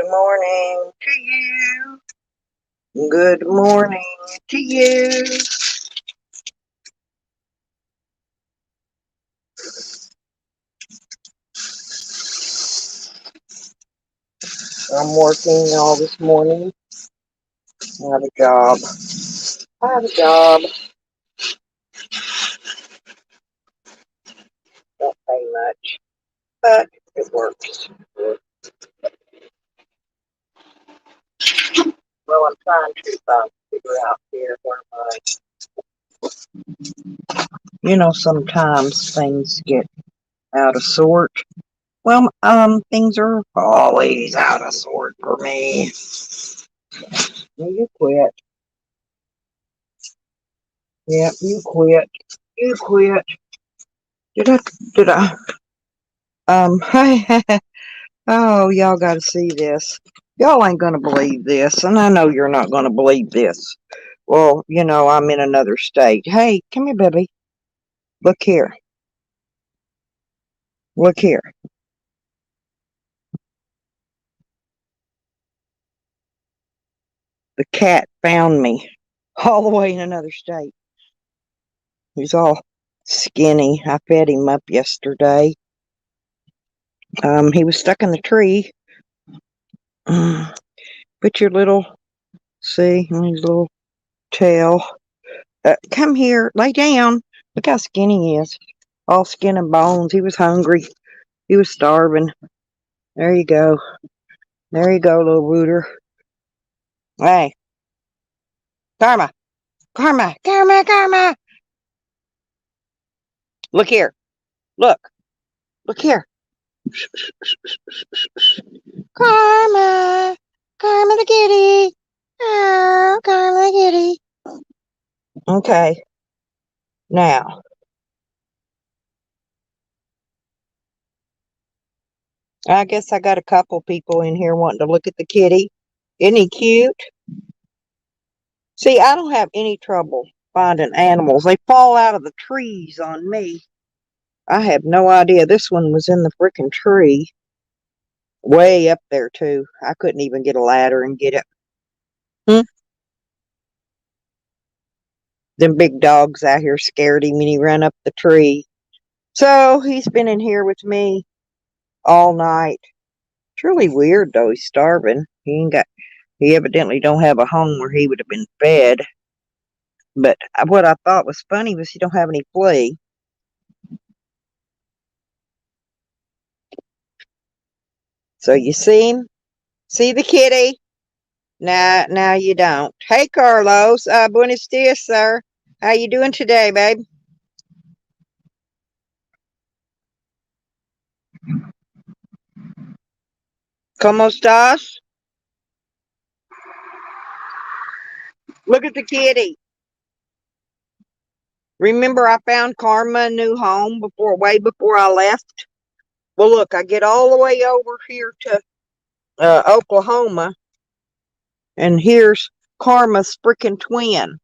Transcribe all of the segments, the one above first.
morning to you. Good morning to you. I'm working all this morning. I have a job. I have a job. Don't pay much, but it works. Well, I'm trying to figure out here where sometimes things get out of sort. Well, things are always out of sort for me. You quit. Yep, you quit. You quit. Did I? Oh, y'all got to see this. Y'all ain't gonna believe this, and I know you're not gonna believe this. Well, I'm in another state. Hey, come here, baby. Look here. Look here. The cat found me all the way in another state. He's all skinny. I fed him up yesterday. He was stuck in the tree. Put your little, see, his little tail. Come here, lay down. Look how skinny he is. All skin and bones. He was hungry. He was starving. There you go. There you go, little rooter. Hey, Karma. Karma. Karma. Karma. Look here. Look. Look here. Karma. Karma the kitty. Oh, Karma the kitty. Okay. Now, I guess I got a couple people in here wanting to look at the kitty. Isn't he cute? See, I don't have any trouble finding animals. They fall out of the trees on me. I have no idea. This one was in the frickin' tree. Way up there, too. I couldn't even get a ladder and get it. Them big dogs out here scared him and he ran up the tree. So he's been in here with me all night. It's really weird, though. He's starving. He evidently don't have a home where he would have been fed. But what I thought was funny was he don't have any flea. So you see him? See the kitty? Now you don't. Hey, Carlos. Buenos dias, sir. How you doing today, babe? ¿Cómo estás? Look at the kitty. Remember I found Karma a new home way before I left? Well, look, I get all the way over here to Oklahoma, and here's Karma's freaking twin.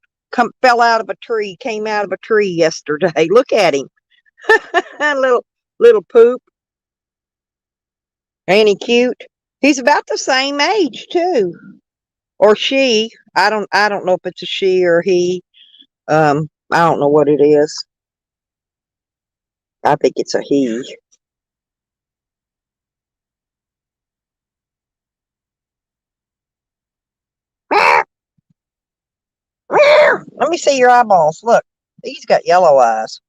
Fell out of a tree, came out of a tree yesterday. Look at him. little poop. Ain't he cute? He's about the same age too. Or she. I don't know if it's a she or he. I don't know what it is. I think it's a he. Let me see your eyeballs. Look, he's got yellow eyes.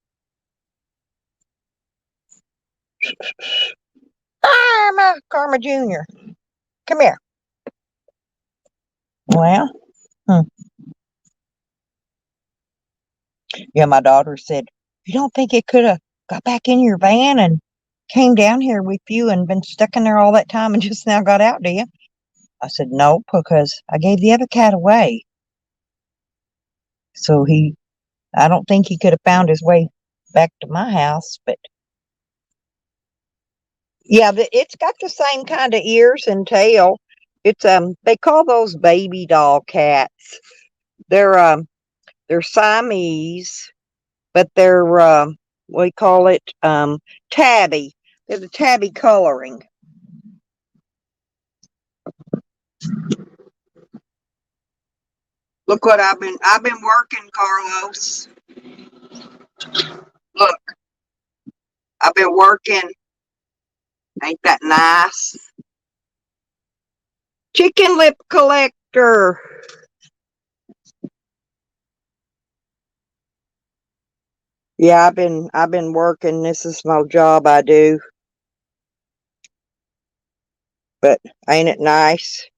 Karma Jr. Come here. Well, yeah, my daughter said, you don't think it could have got back in your van and came down here with you and been stuck in there all that time and just now got out, do you? I said, no, because I gave the other cat away. So I don't think he could have found his way back to my house, but yeah, it's got the same kind of ears and tail. It's they call those baby doll cats. They're Siamese, but they're we call it tabby. They're the tabby coloring. Look what I've been working, Carlos. Look, I've been working. Ain't that nice? Chicken lip collector. Yeah, I've been working. This is my job I do. But ain't it nice?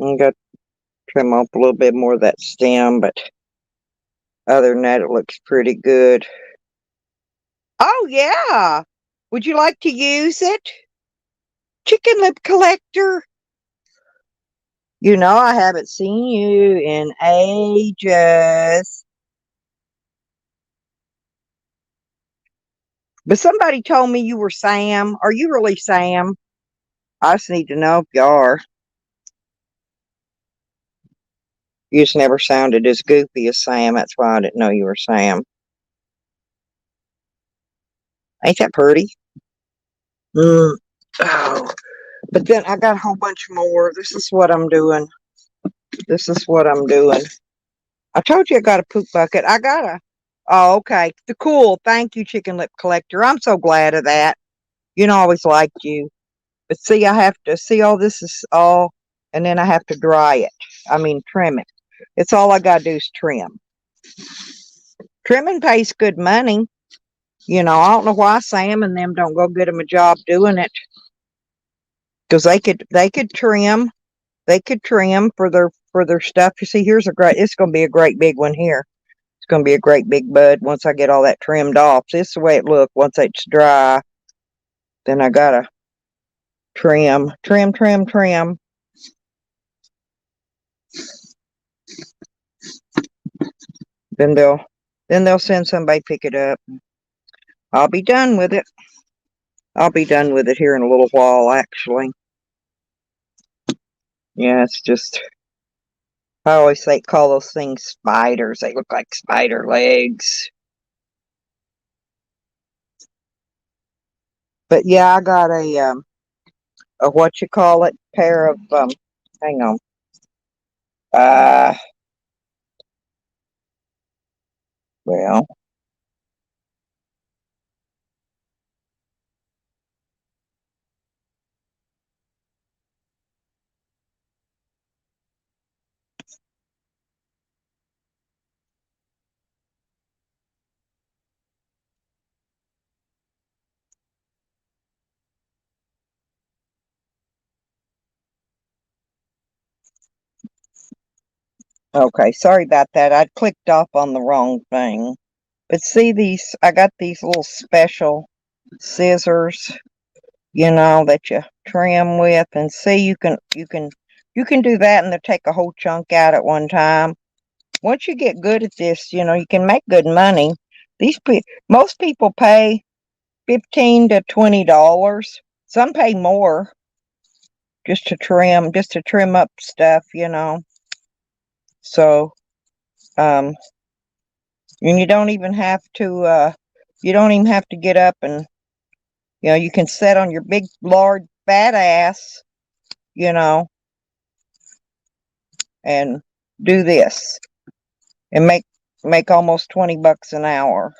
I'm gonna trim off a little bit more of that stem, but other than that, it looks pretty good. Oh, yeah. Would you like to use it? Chicken lip collector. You know, I haven't seen you in ages. But somebody told me you were Sam. Are you really Sam? I just need to know if you are. You just never sounded as goofy as Sam. That's why I didn't know you were Sam. Ain't that pretty? Mm. Oh. But then I got a whole bunch more. This is what I'm doing. This is what I'm doing. I told you I got a poop bucket. I got a. Oh, okay. The cool. Thank you, Chicken Lip Collector. I'm so glad of that. You know, I always liked you. But see, I have to see all this is all, and then I have to dry it. I mean, trim it. It's all I got to do is trim. Trimming pays good money. You know, I don't know why Sam and them don't go get them a job doing it. Because they could trim. They could trim for their stuff. You see, here's a great. It's going to be a great big one here. It's going to be a great big bud once I get all that trimmed off. This is the way it looks once it's dry. Then I gotta trim. Then they'll send somebody pick it up. I'll be done with it. I'll be done with it here in a little while, actually. Yeah, it's just I always say call those things spiders. They look like spider legs. But yeah, I got a what you call it pair of hang on. Uh well, okay, sorry about that. I clicked off on the wrong thing. But see these I got these little special scissors, you know, that you trim with, and see you can do that and they'll take a whole chunk out at one time. Once you get good at this, you know, you can make good money. Most people pay $15 to $20. Some pay more just to trim up stuff, you know. So, um, and you don't even have to get up and, you know, you can sit on your big, large, fat ass, you know, and do this and make almost $20 an hour.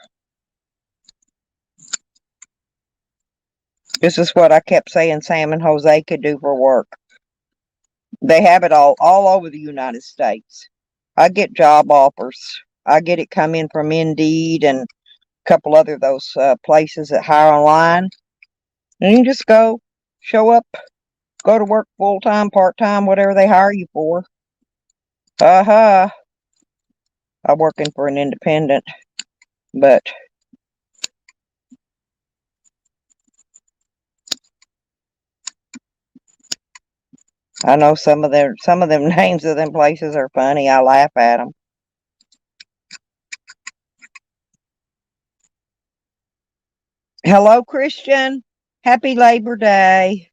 This is what I kept saying Sam and Jose could do for work. They have it all over the United States. I get job offers. I get it come in from Indeed and a couple other those places that hire online. And you can just go, show up, go to work full time, part time, whatever they hire you for. I'm working for an independent, but I know some of them names of them places are funny. I laugh at them. Hello, Christian. Happy Labor Day.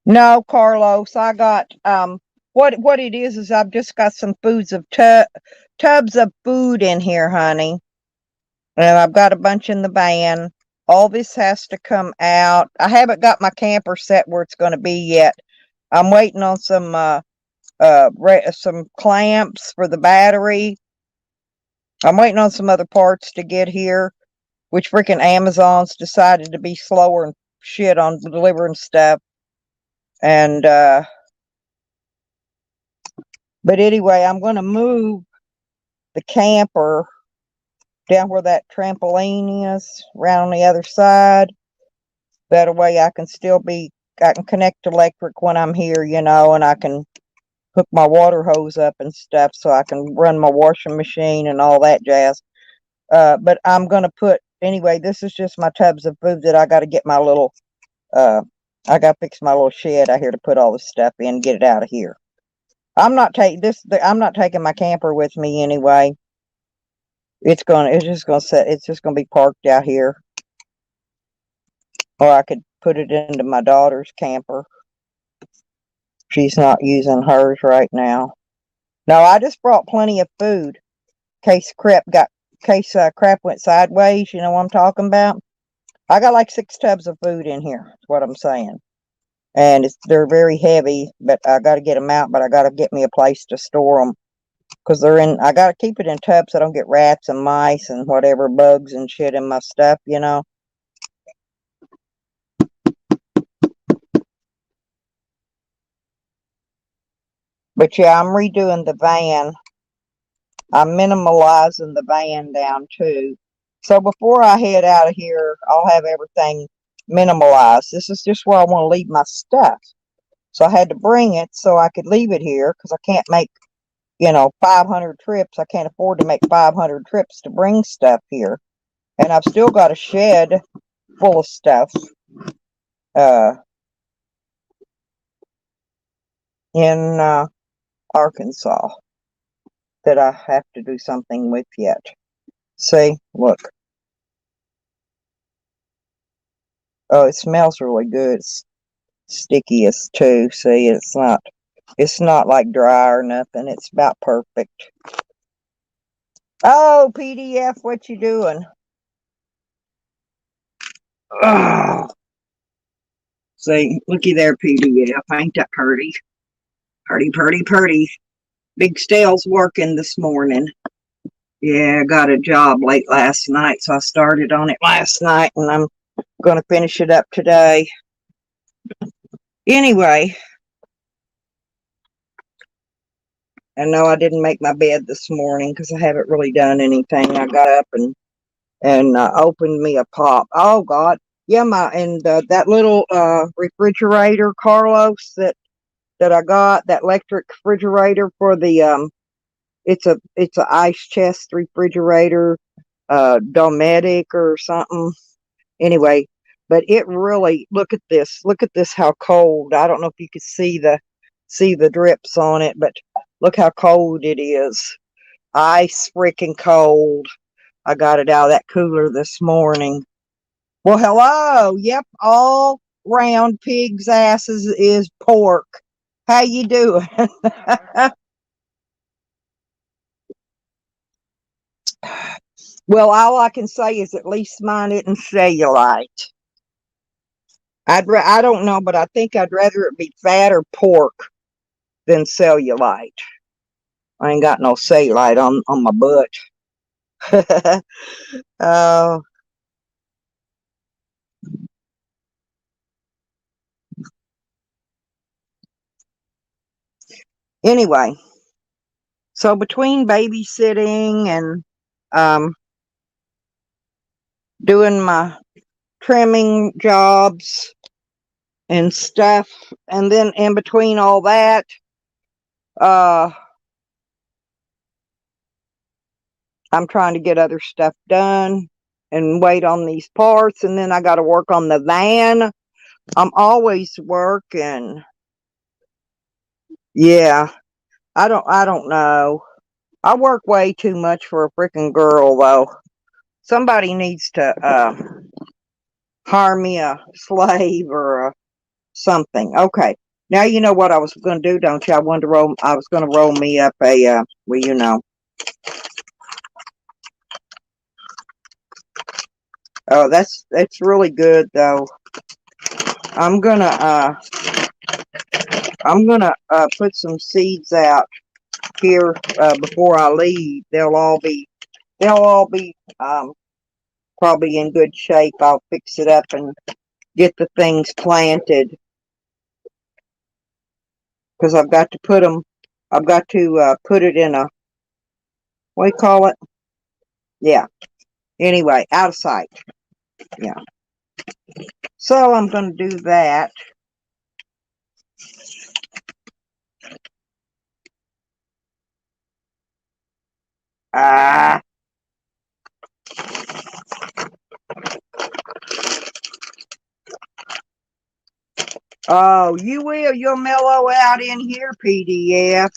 No, Carlos, I got what it is I've just got some tubs of food in here, honey. And I've got a bunch in the van. All this has to come out. I haven't got my camper set where it's going to be yet. I'm waiting on some clamps for the battery. I'm waiting on some other parts to get here, which freaking Amazon's decided to be slower and shit on delivering stuff. And but anyway, I'm going to move the camper down where that trampoline is, around on the other side. That way I can connect electric when I'm here, and I can hook my water hose up and stuff so I can run my washing machine and all that jazz. But I'm going to anyway, this is just my tubs of food that I got to get my little, I got to fix my little shed out here to put all this stuff in and get it out of here. I'm not taking my camper with me anyway. It's just going to be parked out here. Or I could put it into my daughter's camper. She's not using hers right now. No, I just brought plenty of food. Case crap went sideways. You know what I'm talking about? I got like 6 tubs of food in here. That's what I'm saying. And they're very heavy, but I got to get them out. But I got to get me a place to store them because I got to keep it in tubs so I don't get rats and mice and whatever bugs and shit in my stuff. But yeah, I'm redoing the van. I'm minimalizing the van down too. So before I head out of here, I'll have everything minimalized. This is just where I want to leave my stuff. So I had to bring it so I could leave it here because I can't make, 500 trips. I can't afford to make 500 trips to bring stuff here. And I've still got a shed full of stuff in Arkansas that I have to do something with yet. See, look. Oh, it smells really good. It's stickiest too. See, it's not like dry or nothing. It's about perfect. Oh, PDF, what you doing? Oh. See, looky there, PDF. Ain't that pretty? Pretty, pretty, pretty. Big Stale's working this morning. Yeah, I got a job late last night, so I started on it last night, and I'm going to finish it up today. Anyway, I know I didn't make my bed this morning because I haven't really done anything. I got up and opened me a pop. Oh God, yeah, that little refrigerator, Carlos, that I got, that electric refrigerator for the it's a ice chest refrigerator, Dometic or something. Anyway, but it really, look at this, how cold. I don't know if you could see the drips on it, but look how cold it is. Ice freaking cold. I got it out of that cooler this morning. Well, hello. Yep, all round pig's asses is pork. How you doing? Well, all I can say is at least mine isn't cellulite. I don't know, but I think I'd rather it be fat or pork than cellulite. I ain't got no cellulite on my butt. Oh. Anyway, so between babysitting and doing my trimming jobs and stuff, and then in between all that, I'm trying to get other stuff done and wait on these parts, and then I got to work on the van. I'm always working. Yeah, I don't know. I work way too much for a freaking girl, though. Somebody needs to hire me a slave or something. Okay. Now you know what I was going to do, don't you? I was going to roll me up a, well, Oh, that's really good though. I'm gonna put some seeds out here before I leave. They'll all be probably in good shape. I'll fix it up and get the things planted because I've got to put them. I've got to put it in a, what do you call it? Yeah. Anyway, out of sight. Yeah. So I'm going to do that. Ah. Oh, you will. You'll mellow out in here, PDF.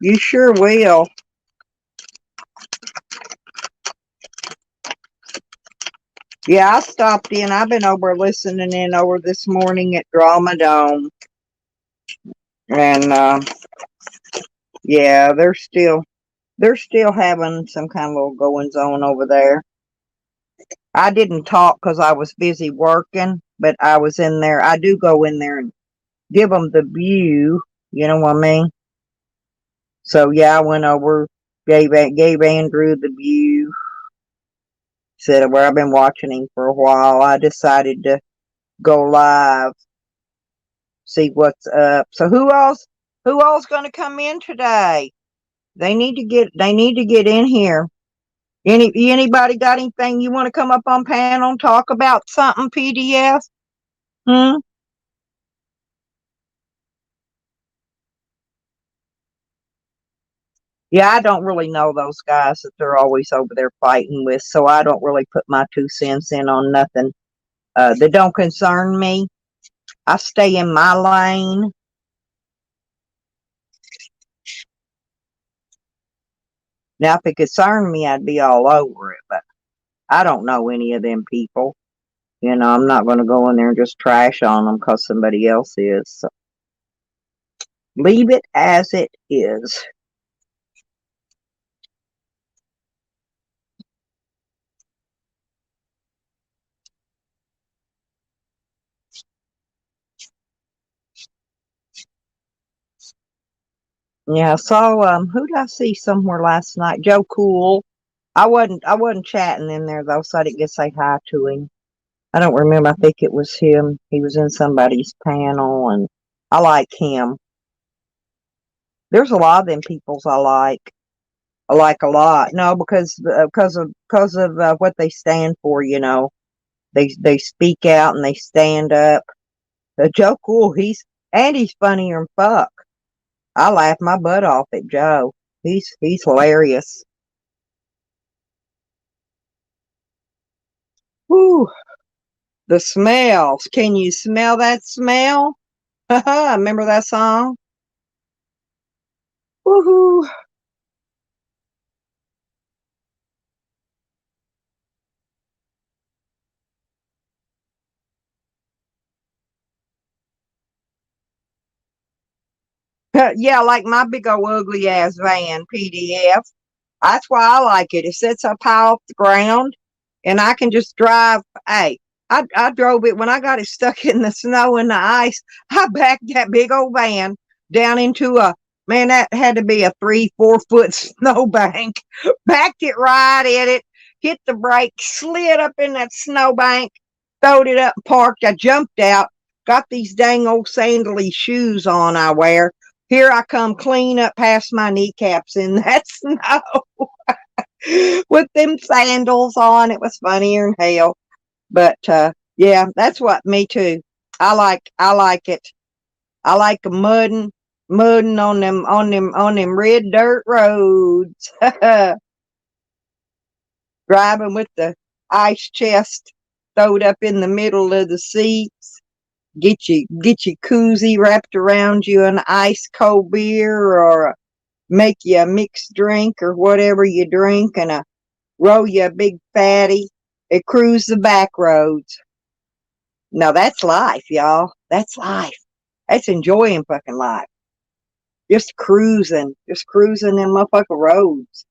You sure will. Yeah, I stopped in. I've been over listening in over this morning at Drama Dome. And yeah, they're still having some kind of little goings on over there. I didn't talk because I was busy working, but I was in there. I do go in there and give them the view. You know what I mean? So yeah, I went over, gave Andrew the view. Said where I've been watching him for a while. I decided to go live, see what's up. So who else? Who else going to come in today? They need to get in here. Anybody got anything you want to come up on panel and talk about something, PDF? Hmm? Yeah, I don't really know those guys that they're always over there fighting with, so I don't really put my 2 cents in on nothing that don't concern me. I stay in my lane. Now, if it concerned me, I'd be all over it, but I don't know any of them people. I'm not going to go in there and just trash on them because somebody else is. So leave it as it is. Yeah, so who did I see somewhere last night? Joe Cool. I wasn't chatting in there though, so I didn't get to say hi to him. I don't remember. I think it was him. He was in somebody's panel, and I like him. There's a lot of them peoples I like. I like a lot. No, because of what they stand for. They speak out and they stand up. Joe Cool. He's funnier than fuck. I laugh my butt off at Joe. He's hilarious. Whew. The smells. Can you smell that smell? Remember that song? Woohoo. Yeah, like my big old ugly ass van, PDF. That's why I like it. It sits up high off the ground and I can just drive. Hey, I drove it when I got it stuck in the snow and the ice. I backed that big old van down into man, that had to be a 3, 4 foot snowbank. Backed it right in it, hit the brake, slid up in that snowbank, throwed it up, parked. I jumped out, got these dang old sandally shoes on I wear. Here I come clean up past my kneecaps in that snow with them sandals on. It was funnier than hell. But yeah, that's what me too. I like it. I like mudding on them red dirt roads. Driving with the ice chest throwed up in the middle of the seats. Get your koozie wrapped around you, an ice cold beer, or make you a mixed drink or whatever you drink, and roll you a big fatty and cruise the back roads. Now that's life, y'all. That's life. That's enjoying fucking life. Just cruising them motherfucking roads.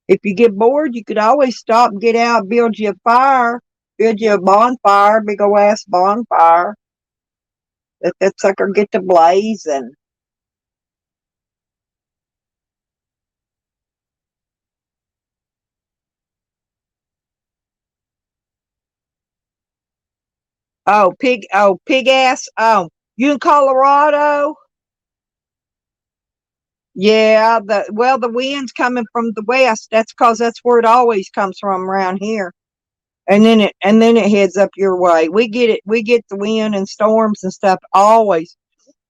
If you get bored, you could always stop and get out, build you a fire, build you a bonfire, big old ass bonfire. Let that sucker get to blazing. Pig ass. Oh, you in Colorado? Yeah, the wind's coming from the west. That's because that's where it always comes from around here. And then it heads up your way. We get the wind and storms and stuff always.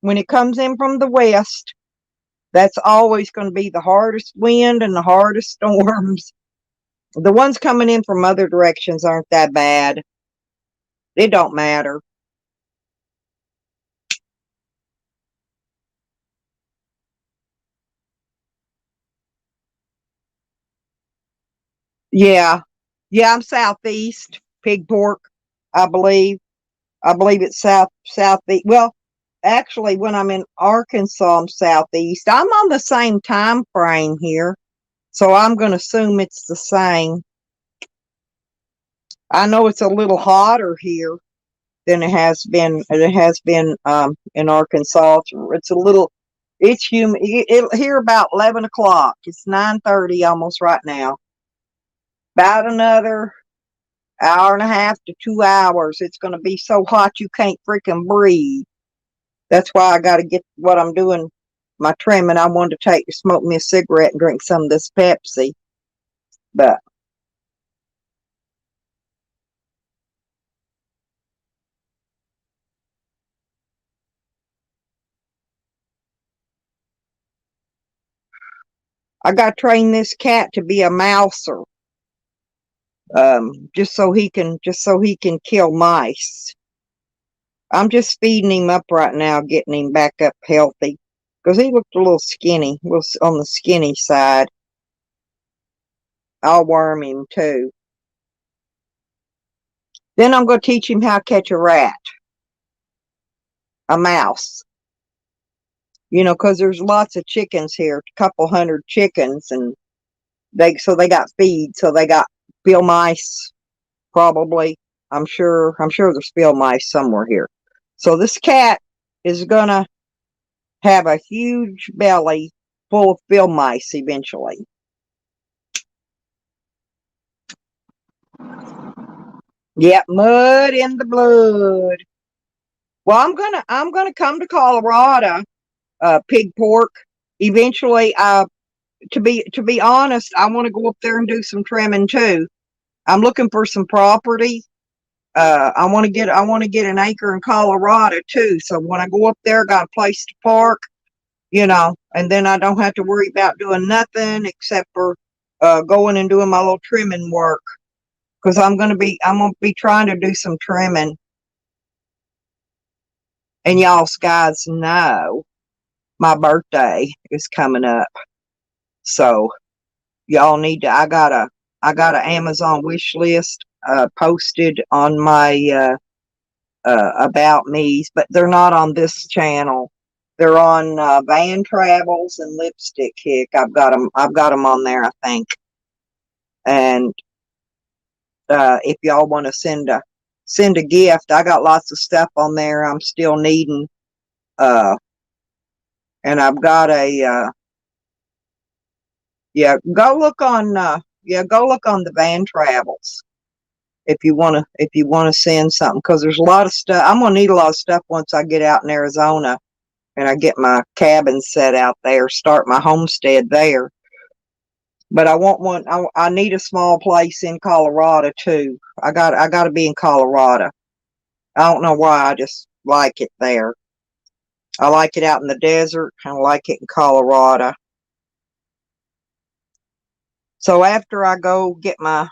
When it comes in from the west, that's always going to be the hardest wind and the hardest storms. The ones coming in from other directions aren't that bad. It don't matter. Yeah. Yeah, I'm southeast, pig pork, I believe. I believe it's southeast. Well, actually, when I'm in Arkansas, I'm southeast. I'm on the same time frame here, so I'm going to assume it's the same. I know it's a little hotter here than it has been in Arkansas. It's a little. It's humid. Here about 11 o'clock. It's 9:30 almost right now. About another hour and a half to 2 hours. It's going to be so hot you can't freaking breathe. That's why I got to get what I'm doing, my trimming. I wanted to smoke me a cigarette and drink some of this Pepsi. But I got to train this cat to be a mouser, just so he can kill mice. I'm just feeding him up right now, getting him back up healthy. Because he looked a little skinny, on the skinny side. I'll worm him too. Then I'm going to teach him how to catch a rat, a mouse. Because there's lots of chickens here, a couple hundred chickens, and they got feed, so they got field mice, probably. I'm sure there's field mice somewhere here. So this cat is gonna have a huge belly full of field mice eventually. Yep, mud in the blood. Well, I'm gonna come to Colorado, pig pork. Eventually, to be honest, I want to go up there and do some trimming too. I'm looking for some property. I want to get an acre in Colorado too. So when I go up there, I got a place to park, and then I don't have to worry about doing nothing except for going and doing my little trimming work. Because I'm gonna be trying to do some trimming, and y'all guys know my birthday is coming up, so y'all need to. I got a Amazon wish list posted on my about me's, but they're not on this channel. They're on Van Travels and Lipstick Kick. I've got them on there, I think. And if y'all want to send a gift, I got lots of stuff on there I'm still needing. Uh, and I've got a yeah. Go look on the Van Travels if you want to send something, because there's a lot of stuff. I'm gonna need a lot of stuff once I get out in Arizona and I get my cabin set out there, start my homestead there. But I want one. I need a small place in Colorado too. I got to be in Colorado. I don't know why. I just like it there. I like it out in the desert. I like it in Colorado. So after I go get my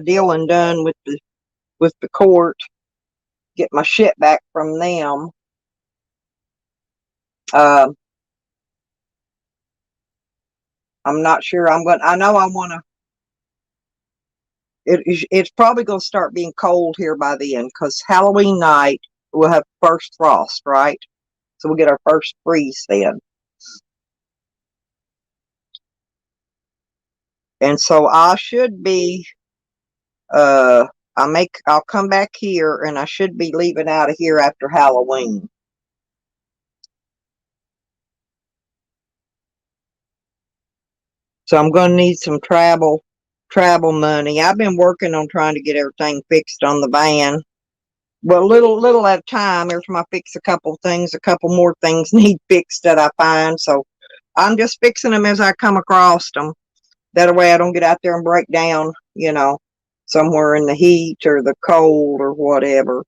dealing done with the court, get my shit back from them. Uh, I'm not sure. I know I want to. It's probably going to start being cold here by then, because Halloween night we'll have first frost, right? So we'll get our first freeze then. And so I should be, uh, I'll come back here and I should be leaving out of here after Halloween. So I'm going to need some travel money. I've been working on trying to get everything fixed on the van. Well, little at a time. Every time I fix a couple things, a couple more things need fixed that I find. So I'm just fixing them as I come across them. That way I don't get out there and break down, somewhere in the heat or the cold or whatever.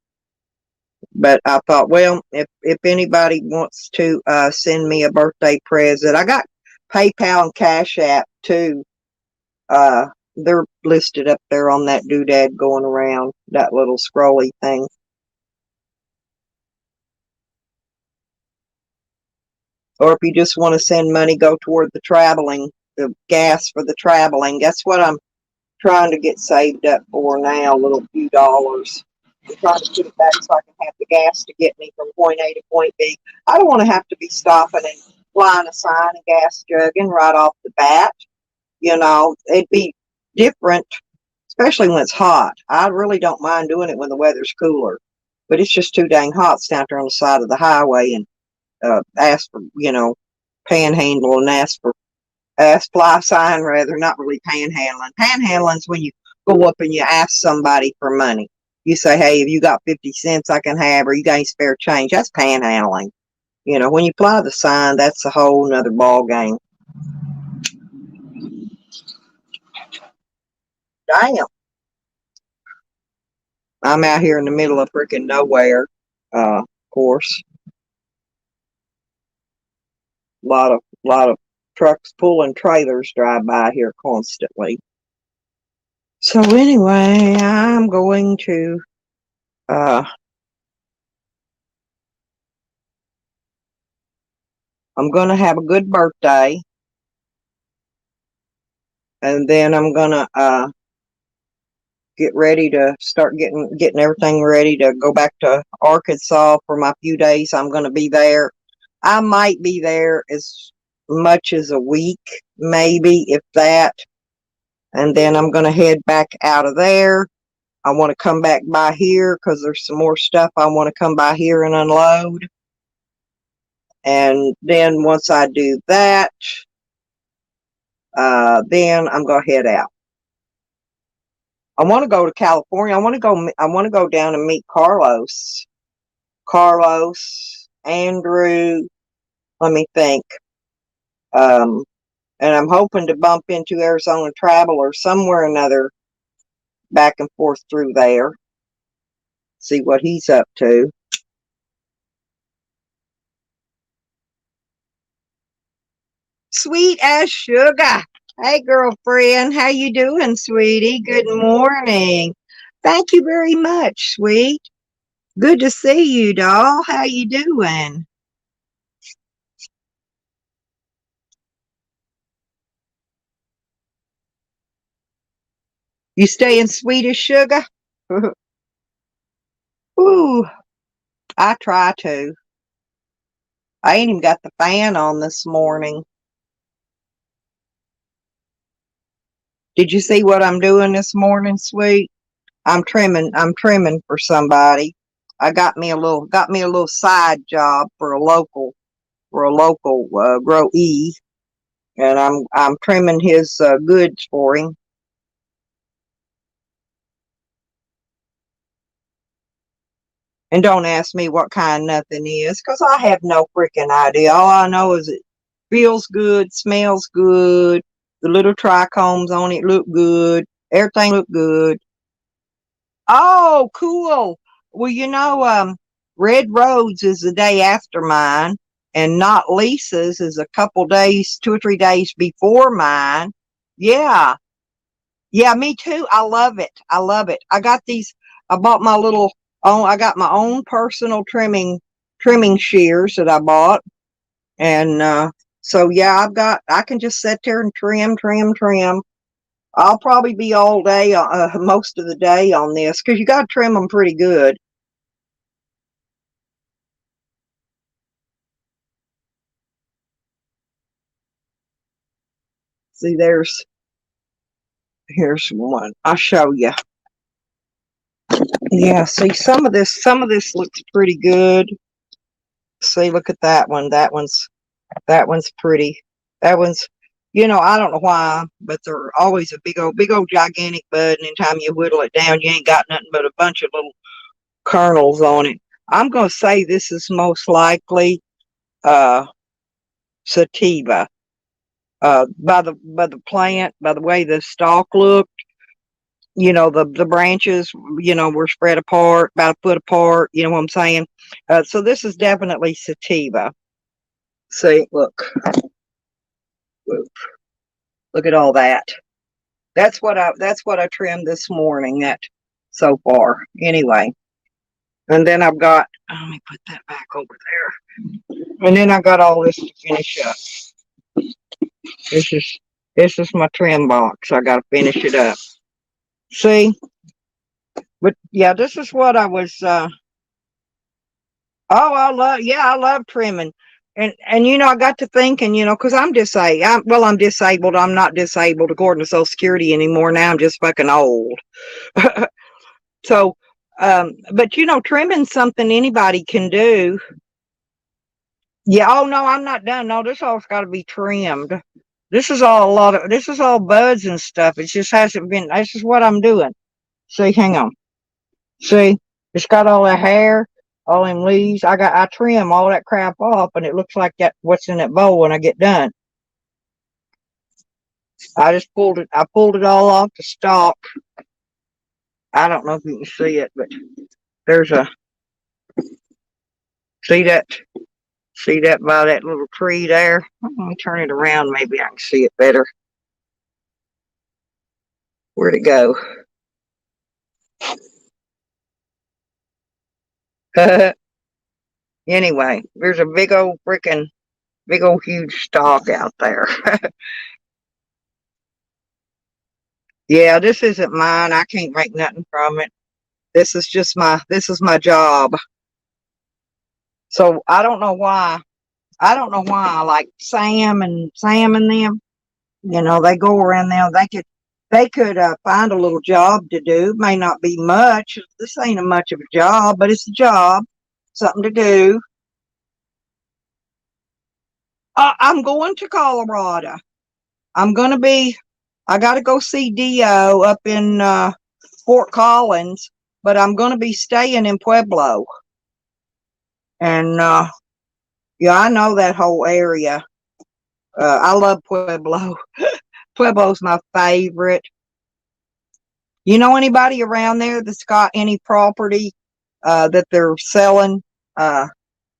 But I thought, well, if anybody wants to send me a birthday present, I got PayPal and Cash App too. Uh, they're listed up there on that doodad going around, that little scrolly thing. Or if you just want to send money, go toward the gas for the traveling. That's what I'm trying to get saved up for now, a little few dollars. I'm trying to put it back so I can have the gas to get me from point A to point B. I don't want to have to be stopping and flying a sign and gas jugging right off the bat. It'd be different, especially when it's hot. I really don't mind doing it when the weather's cooler, but it's just too dang hot standing there on the side of the highway and ask for, panhandle and ask fly sign rather, not really panhandling. Panhandling's when you go up and you ask somebody for money. You say, hey, have you got 50 cents I can have, or you got any spare change? That's panhandling. When you fly the sign, that's a whole nother ball game. Damn. I'm out here in the middle of freaking nowhere. Of course, a lot of trucks pulling trailers drive by here constantly. So anyway, uh I'm gonna have a good birthday, and then I'm gonna get ready to start getting everything ready to go back to Arkansas for my few days. I'm gonna be there. I might be there as much as a week, maybe, if that. And then I'm gonna head back out of there. I want to come back by here because there's some more stuff I want to come by here and unload. And then once I do that, then I'm gonna head out. I want to go to California. I want to go down and meet Carlos, Andrew. Let me think. Um, and I'm hoping to bump into Arizona Travel or somewhere or another back and forth through there. See what he's up to. Sweet as sugar. Hey, girlfriend. How you doing, sweetie? Good morning. Thank you very much, sweet. Good to see you, doll. How you doing? You staying sweet as sugar? Ooh, I try to. I ain't even got the fan on this morning. Did you see what I'm doing this morning, sweet? I'm trimming for somebody. I got me a little side job for a local grow and I'm trimming his goods for him. And don't ask me what kind nothing is, 'cause I have no freaking idea. All I know is it feels good, smells good. The little trichomes on it look good. Everything look good. Oh, cool. Well, Red Roads is the day after mine, and Not Lisa's is a couple days, 2 or 3 days before mine. Yeah. Yeah, me too. I love it. I love it. I bought I got my own personal trimming shears that I bought. And so yeah, I can just sit there and trim, trim, trim. I'll probably be all day, most of the day on this, because you got to trim them pretty good. See, Here's one. I'll show you. Yeah, see, some of this looks pretty good. See, look at that one. That one's pretty. That one's, I don't know why, but they're always a big old gigantic bud, and anytime you whittle it down, you ain't got nothing but a bunch of little kernels on it. I'm gonna say this is most likely uh sativa. By the plant, by the way the stalk looked, the branches, were spread apart, about a foot apart, you know what I'm saying? So this is definitely sativa. See, look at all that. That's what I trimmed this morning, that so far. Anyway. And then I've got, let me put that back over there. And then I got all this to finish up. This is this is my trim box. I gotta finish it up. See? But yeah, this is what I was I love trimming. And I got to thinking, because I'm disabled. I'm disabled. I'm not disabled according to Social Security anymore. Now I'm just fucking old. So, but trimming something anybody can do. Yeah. Oh no, I'm not done. No, this all's got to be trimmed. This is all buds and stuff. It just hasn't been. This is what I'm doing. See, hang on. See, it's got all the hair, all them leaves. I trim all that crap off, and it looks like that what's in that bowl when I get done. I pulled it all off the stalk. I don't know if you can see it, but there's a see that by that little tree there. Let me turn it around. Maybe I can see it better. Where'd it go? Anyway, there's a big old huge stalk out there. Yeah, this isn't mine. I can't make nothing from it. This is my job. So I don't know why. Like Sam and them, they go around there. They could find a little job to do. It may not be much. This ain't a much of a job, but it's a job, something to do. I'm going to Colorado. I got to go see Dio up in Fort Collins, but I'm going to be staying in Pueblo. And yeah, I know that whole area. I love Pueblo. Pueblo's my favorite. You know anybody around there that's got any property that they're selling?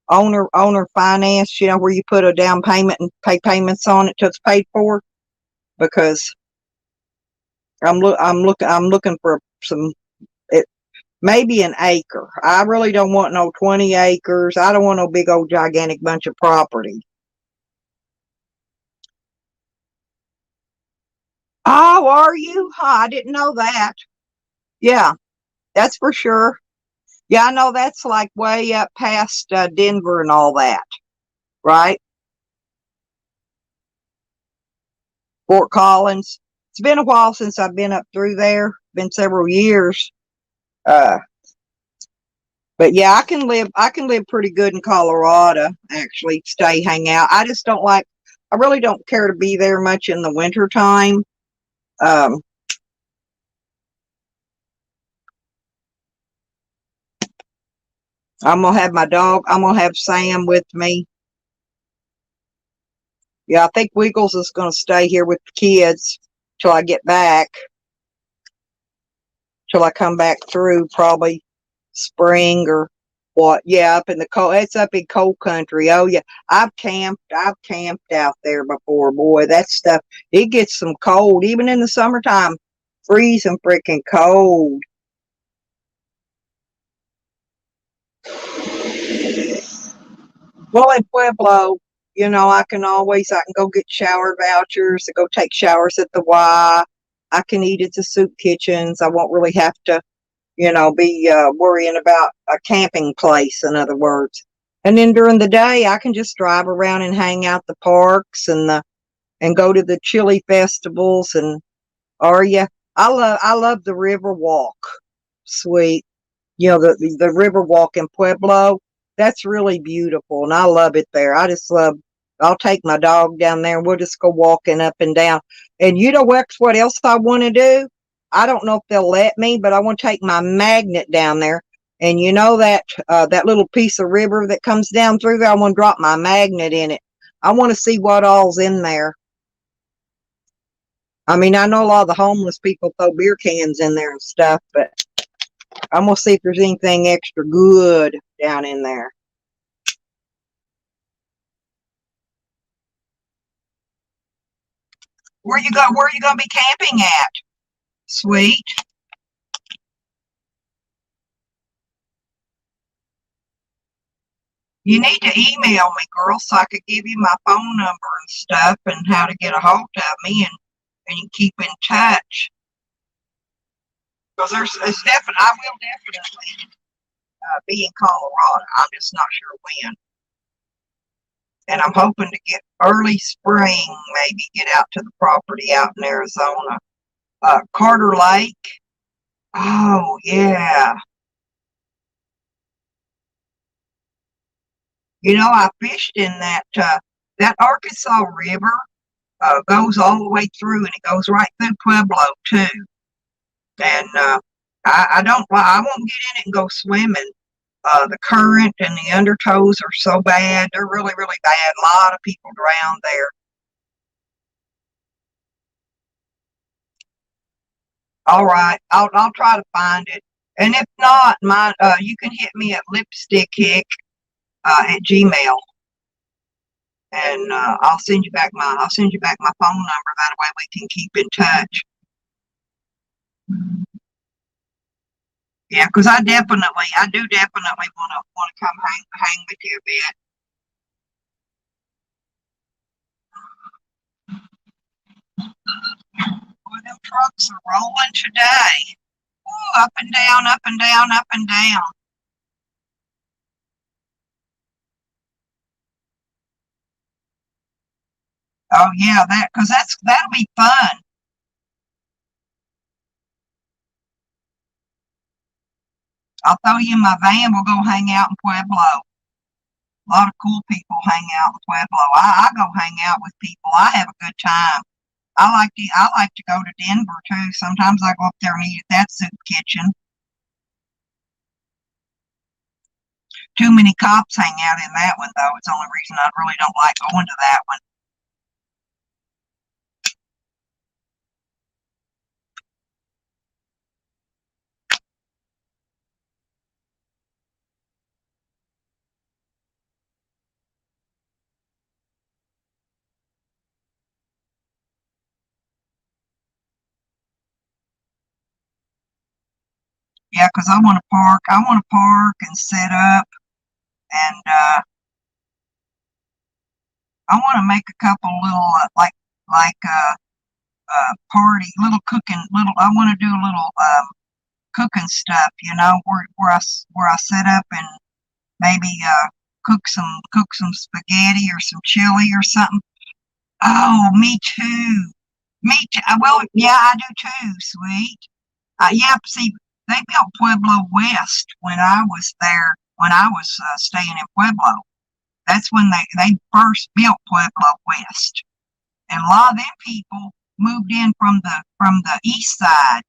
Owner finance, where you put a down payment and pay payments on it till it's paid for? Because I'm looking for maybe an acre. I really don't want no 20 acres. I don't want no big old gigantic bunch of property. Oh, are you? I didn't know that. Yeah, that's for sure. Yeah, I know that's like way up past Denver and all that, right? Fort Collins. It's been a while since I've been up through there. Been several years. Uh, but yeah, I can live pretty good in Colorado, actually, hang out. I really don't care to be there much in the winter time. Um, I'm gonna have my dog. I'm gonna have Sam with me. Yeah, I think Wiggles is gonna stay here with the kids till I get back. Till I come back through probably spring or what. Yeah, up in the cold. It's up in cold country. Oh yeah, I've camped out there before. Boy, that stuff, it gets some cold even in the summertime. Freezing freaking cold. Well, in Pueblo, I can go get shower vouchers to go take showers at the Y. I can eat at the soup kitchens. I won't really have to, be worrying about a camping place, in other words. And then during the day, I can just drive around and hang out the parks and go to the chili festivals. And or yeah, I love the river walk, sweet. The river walk in Pueblo. That's really beautiful, and I love it there. I'll take my dog down there, and we'll just go walking up and down. And you know what else I want to do? I don't know if they'll let me, but I want to take my magnet down there. And you know that little piece of river that comes down through there. I want to drop my magnet in it. I want to see what all's in there. I mean, I know a lot of the homeless people throw beer cans in there and stuff, but I'm gonna see if there's anything extra good down in there. Where you gonna be camping at? Sweet. You need to email me, girl, so I could give you my phone number and stuff and how to get a hold of me and you keep in touch. Because it's definitely I will definitely be in Colorado. I'm just not sure when. And I'm hoping to get early spring, maybe get out to the property out in Arizona. Carter Lake. Oh yeah. I fished in that Arkansas River goes all the way through, and it goes right through Pueblo too. And I won't get in it and go swimming. The current and the undertows are so bad; they're really, really bad. A lot of people drown there. All right, I'll try to find it, and if not, you can hit me at lipstickhick at Gmail, and I'll send you back my phone number. That way we can keep in touch. Yeah, because I do definitely want to come hang with you a bit. Boy, them trucks are rolling today. Ooh, up and down, up and down, up and down. Oh yeah, because that'll be fun. I'll throw you in my van. We'll go hang out in Pueblo. A lot of cool people hang out in Pueblo. I go hang out with people. I have a good time. I like to go to Denver too. Sometimes I go up there and eat at that soup kitchen. Too many cops hang out in that one though. It's the only reason I really don't like going to that one. Yeah, 'cause I want to park. I want to park and set up, and I want to make a couple little party, little cooking, little. I want to do a little cooking stuff. Where I set up and maybe cook some spaghetti or some chili or something. Oh, me too. Me too. Well, yeah, I do too, sweet. Yeah, see, they built Pueblo West when I was there, when I was staying in Pueblo. That's when they first built Pueblo West. And a lot of them people moved in from the east side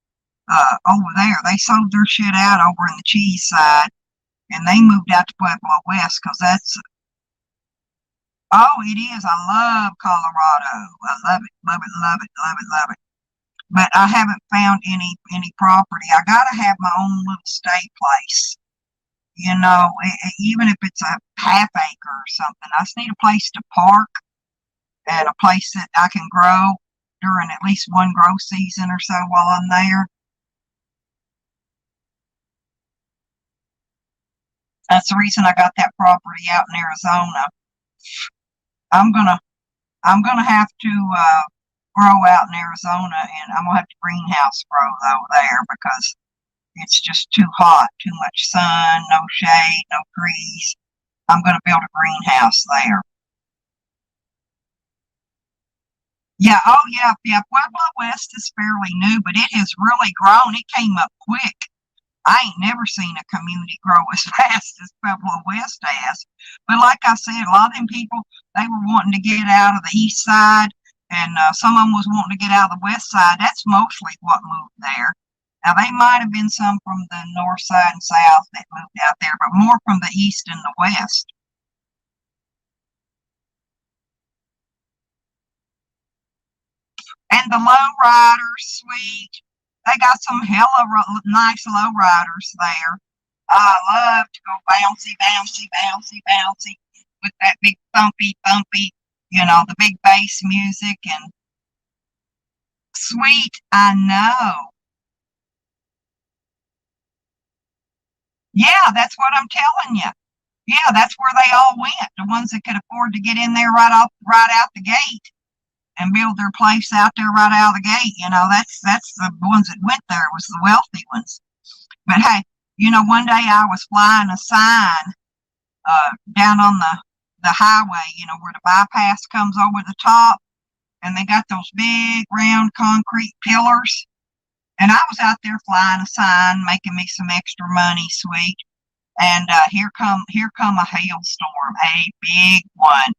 over there. They sold their shit out over in the cheese side, and they moved out to Pueblo West because that's oh, it is. I love Colorado. I love it, love it, love it, love it, love it. But I haven't found any property. I gotta have my own little stay place. Even if it's a half acre or something. I just need a place to park and a place that I can grow during at least one grow season or so while I'm there. That's the reason I got that property out in Arizona. I'm gonna I'm gonna have to grow out in Arizona, and I'm gonna have to greenhouse grow though there because it's just too hot, too much sun, no shade, no trees. I'm gonna build a greenhouse there. Yeah, oh yeah, yeah. Pueblo West is fairly new, but it has really grown. It came up quick. I ain't never seen a community grow as fast as Pueblo West has. But like I said, a lot of them people, they were wanting to get out of the east side, and some of them was wanting to get out of the west side. That's mostly what moved there. Now, they might have been some from the north side and south that moved out there, but more from the east and the west. And the low riders, sweet. They got some hella nice low riders there. I love to go bouncy, bouncy, bouncy, bouncy with that big thumpy, thumpy, the big bass music and sweet. I know. Yeah, that's what I'm telling you. Yeah, that's where they all went. The ones that could afford to get in there right out the gate and build their place out there right out of the gate. That's the ones that went there was the wealthy ones. But hey, one day I was flying a sign down on the highway, where the bypass comes over the top, and they got those big round concrete pillars. And I was out there flying a sign, making me some extra money, sweet. And here come a hailstorm, a big one,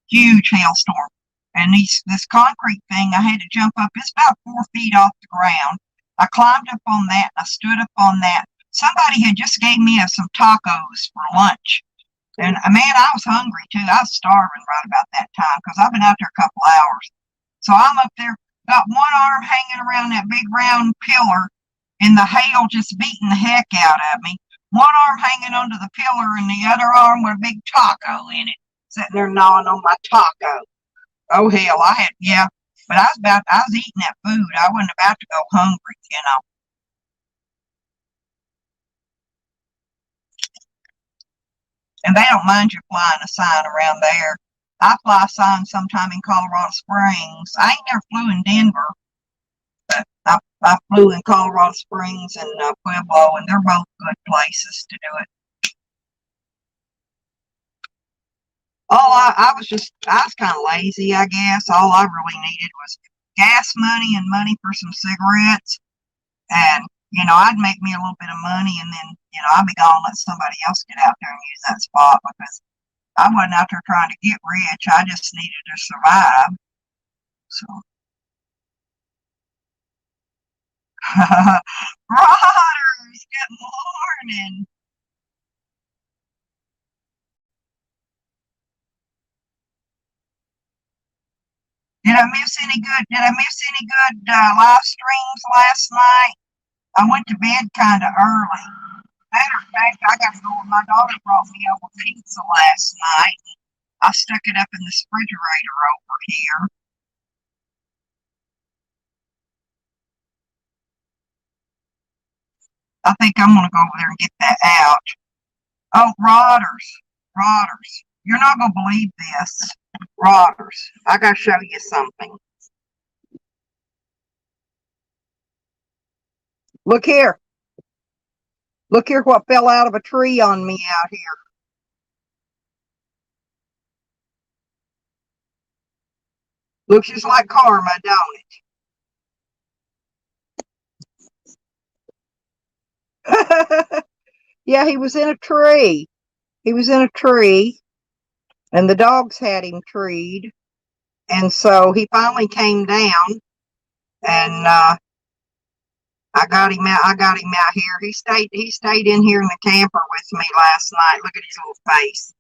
huge hailstorm. And this concrete thing, I had to jump up. It's about 4 feet off the ground. I climbed up on that. I stood up on that. Somebody had just gave me some tacos for lunch. And man, I was hungry too. I was starving right about that time because I've been out there a couple hours. So I'm up there, got one arm hanging around that big round pillar, and the hail just beating the heck out of me. One arm hanging onto the pillar, and the other arm with a big taco in it, sitting there gnawing on my taco. Oh hell, yeah. But I was eating that food. I wasn't about to go hungry. And they don't mind you flying a sign around there. I fly a sign sometime in Colorado Springs. I ain't never flew in Denver, but I flew in Colorado Springs and Pueblo, and they're both good places to do it. I was kind of lazy, I guess. All I really needed was gas money and money for some cigarettes. And, I'd make me a little bit of money and then, I'd be gone, let somebody else get out there and use that spot because I wasn't out there trying to get rich. I just needed to survive. So, Rotters, good morning. Did I miss any good live streams last night? I went to bed kind of early. Matter of fact, I got to go. My daughter brought me over pizza last night. I stuck it up in the refrigerator over here. I think I'm gonna go over there and get that out. Oh, Rotters. You're not gonna believe this. Rotters. I gotta show you something. Look here. Look here what fell out of a tree on me out here. Looks just like karma, don't it? Yeah, he was in a tree. He was in a tree, and the dogs had him treed. And so he finally came down, and I got him out here. He stayed in here in the camper with me last night. Look at his little face.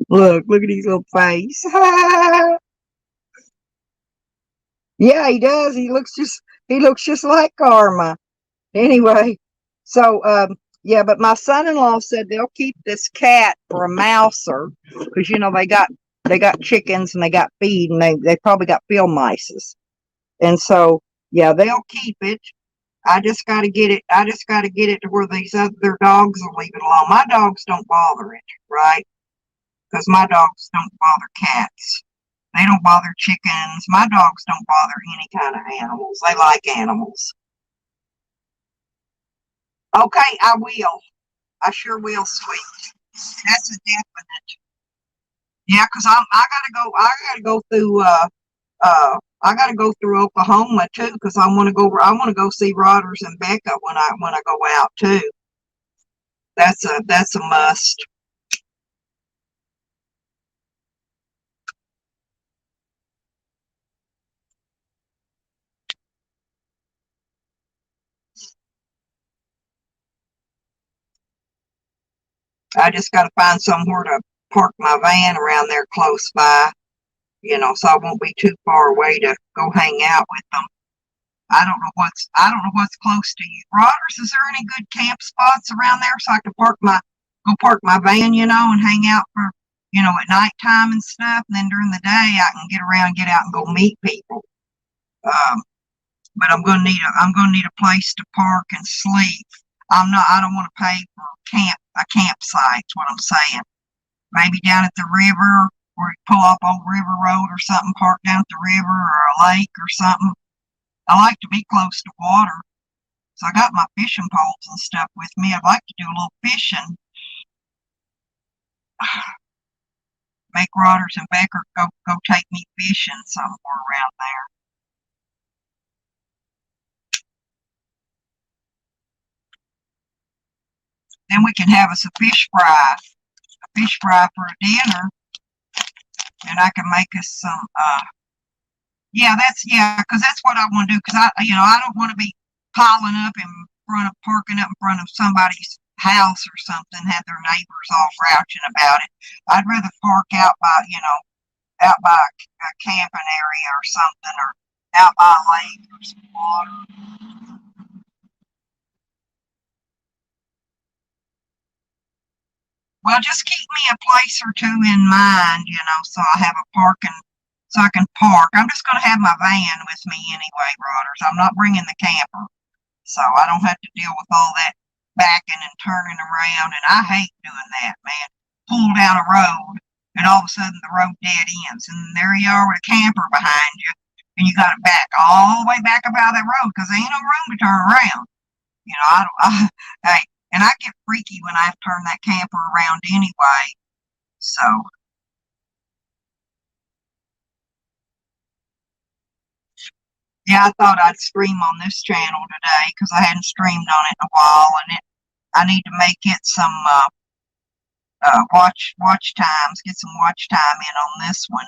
Look at his little face. Yeah, he does. He looks just like Karma. Anyway, so yeah, but my son-in-law said they'll keep this cat for a mouser because they got chickens and they got feed and they probably got field mice. And so yeah, they'll keep it. I just got to get it to where these other dogs will leave it alone. My dogs don't bother it, right? Because my dogs don't bother cats. They don't bother chickens. My dogs don't bother any kind of animals. They like animals. Okay, I will. I sure will, sweet. That's a definite. Yeah, because I gotta go through I got to go through Oklahoma too because I want to go. I want to go see Rodders and Becca when I go out too. That's a must. I just got to find somewhere to park my van around there close by, so I won't be too far away to go hang out with them. I don't know what's close to you. Rodders, is there any good camp spots around there so I can park my van, and hang out for, at nighttime and stuff, and then during the day I can get out and go meet people. Um, but I'm gonna need a place to park and sleep. I don't want to pay for a campsite's what I'm saying. Maybe down at the river or pull up Old River Road or something, park down at the river or a lake or something. I like to be close to water. So I got my fishing poles and stuff with me. I'd like to do a little fishing. Make Rodders and Becker go take me fishing somewhere around there. Then we can have us a fish fry for a dinner, and I can make us some. Because that's what I want to do. Because I don't want to be piling up parking up in front of somebody's house or something, have their neighbors all grouching about it. I'd rather park out by a camping area or something, or out by a lake or some water. Well, just keep me a place or two in mind, so I have so I can park. I'm just going to have my van with me anyway, Rodders. I'm not bringing the camper, so I don't have to deal with all that backing and turning around. And I hate doing that, man. Pull down a road, and all of a sudden the road dead ends, and there you are with a camper behind you, and you got to back all the way back up out of that road because there ain't no room to turn around. I don't. Hey, and I get freaky when I have to turn that camper around anyway. So yeah, I thought I'd stream on this channel today because I hadn't streamed on it in a while, and I need to make it some watch times, get some watch time in on this one.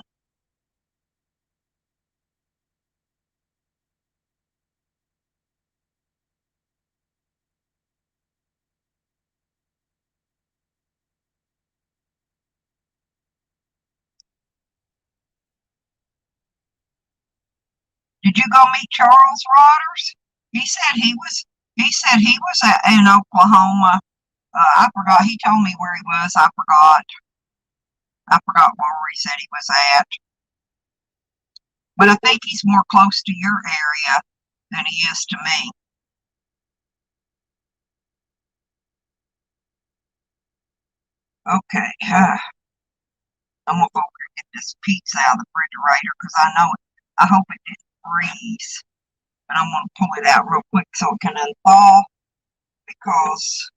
Did you go meet Charles Rodders? He said he was in Oklahoma. I forgot. He told me where he was. I forgot. I forgot where he said he was at. But I think he's more close to your area than he is to me. Okay. I'm gonna go over and get this pizza out of the refrigerator because I know it. I hope it didn't freeze. But I'm gonna pull it out real quick so it can unthaw because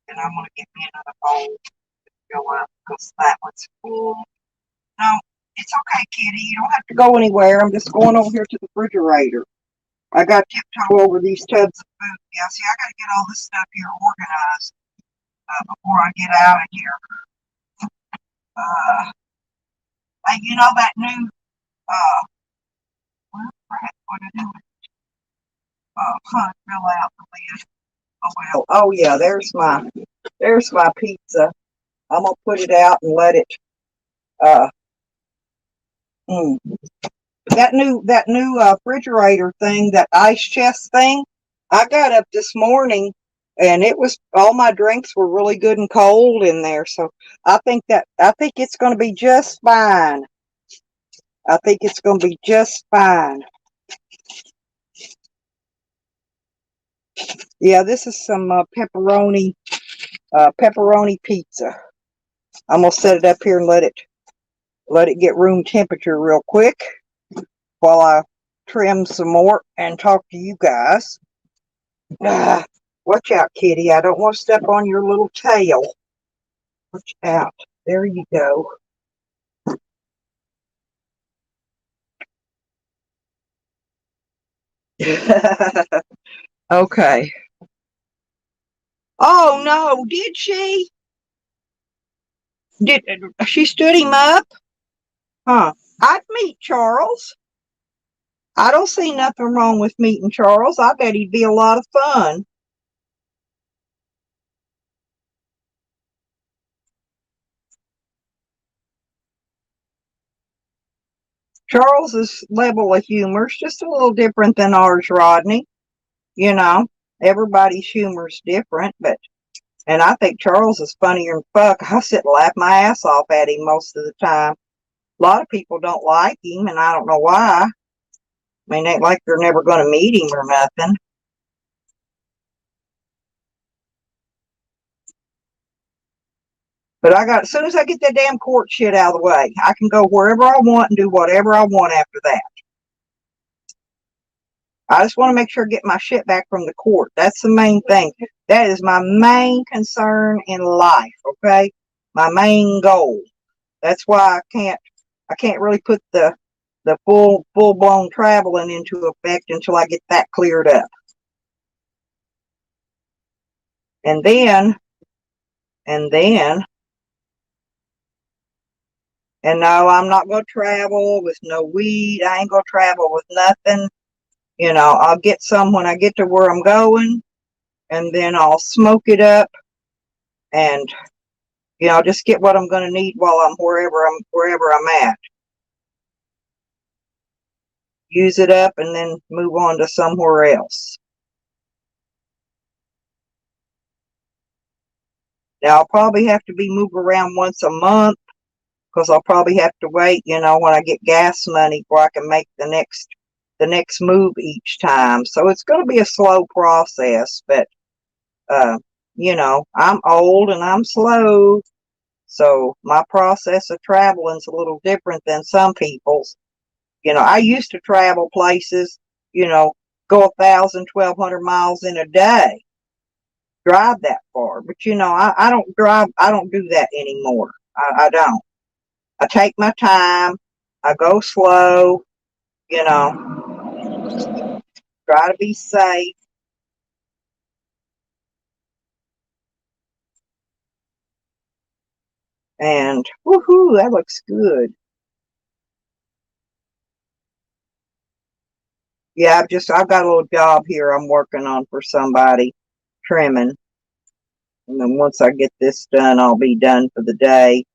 and I'm gonna get me another bowl to fill up because that one's full. No, it's okay, Kitty. You don't have to go anywhere. I'm just going over here to the refrigerator. I got to tiptoe over these tubs of food. Yeah, see, I got to get all this stuff here organized before I get out of here. Like that new what I do? Fill out the lid. Oh well. Oh yeah, there's my pizza. I'm gonna put it out and let it. Uh, mm. That new refrigerator thing, that ice chest thing. I got up this morning, and it was all my drinks were really good and cold in there. So I think it's going to be just fine. I think it's going to be just fine. Yeah, this is some pepperoni pizza. I'm gonna set it up here and let it get room temperature real quick while I trim some more and talk to you guys. Watch out, Kitty. I don't want to step on your little tail. Watch out. There you go. Okay. Oh no, did she? Did she stood him up? Huh. I'd meet Charles. I don't see nothing wrong with meeting Charles. I bet he'd be a lot of fun. Charles's level of humor is just a little different than ours, Rodney. You know, everybody's humor's different, but and I think Charles is funnier than fuck. I sit and laugh my ass off at him most of the time. A lot of people don't like him, and I don't know why. I mean, ain't like they're never going to meet him or nothing. But as soon as I get that damn court shit out of the way, I can go wherever I want and do whatever I want after that. I just want to make sure I get my shit back from the court. That's the main thing. That is my main concern in life, okay? My main goal. That's why I can't really put the full blown traveling into effect until I get that cleared up. And then and then and no, I'm not gonna travel with no weed. I ain't gonna travel with nothing. I'll get some when I get to where I'm going, and then I'll smoke it up and just get what I'm going to need while I'm wherever I'm at. Use it up and then move on to somewhere else. Now I'll probably have to be moved around once a month because I'll probably have to wait, when I get gas money before I can make the next move each time. So it's going to be a slow process, but I'm old and I'm slow. So my process of traveling is a little different than some people's. I used to travel places, go 1,000, 1,200 miles in a day, drive that far. But I don't drive. I don't do that anymore. I don't. I take my time. I go slow. You know, try to be safe. And woohoo, that looks good. Yeah, I've got a little job here I'm working on for somebody, trimming. And then once I get this done, I'll be done for the day.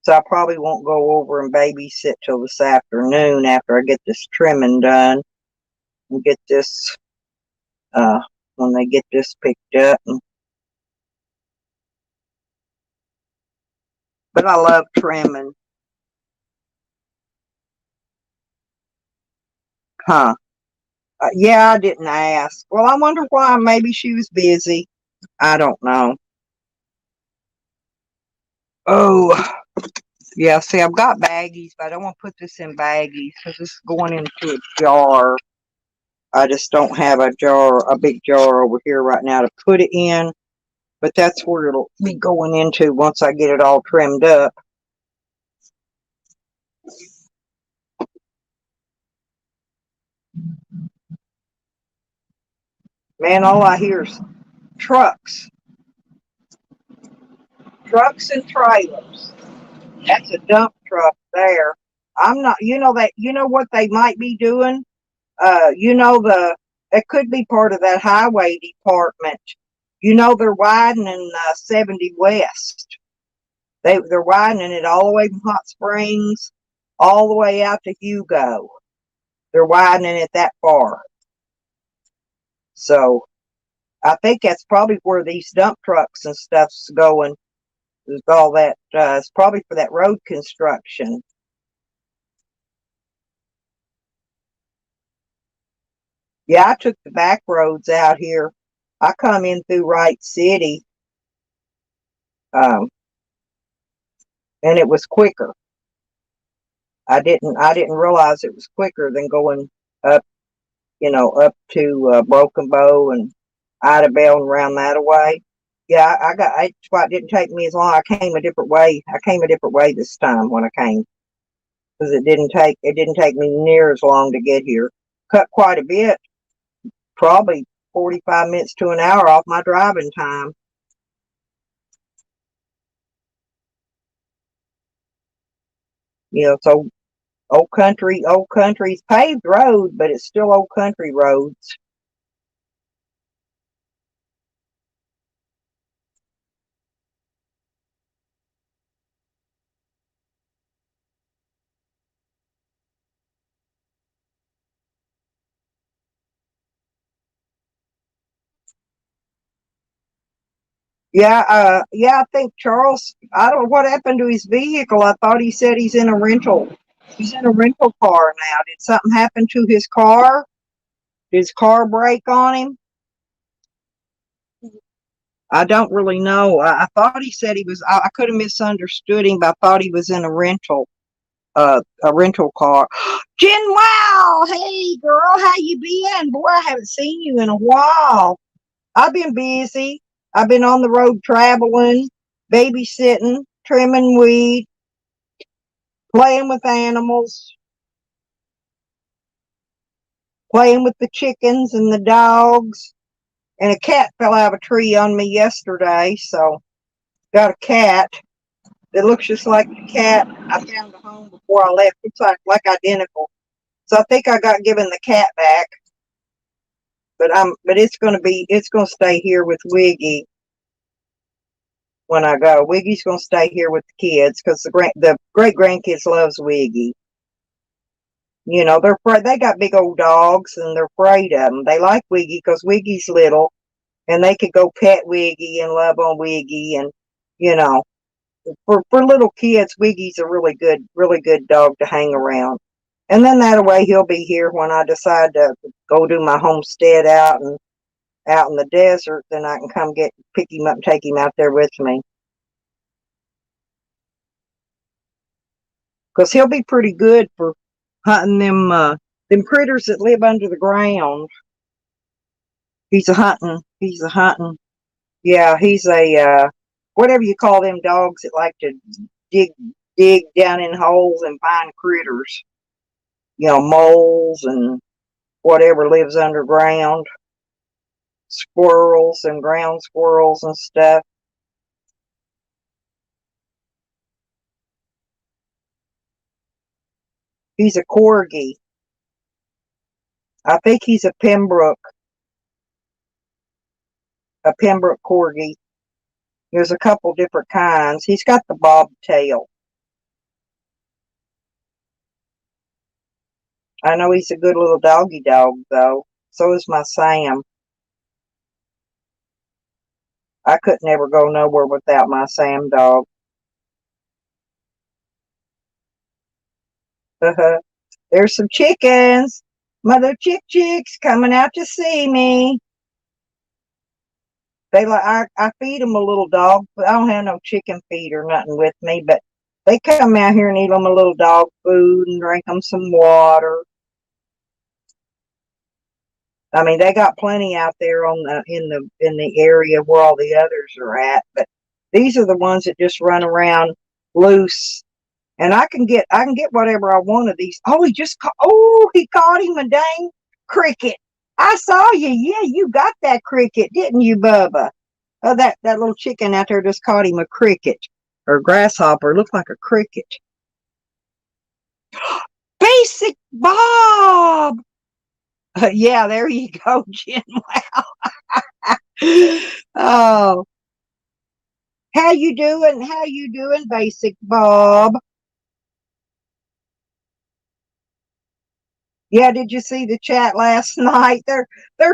So I probably won't go over and babysit till this afternoon after I get this trimming done and get this, uh, when they get this picked up. But I love trimming. Huh. Yeah, I didn't ask. Well, I wonder why. Maybe she was busy. I don't know. Oh, yeah. See, I've got baggies, but I don't want to put this in baggies because it's going into a jar. I just don't have a big jar over here right now to put it in. But that's where it'll be going into once I get it all trimmed up. Man, all I hear is trucks, trucks and trailers. That's a dump truck there. I'm not, what they might be doing? It could be part of that highway department. They're widening 70 West. They're widening it all the way from Hot Springs all the way out to Hugo. They're widening it that far. So I think that's probably where these dump trucks and stuff's going. Is all that? It's probably for that road construction. Yeah, I took the back roads out here. I come in through Wright City, um, and it was quicker. I didn't realize it was quicker than going up, up to Broken Bow and Idabel and around that way. Yeah, that's why it didn't take me as long. I came a different way. I came a different way this time when I came because it didn't take me near as long to get here. Cut quite a bit. probably 45 minutes to an hour off my driving time. So old country's paved road, but it's still old country roads. Yeah, I think Charles, I don't know what happened to his vehicle. I thought he said he's in a rental. He's in a rental car now. Did something happen to his car? Did his car break on him? I don't really know. I thought he said he was, I could have misunderstood him, but I thought he was in a rental car. Jen, wow. Hey, girl, how you been? Boy, I haven't seen you in a while. I've been busy. I've been on the road traveling, babysitting, trimming weed, playing with animals, playing with the chickens and the dogs. And a cat fell out of a tree on me yesterday, so got a cat that looks just like the cat I found a home before I left. Looks like identical. So I think I got given the cat back, but it's gonna stay here with Wiggy when I go. Wiggy's gonna stay here with the kids because the great grandkids loves Wiggy. They're afraid. They got big old dogs and they're afraid of them. They like Wiggy because Wiggy's little and they could go pet Wiggy and love on Wiggy. And you know, for little kids, Wiggy's a really good dog to hang around. And then that way he'll be here when I decide to go do my homestead out in the desert. Then I can come pick him up and take him out there with me. Because he'll be pretty good for hunting them critters that live under the ground. He's a hunting. Yeah, he's a whatever you call them dogs that like to dig dig down in holes and find critters. Moles and whatever lives underground, squirrels and ground squirrels and stuff. He's a corgi. I think he's a Pembroke corgi. There's a couple different kinds. He's got the bobtail. I know he's a good little doggy dog, though. So is my Sam. I could never go nowhere without my Sam dog. There's some chickens. Mother chicks coming out to see me. I feed them a little dog, but I don't have no chicken feed or nothing with me. But they come out here and eat them a little dog food and drink them some water. I mean, they got plenty out there in the area where all the others are at. But these are the ones that just run around loose, and I can get whatever I want of these. Oh, he caught him a dang cricket. I saw you. Yeah, you got that cricket, didn't you, Bubba? Oh, that little chicken out there just caught him a cricket or a grasshopper. It looked like a cricket. Basic Bob. Yeah, there you go, Jen. Wow. Oh, how you doing? How you doing, Basic Bob? Yeah, did you see the chat last night? They're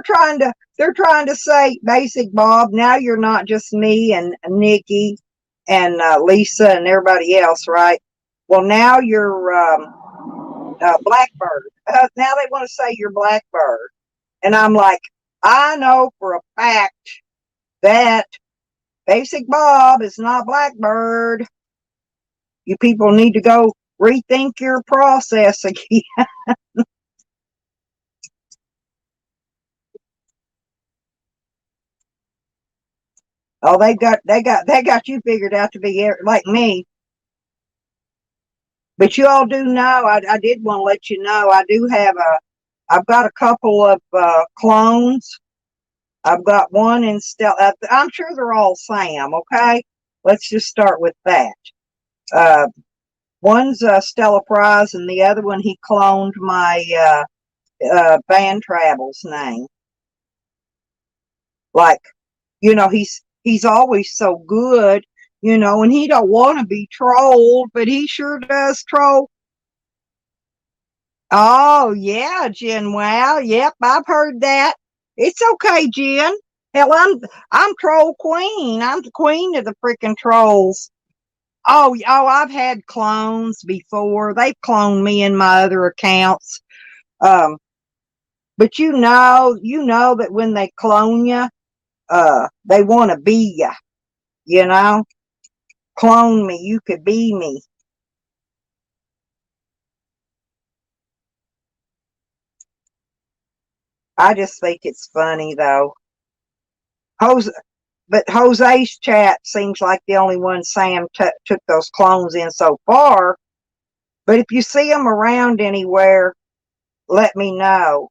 trying to say, Basic Bob, now you're not just me and Nikki and Lisa and everybody else, right? Well, now you're Blackbird. Now they want to say you're Blackbird, and I'm like, I know for a fact that Basic Bob is not Blackbird. You people need to go rethink your process again. Oh, they got you figured out to be like me. But you all do know, I did want to let you know, I do have I've got a couple of clones. I've got one in Stella. I'm sure they're all Sam. Okay, let's just start with that. Uh, one's Stella Prize, and the other one he cloned my Band Travels name. Like, he's always so good, and he don't want to be trolled, but he sure does troll. Oh yeah, Jen. Wow. Yep, I've heard that. It's okay, Jen. Hell, I'm troll queen. I'm the queen of the freaking trolls. Oh, I've had clones before. They've cloned me in my other accounts. Um, but you know that when they clone you, they want to be you. You know, clone me. You could be me. I just think it's funny though. Jose, but Jose's chat seems like the only one Sam took those clones in so far. But if you see them around anywhere, let me know.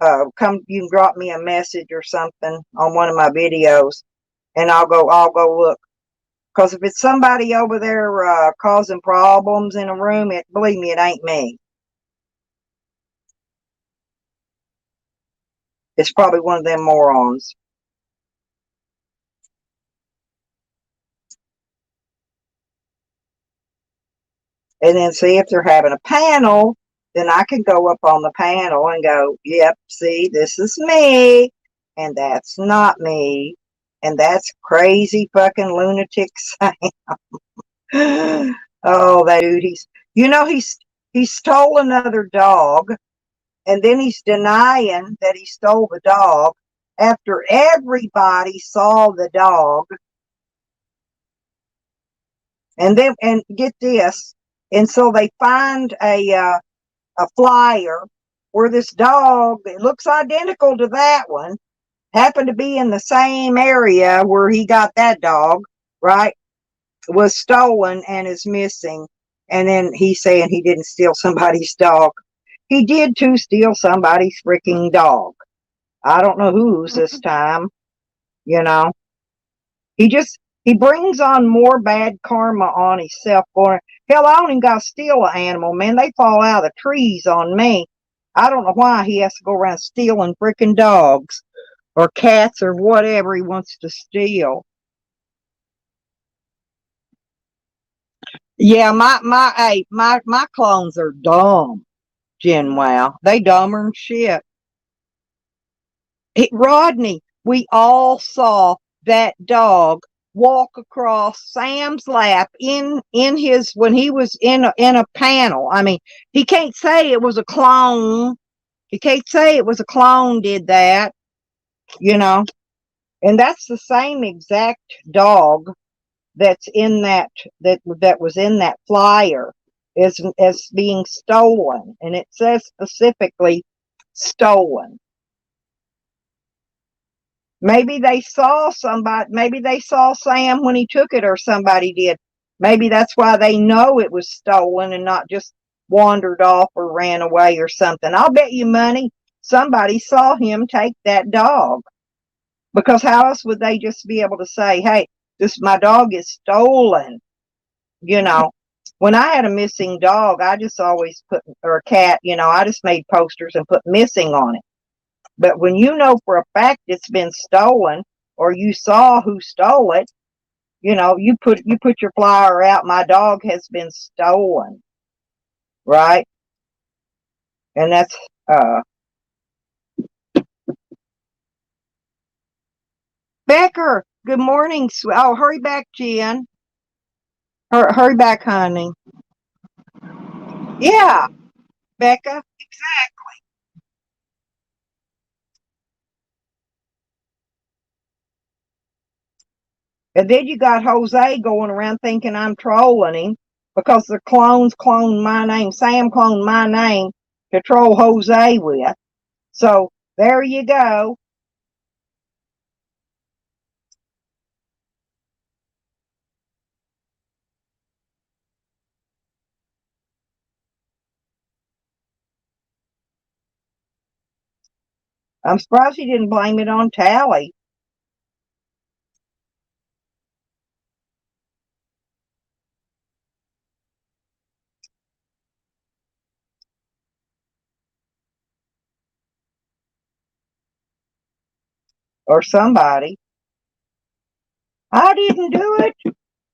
You can drop me a message or something on one of my videos, and I'll go look. Because if it's somebody over there causing problems in a room, believe me, it ain't me. It's probably one of them morons. And then see if they're having a panel, then I can go up on the panel and go, yep, see, this is me, and that's not me, and that's crazy fucking lunatic Sam. Oh, that dude, he stole another dog, and then he's denying that he stole the dog after everybody saw the dog. And get this, and so they find a flyer where this dog that looks identical to that one happened to be in the same area where he got that dog, right? Was stolen and is missing. And then he's saying he didn't steal somebody's dog. He did to steal somebody's freaking dog. I don't know whose this time, you know. He just he brings on more bad karma on himself. Going, hell, I don't even got to steal an animal, man. They fall out of the trees on me. I don't know why he has to go around stealing freaking dogs or cats or whatever he wants to steal. Yeah, my clones are dumb, Jen. Wow, they dumber than shit. Rodney, we all saw that dog walk across Sam's lap in his when he was in a panel. I mean, he can't say it was a clone. He can't say it was a clone did that, you know. And that's the same exact dog that's in that was in that flyer as being stolen, and it says specifically stolen. Maybe they saw somebody, maybe they saw Sam when he took it, or somebody did. Maybe that's why they know it was stolen and not just wandered off or ran away or something. I'll bet you money somebody saw him take that dog. Because how else would they just be able to say, hey, this my dog is stolen? You know, when I had a missing dog, I just always put, or a cat, I just made posters and put missing on it. But when you know for a fact it's been stolen, or you saw who stole it, you put your flyer out. My dog has been stolen, right? And that's Becker. Good morning. Oh, hurry back, Jen. Hurry back, honey. Yeah, Becca. Exactly. And then you got Jose going around thinking I'm trolling him because the clones cloned my name. Sam cloned my name to troll Jose with. So there you go. I'm surprised he didn't blame it on Tally or somebody. I didn't do it.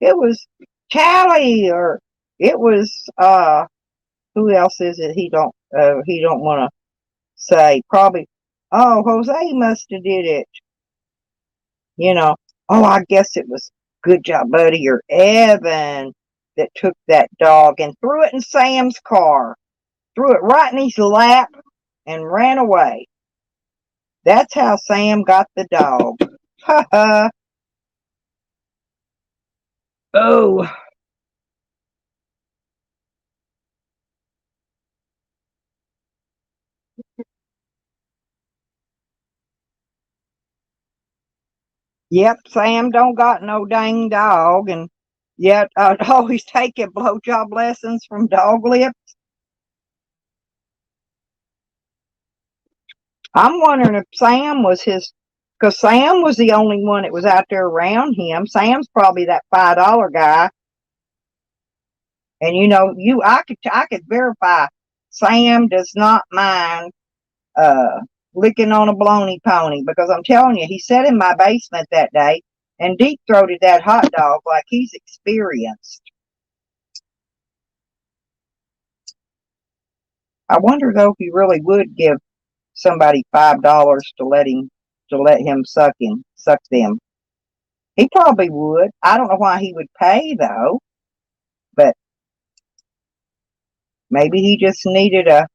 It was Tally, or it was who else is it? He don't want to say. Probably. Oh, Jose must have did it. You know. Oh, I guess it was Good Job Buddy or Evan that took that dog and threw it in Sam's car. Threw it right in his lap and ran away. That's how Sam got the dog. Ha ha. Oh, yep, Sam don't got no dang dog, and yet always taking blowjob lessons from Dog Lip. I'm wondering if Sam was his, because Sam was the only one that was out there around him. Sam's probably that $5 guy, and I could verify Sam does not mind uh licking on a baloney pony, because I'm telling you, he sat in my basement that day and deep throated that hot dog like he's experienced. I wonder though if he really would give somebody $5 to let him suck them. He probably would. I don't know why he would pay though, but maybe he just needed a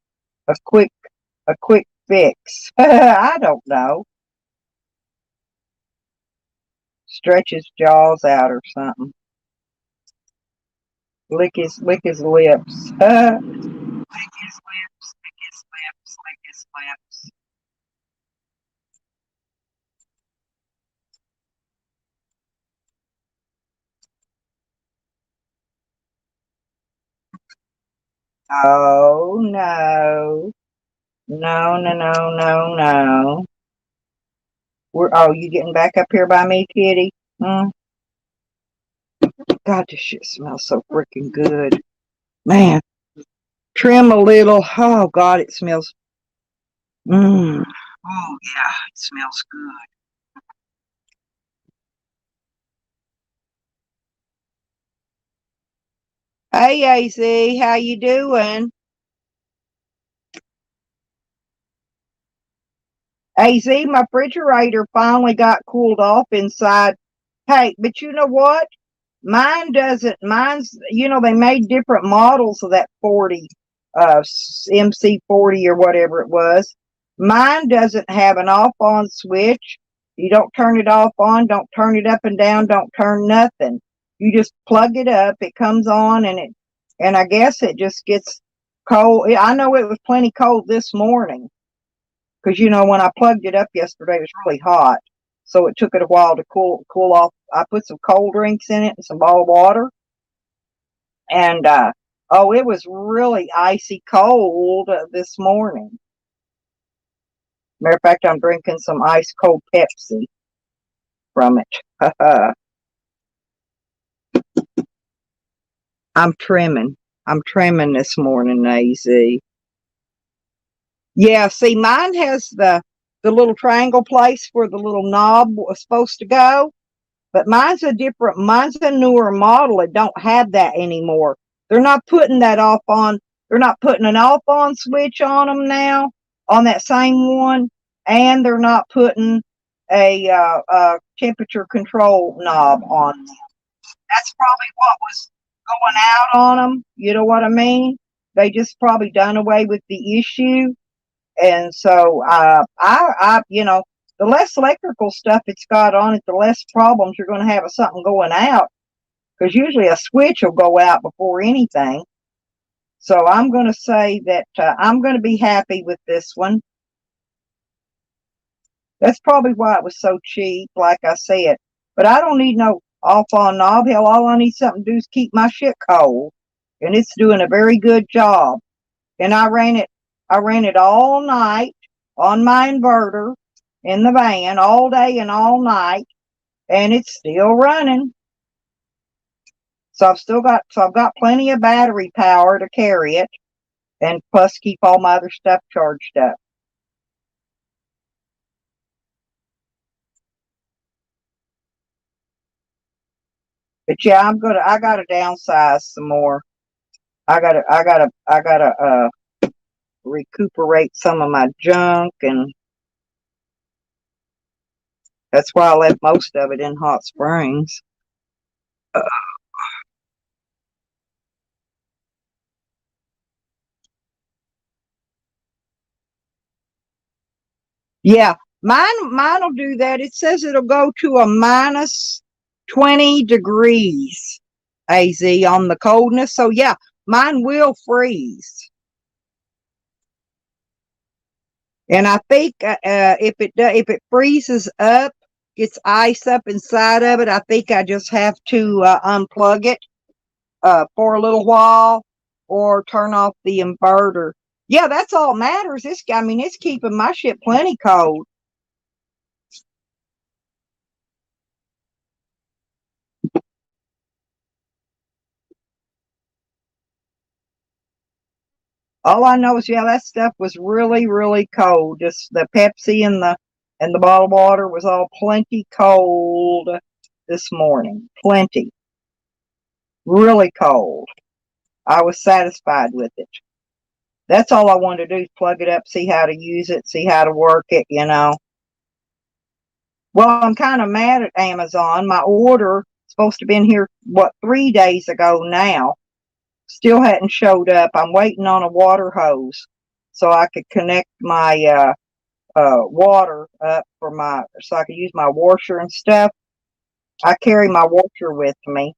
quick a quick fix. I don't know. Stretch his jaws out or something. Lick his lips. Lick his lips, lick his lips, lick his lips. Oh no. No, no, no, no, no. You getting back up here by me, kitty? Hmm? God, this shit smells so freaking good. Man, trim a little. Oh God, it smells. Mmm. Oh yeah, it smells good. Hey, AC, how you doing? AC, my refrigerator finally got cooled off inside. Hey, but you know what? Mine doesn't. Mine's, they made different models of that 40, MC40 or whatever it was. Mine doesn't have an off on switch. You don't turn it off on, don't turn it up and down, don't turn nothing. You just plug it up, it comes on, and I guess it just gets cold. I know it was plenty cold this morning because when I plugged it up yesterday, it was really hot, so it took it a while to cool off. I put some cold drinks in it and some bottled water, and oh, it was really icy cold this morning. Matter of fact, I'm drinking some ice cold Pepsi from it. I'm trimming. I'm trimming this morning, AZ. Yeah, see, mine has the little triangle place where the little knob was supposed to go. But mine's a newer model. It don't have that anymore. They're not putting that off on, they're not putting an off on switch on them now on that same one. And they're not putting a temperature control knob on them. That's probably what was going out on them. You know what I mean? They just probably done away with the issue. And so, the less electrical stuff it's got on it, the less problems you're going to have of something going out. Because usually a switch will go out before anything. So I'm going to say that I'm going to be happy with this one. That's probably why it was so cheap, like I said. But I don't need no off on knob. Hell, all I need something to do is keep my shit cold. And it's doing a very good job. And I ran it all night. on my inverter in the van all day and all night, and it's still running. So I've got plenty of battery power to carry it, and plus keep all my other stuff charged up. But yeah, I gotta downsize some more. I gotta recuperate some of my junk, and that's why I left most of it in Hot Springs. Uh, yeah, mine'll do that. It says it'll go to a minus 20 degrees AZ on the coldness. So yeah, mine will freeze. And I think if it freezes up, gets ice up inside of it, I think I just have to unplug it for a little while or turn off the inverter. Yeah, that's all that matters. I mean, it's keeping my shit plenty cold. All I know is, yeah, that stuff was really, really cold. Just the Pepsi and the bottled water was all plenty cold this morning. Plenty. Really cold. I was satisfied with it. That's all I wanted to do is plug it up, see how to use it, see how to work it, you know. Well, I'm kind of mad at Amazon. My order supposed to have been here, what, 3 days ago now. Still hadn't showed up. I'm waiting on a water hose so I could connect my water up for so I could use my washer and stuff. I carry my washer with me.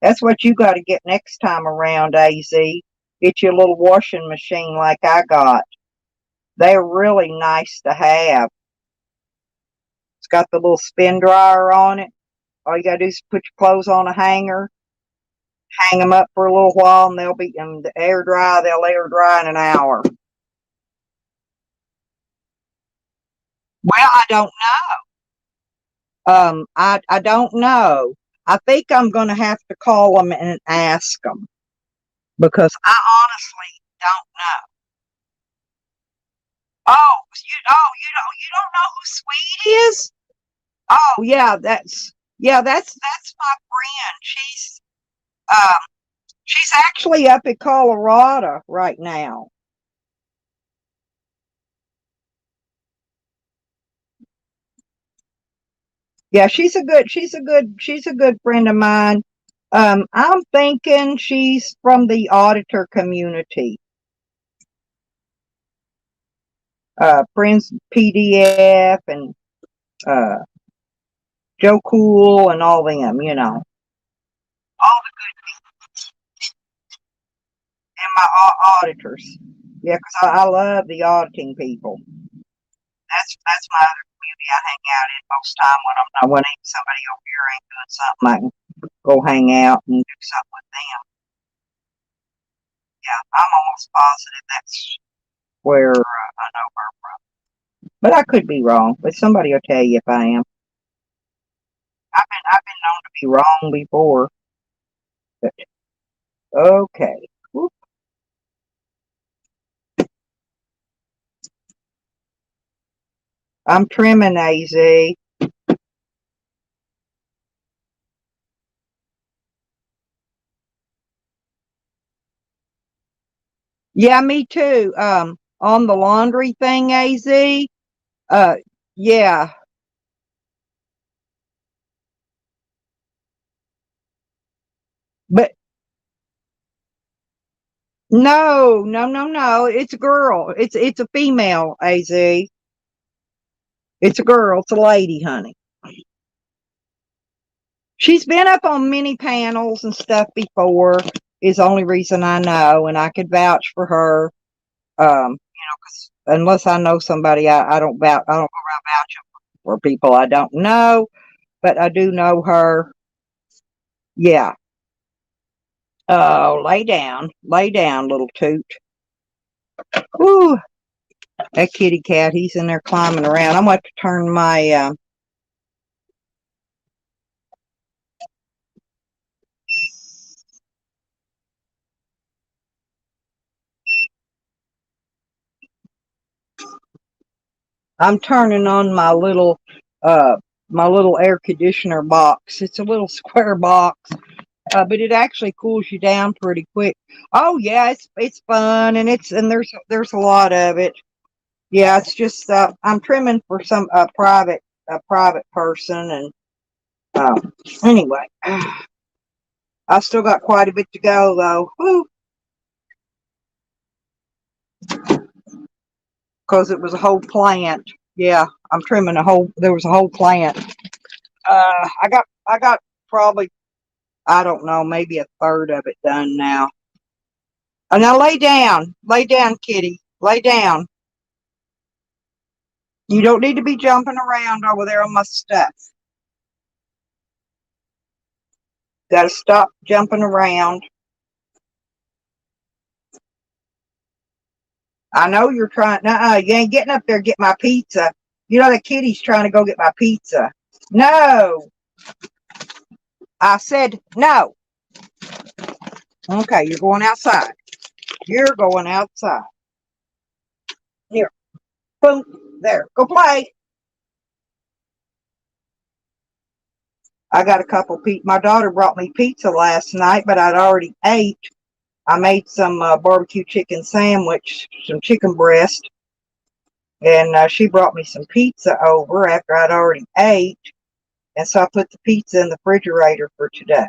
That's what you got to get next time around, AZ. Get you a little washing machine like I got. They're really nice to have. It's got the little spin dryer on it. All you got to do is put your clothes on a hanger, hang them up for a little while, and they'll be in the air dry. They'll air dry in an hour. Well, I don't know. I don't know. I think I'm going to have to call them and ask them because I honestly don't know. You don't know who Sweet is? Oh yeah, that's my friend. Um she's actually up in Colorado right now. Yeah, she's a good friend of mine. I'm thinking she's from the auditor community. Prince PDF and uh Joe Cool and all them, you know. All my auditors. Yeah, because I love the auditing people. That's my other community I hang out in most time when I'm not when ain't somebody over here ain't doing something. I can go hang out and do something with them. Yeah, I'm almost positive that's where I know her from. But I could be wrong. But somebody will tell you if I am. I've been known to be wrong before. But okay. Whoop. I'm trimming AZ. Yeah, me too. On the laundry thing, AZ. Uh, yeah. But no, no, no, no. It's a girl. It's a female, AZ. It's a girl. It's a lady, honey. She's been up on many panels and stuff before. Is the only reason I know, and I could vouch for her. You know, 'cause unless I know somebody, I don't vouch. I don't go around vouching for people I don't know, but I do know her. Yeah. Oh, lay down, little toot. Ooh, that kitty cat, he's in there climbing around. I'm going to turn my, I'm turning on my little air conditioner box. It's a little square box, but it actually cools you down pretty quick. Oh yeah, it's fun, and there's a lot of it. Yeah, it's just I'm trimming for some private person, and anyway, I still got quite a bit to go though. Woo, because it was a whole plant. Yeah, I'm trimming there was a whole plant. I got probably, I don't know, maybe a third of it done now. Now lay down, kitty, lay down. You don't need to be jumping around over there on my stuff. Got to stop jumping around. I know you're trying. You ain't getting up there to get my pizza. You know that kitty's trying to go get my pizza. No, I said no. Okay, you're going outside. You're going outside. Here, boom, there. Go play. I got a couple pizza. My daughter brought me pizza last night, but I'd already ate. I made some barbecue chicken sandwich, some chicken breast, and she brought me some pizza over after I'd already ate. And so I put the pizza in the refrigerator for today.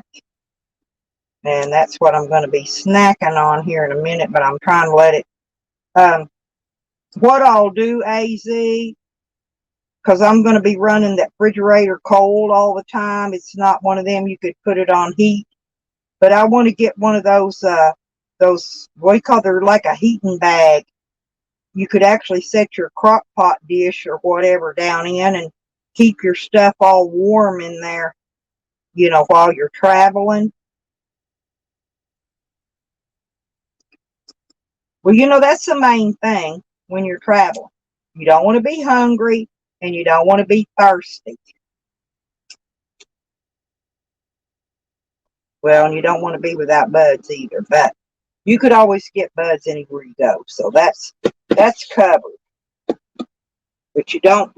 And that's what I'm going to be snacking on here in a minute, but I'm trying to let it. What I'll do, AZ, because I'm going to be running that refrigerator cold all the time. It's not one of them you could put it on heat. But I want to get one of those, what do you call, they're like a heating bag. You could actually set your crock pot dish or whatever down in and keep your stuff all warm in there, while you're traveling. Well, that's the main thing when you're traveling. You don't want to be hungry and you don't want to be thirsty. Well, and you don't want to be without buds either, but you could always get buds anywhere you go. So that's covered. But you want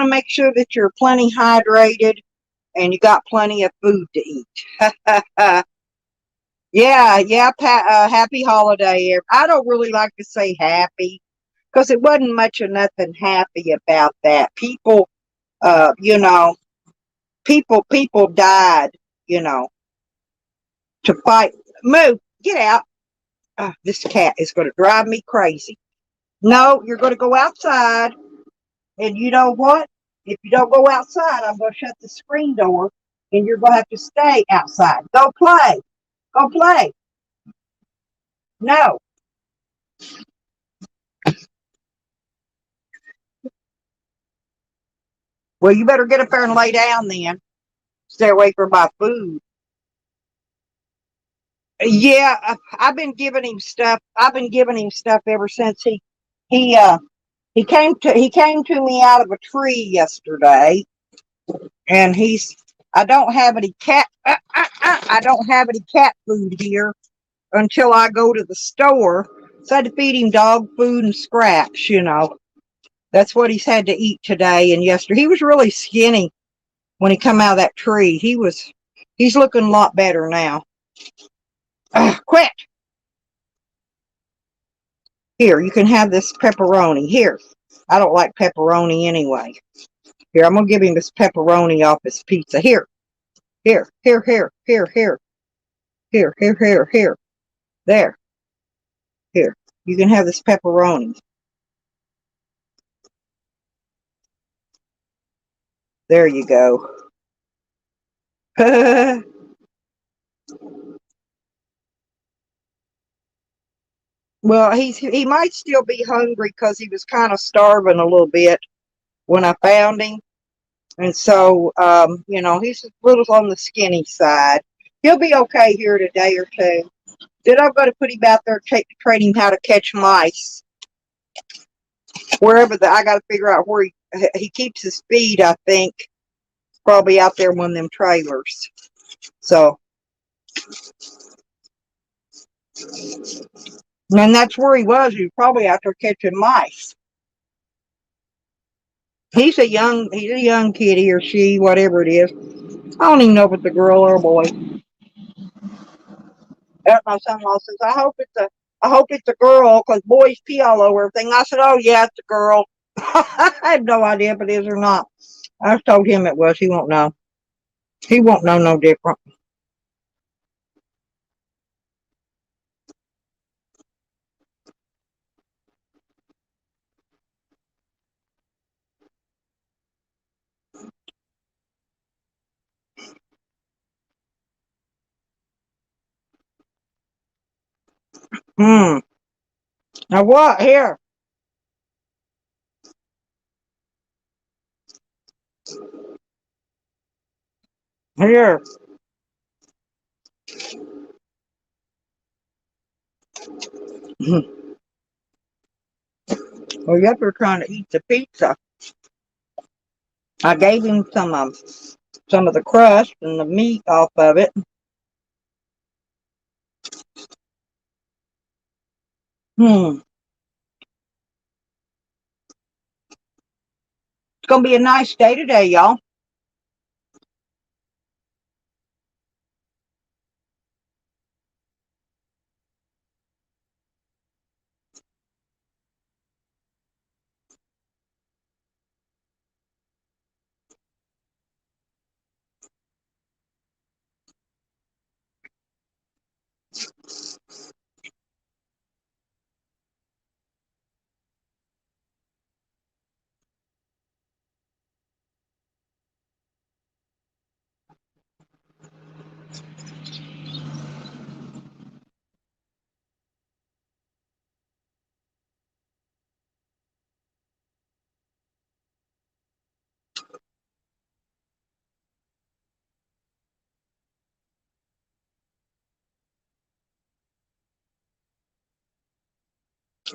to make sure that you're plenty hydrated and you got plenty of food to eat. Yeah, happy holiday. I don't really like to say happy because it wasn't much of nothing happy about that. People, uh, you know, people died, you know, to fight. Move, get out. This cat is going to drive me crazy. No, you're going to go outside. And you know what? If you don't go outside, I'm going to shut the screen door and you're going to have to stay outside. Go play. Go play. No. Well, you better get up there and lay down then. Stay away from my food. Yeah, I've been giving him stuff. I've been giving him stuff ever since he uh he came to me out of a tree yesterday, and I don't have any I don't have any cat food here until I go to the store. So I had to feed him dog food and scraps. That's what he's had to eat today and yesterday. He was really skinny when he come out of that tree. He's looking a lot better now. Quit. Here, you can have this pepperoni. Here. I don't like pepperoni anyway. Here, I'm going to give him this pepperoni off his pizza. Here. Here. Here. Here. Here. Here. Here. Here. Here. Here. There. Here. You can have this pepperoni. There you go. Well, he might still be hungry because he was kind of starving a little bit when I found him. And so, he's a little on the skinny side. He'll be okay here in a day or two. Then I'm going to put him out there, train him how to catch mice. Wherever I got to figure out where he keeps his feed. I think probably out there in one of them trailers. So, and that's where he was. He was probably out there catching mice. He's a young kitty or she, whatever it is. I don't even know if it's a girl or a boy. My son-in-law says, I hope it's a girl because boys pee all over everything. I said, oh yeah, it's a girl. I have no idea if it is or not. I told him it was. He won't know. He won't know no different. Hmm. Now what? Here. Well, yep, we're trying to eat the pizza. I gave him some of the crust and the meat off of it. Hmm. It's gonna be a nice day today, y'all.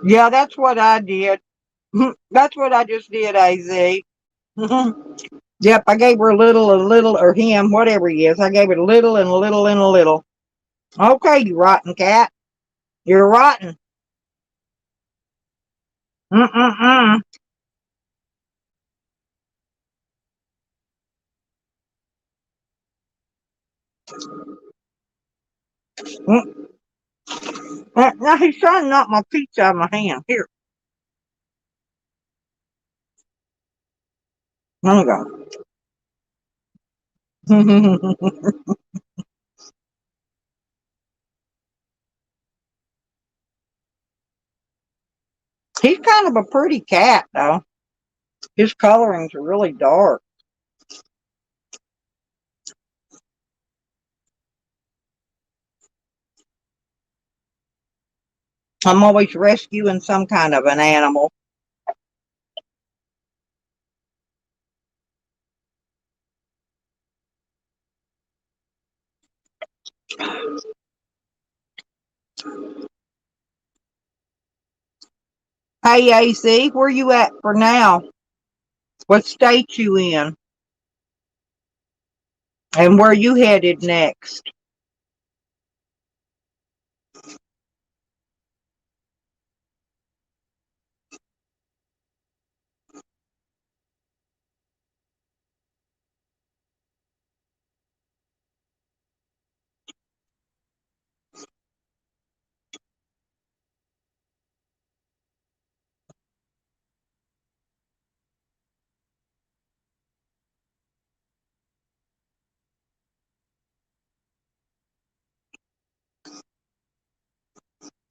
Yeah, that's what I did. That's what I just did, Az. Yep, I gave her a little, or him, whatever he is. I gave it a little and a little and a little. Okay, you rotten cat. You're rotten. Mm-mm-mm. Mm. Now he's trying to knock my pizza out of my hand. Here, let me go. He's kind of a pretty cat, though. His colorings are really dark. I'm always rescuing some kind of an animal. Hey, AC, where you at for now? What state you in? And where you headed next?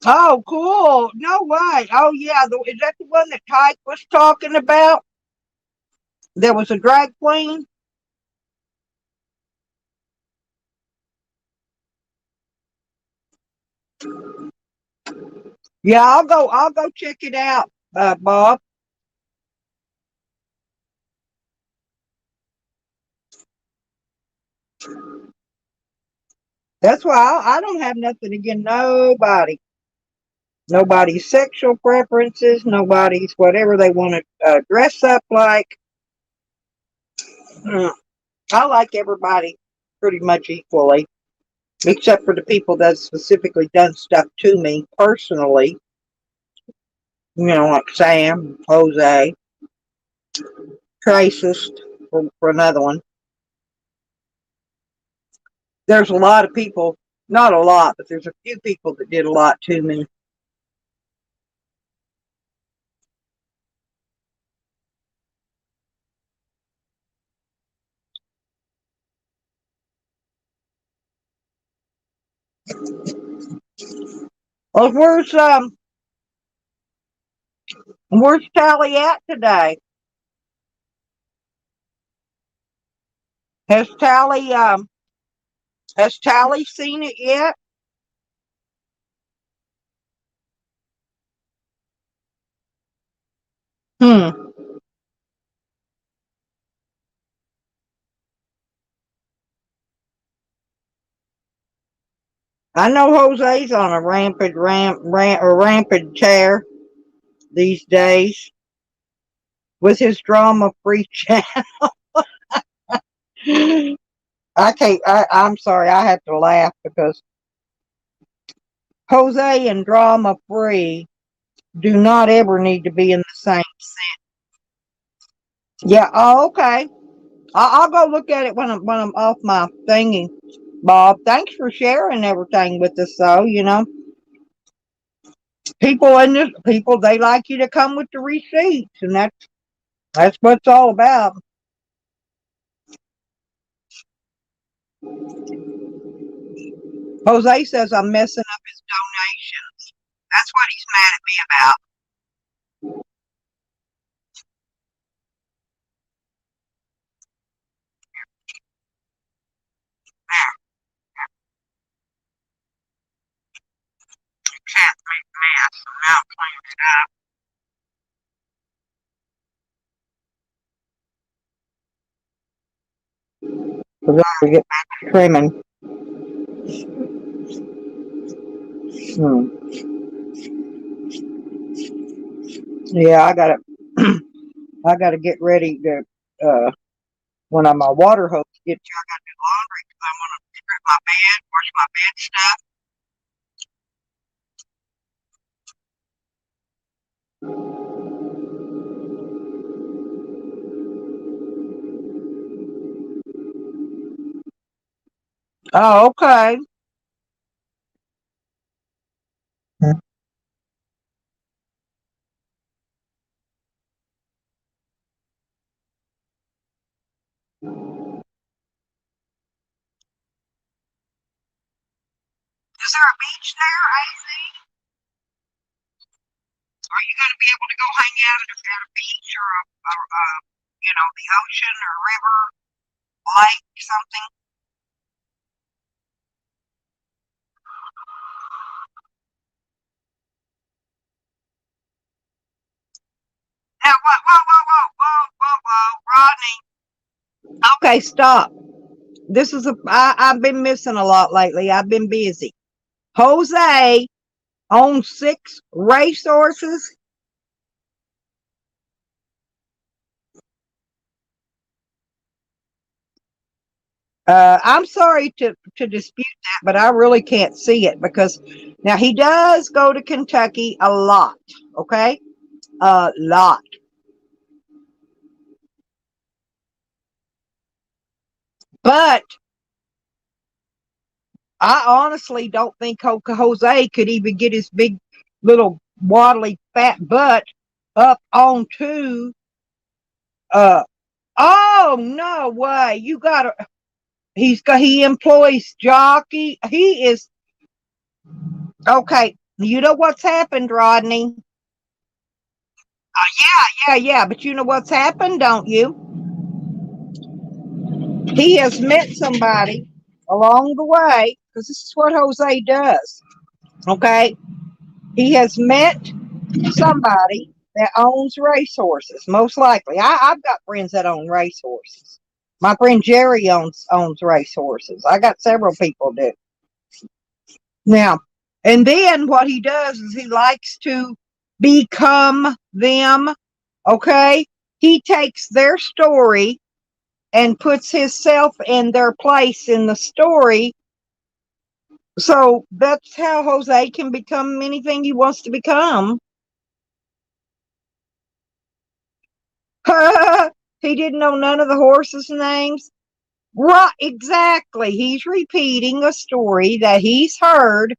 Oh, cool. No way. Oh, yeah. Is that the one that Tyke was talking about? There was a drag queen? Yeah, I'll go check it out, Bob. That's why I don't have nothing against nobody. Nobody's sexual preferences, nobody's whatever they want to dress up like. Mm, I like everybody pretty much equally, except for the people that specifically done stuff to me personally. Like Sam, Jose, Tracist, for another one. There's a lot of people, not a lot, but there's a few people that did a lot to me. Well, where's Tally at today? Has Tally seen it yet? Hmm. I know Jose's on a rampant tear these days with his drama free chat. I can't. I'm sorry. I have to laugh because Jose and drama free do not ever need to be in the same. Yeah. Oh, okay. I'll go look at it when I'm off my thingy. Bob, thanks for sharing everything with us. Though people they like you to come with the receipts, and that's what it's all about. Jose says I'm messing up his donations. That's what he's mad at me about. Cat made a mess, and now I'm cleaning it up. We get back to trimming. Hmm. Yeah, I gotta I gotta get ready to when I'm my water hose get here. I gotta do laundry because I want to strip my bed, wash my bed stuff. Oh, okay. Is there a beach there, AC? Are you going to be able to go hang out at a beach or the ocean or river, lake, something? Now, whoa, Rodney. Okay, stop. I've been missing a lot lately. I've been busy. Jose owns 6 racehorses. I'm sorry to dispute that, but I really can't see it because now he does go to Kentucky a lot. Okay, a lot. But I honestly don't think Jose could even get his big little waddly fat butt up onto. Uh, oh no way! You gotta. He employs jockey. He is okay. You know what's happened, Rodney? Yeah. But you know what's happened, don't you? He has met somebody along the way because this is what Jose does. Okay, he has met somebody that owns racehorses. Most likely, I've got friends that own racehorses. My friend Jerry owns racehorses. I got several people do. Now, and then what he does is he likes to become them. Okay. He takes their story and puts himself in their place in the story. So that's how Jose can become anything he wants to become. He didn't know none of the horses' names. Right, exactly. He's repeating a story that he's heard,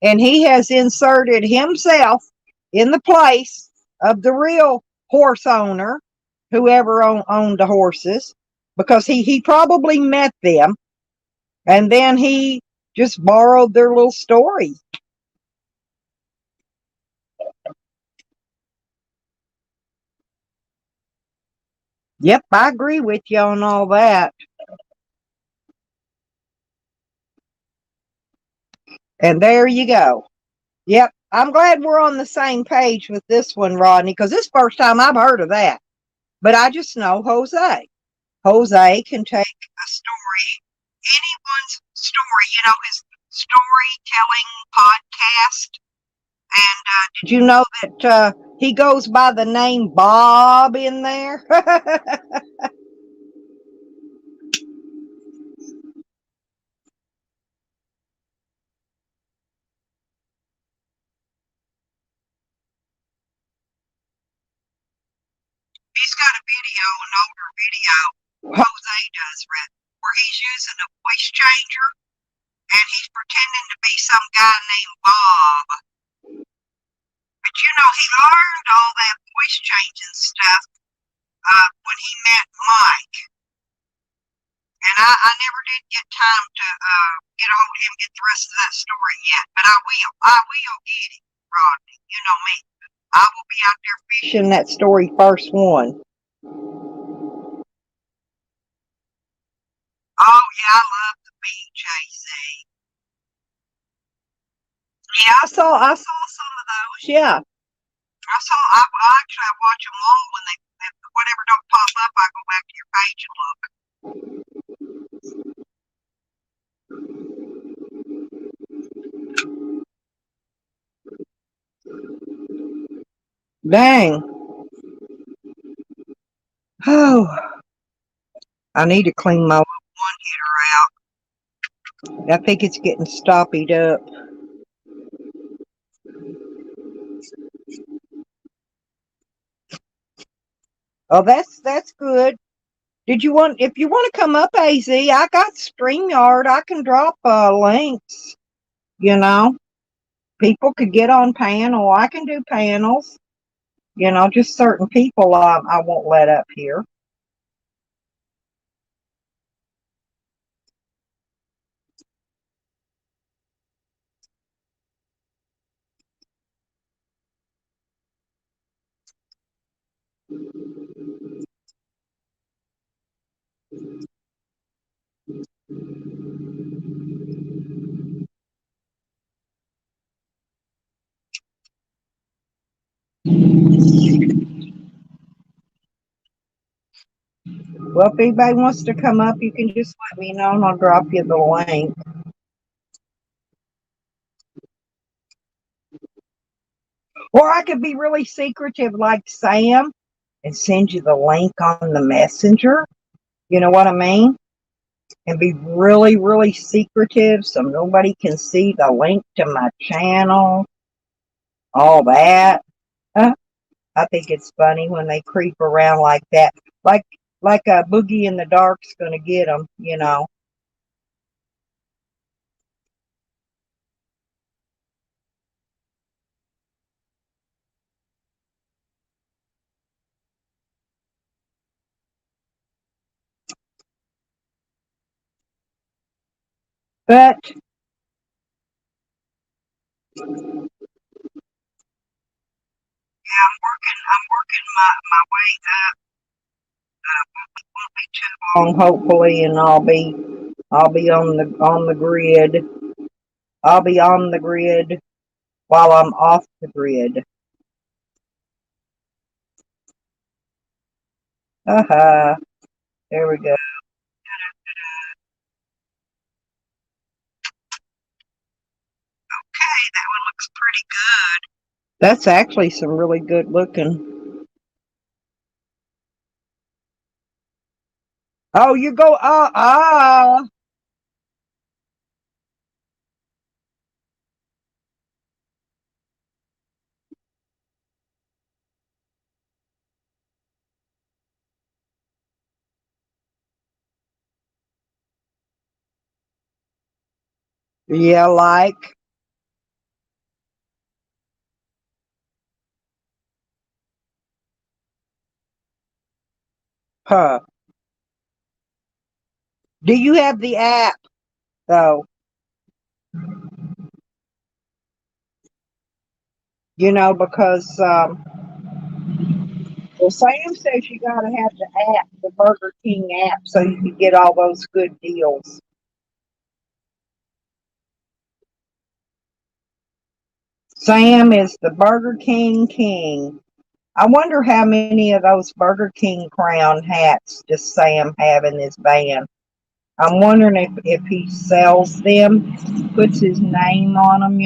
and he has inserted himself in the place of the real horse owner, whoever owned the horses, because he probably met them, and then he just borrowed their little story. Yep, I agree with you on all that. And there you go. Yep, I'm glad we're on the same page with this one, Rodney, because this is the first time I've heard of that. But I just know Jose. Jose can take a story, anyone's story, his storytelling podcast. And did you know that he goes by the name Bob in there? He's got a video, an older video, Jose does, where he's using a voice changer and he's pretending to be some guy named Bob. But he learned all that voice changing stuff when he met Mike. And I never did get time to get a hold of him, get the rest of that story yet. But I will. I will get it, Rodney. You know me. I will be out there fishing that story first one. Oh yeah, I love the beach, AC. Yeah, I saw some of those. Yeah, I actually watch them all when they whatever don't pop up. I go back to your page and look. Dang. Oh, I need to clean my one hitter out. I think it's getting stoppied up. Oh, that's good. Did you want if you want to come up, AZ? I got StreamYard. I can drop links. You know, people could get on panel. I can do panels. Just certain people I won't let up here. Well, if anybody wants to come up, you can just let me know and I'll drop you the link. Or I could be really secretive like Sam and send you the link on the messenger. You know what I mean? And be really, really secretive so nobody can see the link to my channel, all that. I think it's funny when they creep around like that. Like like a Boogie in the Dark's gonna get them. But I'm working my way up. Won't be too long, hopefully, and I'll be on the grid. I'll be on the grid while I'm off the grid. Haha. There we go. That's actually some really good looking. Oh, you go, yeah, like, huh. Do you have the app though? Because well, Sam says you gotta have the app, the Burger King app, so you can get all those good deals. Sam is the Burger King king. I wonder how many of those Burger King crown hats does Sam have in his van. I'm wondering if he sells them, puts his name on them,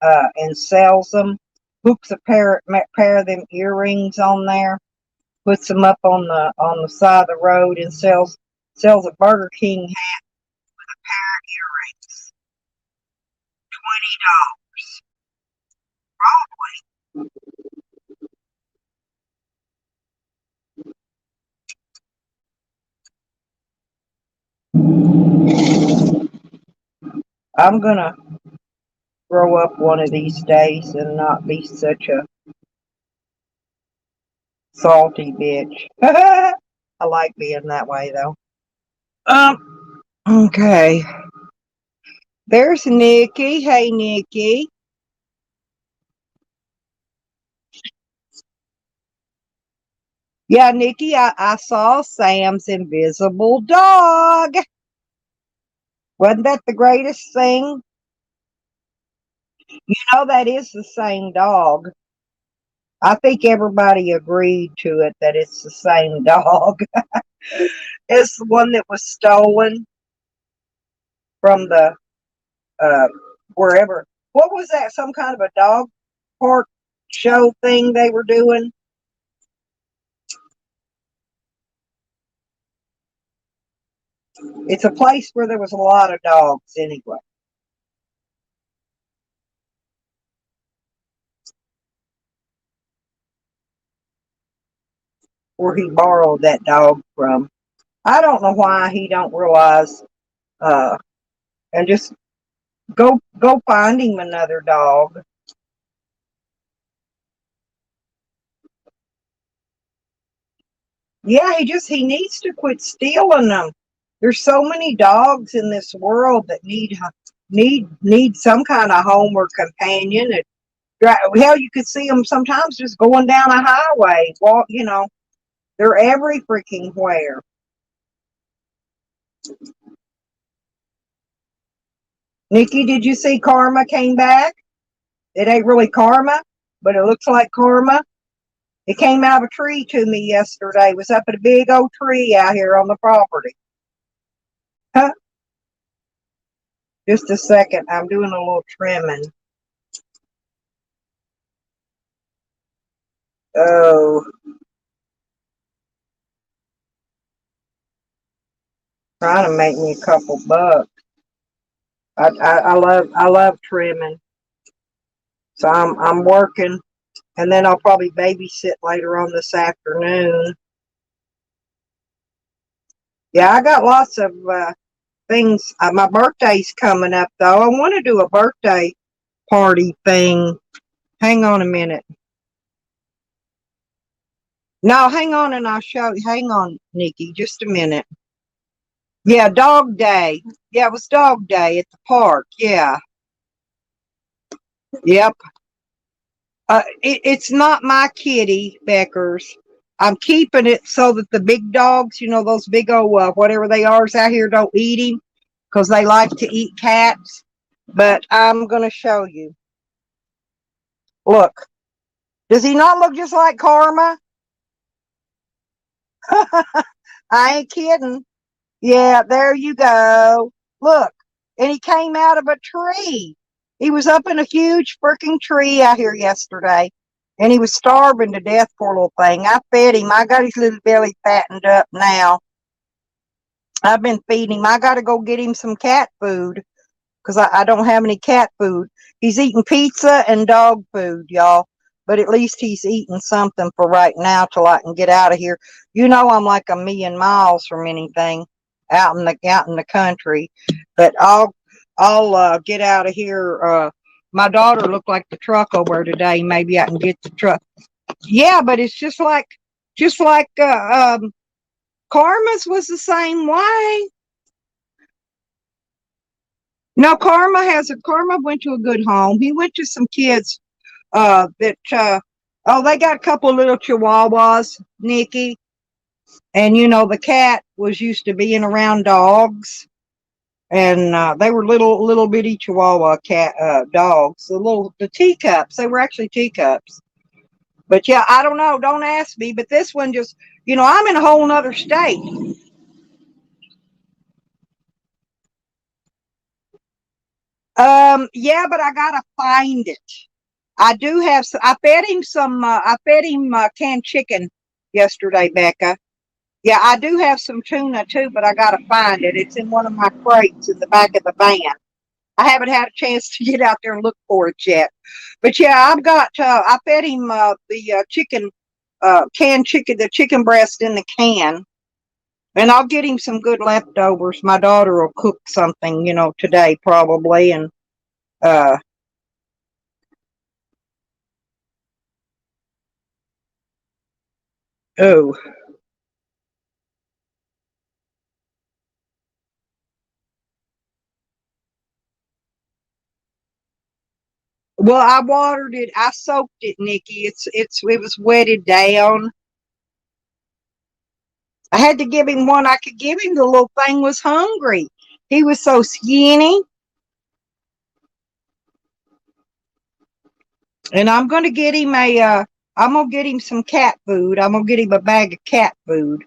and sells them, hooks a pair of them earrings on there, puts them up on the side of the road, and sells a Burger King hat earrings. I'm gonna grow up one of these days and not be such a salty bitch. I like being that way though. Okay. There's Nikki. Hey, Nikki. Yeah, Nikki, I saw Sam's invisible dog. Wasn't that the greatest thing? That is the same dog. I think everybody agreed to it that it's the same dog. It's the one that was stolen from the uh wherever. What was that? Some kind of a dog park show thing they were doing? It's a place where there was a lot of dogs anyway. Where he borrowed that dog from. I don't know why he don't realize uh and just go find him another dog. Yeah, he needs to quit stealing them. There's so many dogs in this world that need some kind of home or companion. Hell, you could see them sometimes just going down a highway. They're every freaking where. Nikki, did you see Karma came back? It ain't really Karma, but it looks like Karma. It came out of a tree to me yesterday. It was up at a big old tree out here on the property. Huh? Just a second. I'm doing a little trimming. Oh, trying to make me a couple bucks. I love trimming. So I'm working, and then I'll probably babysit later on this afternoon. Yeah, I got lots of things. My birthday's coming up though. I want to do a birthday party thing. Hang on a minute. No, hang on, and I'll show you. Hang on, Nikki, just a minute. Yeah, dog day. Yeah, it was dog day at the park. Yeah. Yep. It's not my kitty, Beckers. I'm keeping it so that the big dogs, those big old whatever they are out here, don't eat him because they like to eat cats. But I'm going to show you. Look, does he not look just like Karma? I ain't kidding. Yeah, there you go. Look, and he came out of a tree. He was up in a huge freaking tree out here yesterday, and he was starving to death, poor little thing. I fed him. I got his little belly fattened up now. I've been feeding him. I got to go get him some cat food because I don't have any cat food. He's eating pizza and dog food, y'all. But at least he's eating something for right now till I can get out of here. You know I'm like a million miles from anything out in the country. But I'll get out of here. My daughter looked like the truck over today. Maybe I can get the truck. Yeah, but it's just like Karma's was the same way. No, Karma went to a good home. He went to some kids that they got a couple of little chihuahuas, Nikki, and the cat was used to being around dogs, and they were little bitty chihuahua cat dogs, the teacups. They were actually teacups. But yeah, I don't know. Don't ask me. But this one just, I'm in a whole nother state. Yeah, but I gotta find it. I do have. I fed him some. I fed him canned chicken yesterday, Becca. Yeah, I do have some tuna too, but I gotta find it. It's in one of my crates in the back of the van. I haven't had a chance to get out there and look for it yet. But yeah, I've got. I fed him the chicken, canned chicken, the chicken breast in the can, and I'll get him some good leftovers. My daughter will cook something, today probably, and uh, oh. Well, I watered it. I soaked it, Nikki. It was wetted down. I had to give him one I could give him. The little thing was hungry. He was so skinny. And I'm gonna get him some cat food. I'm gonna get him a bag of cat food.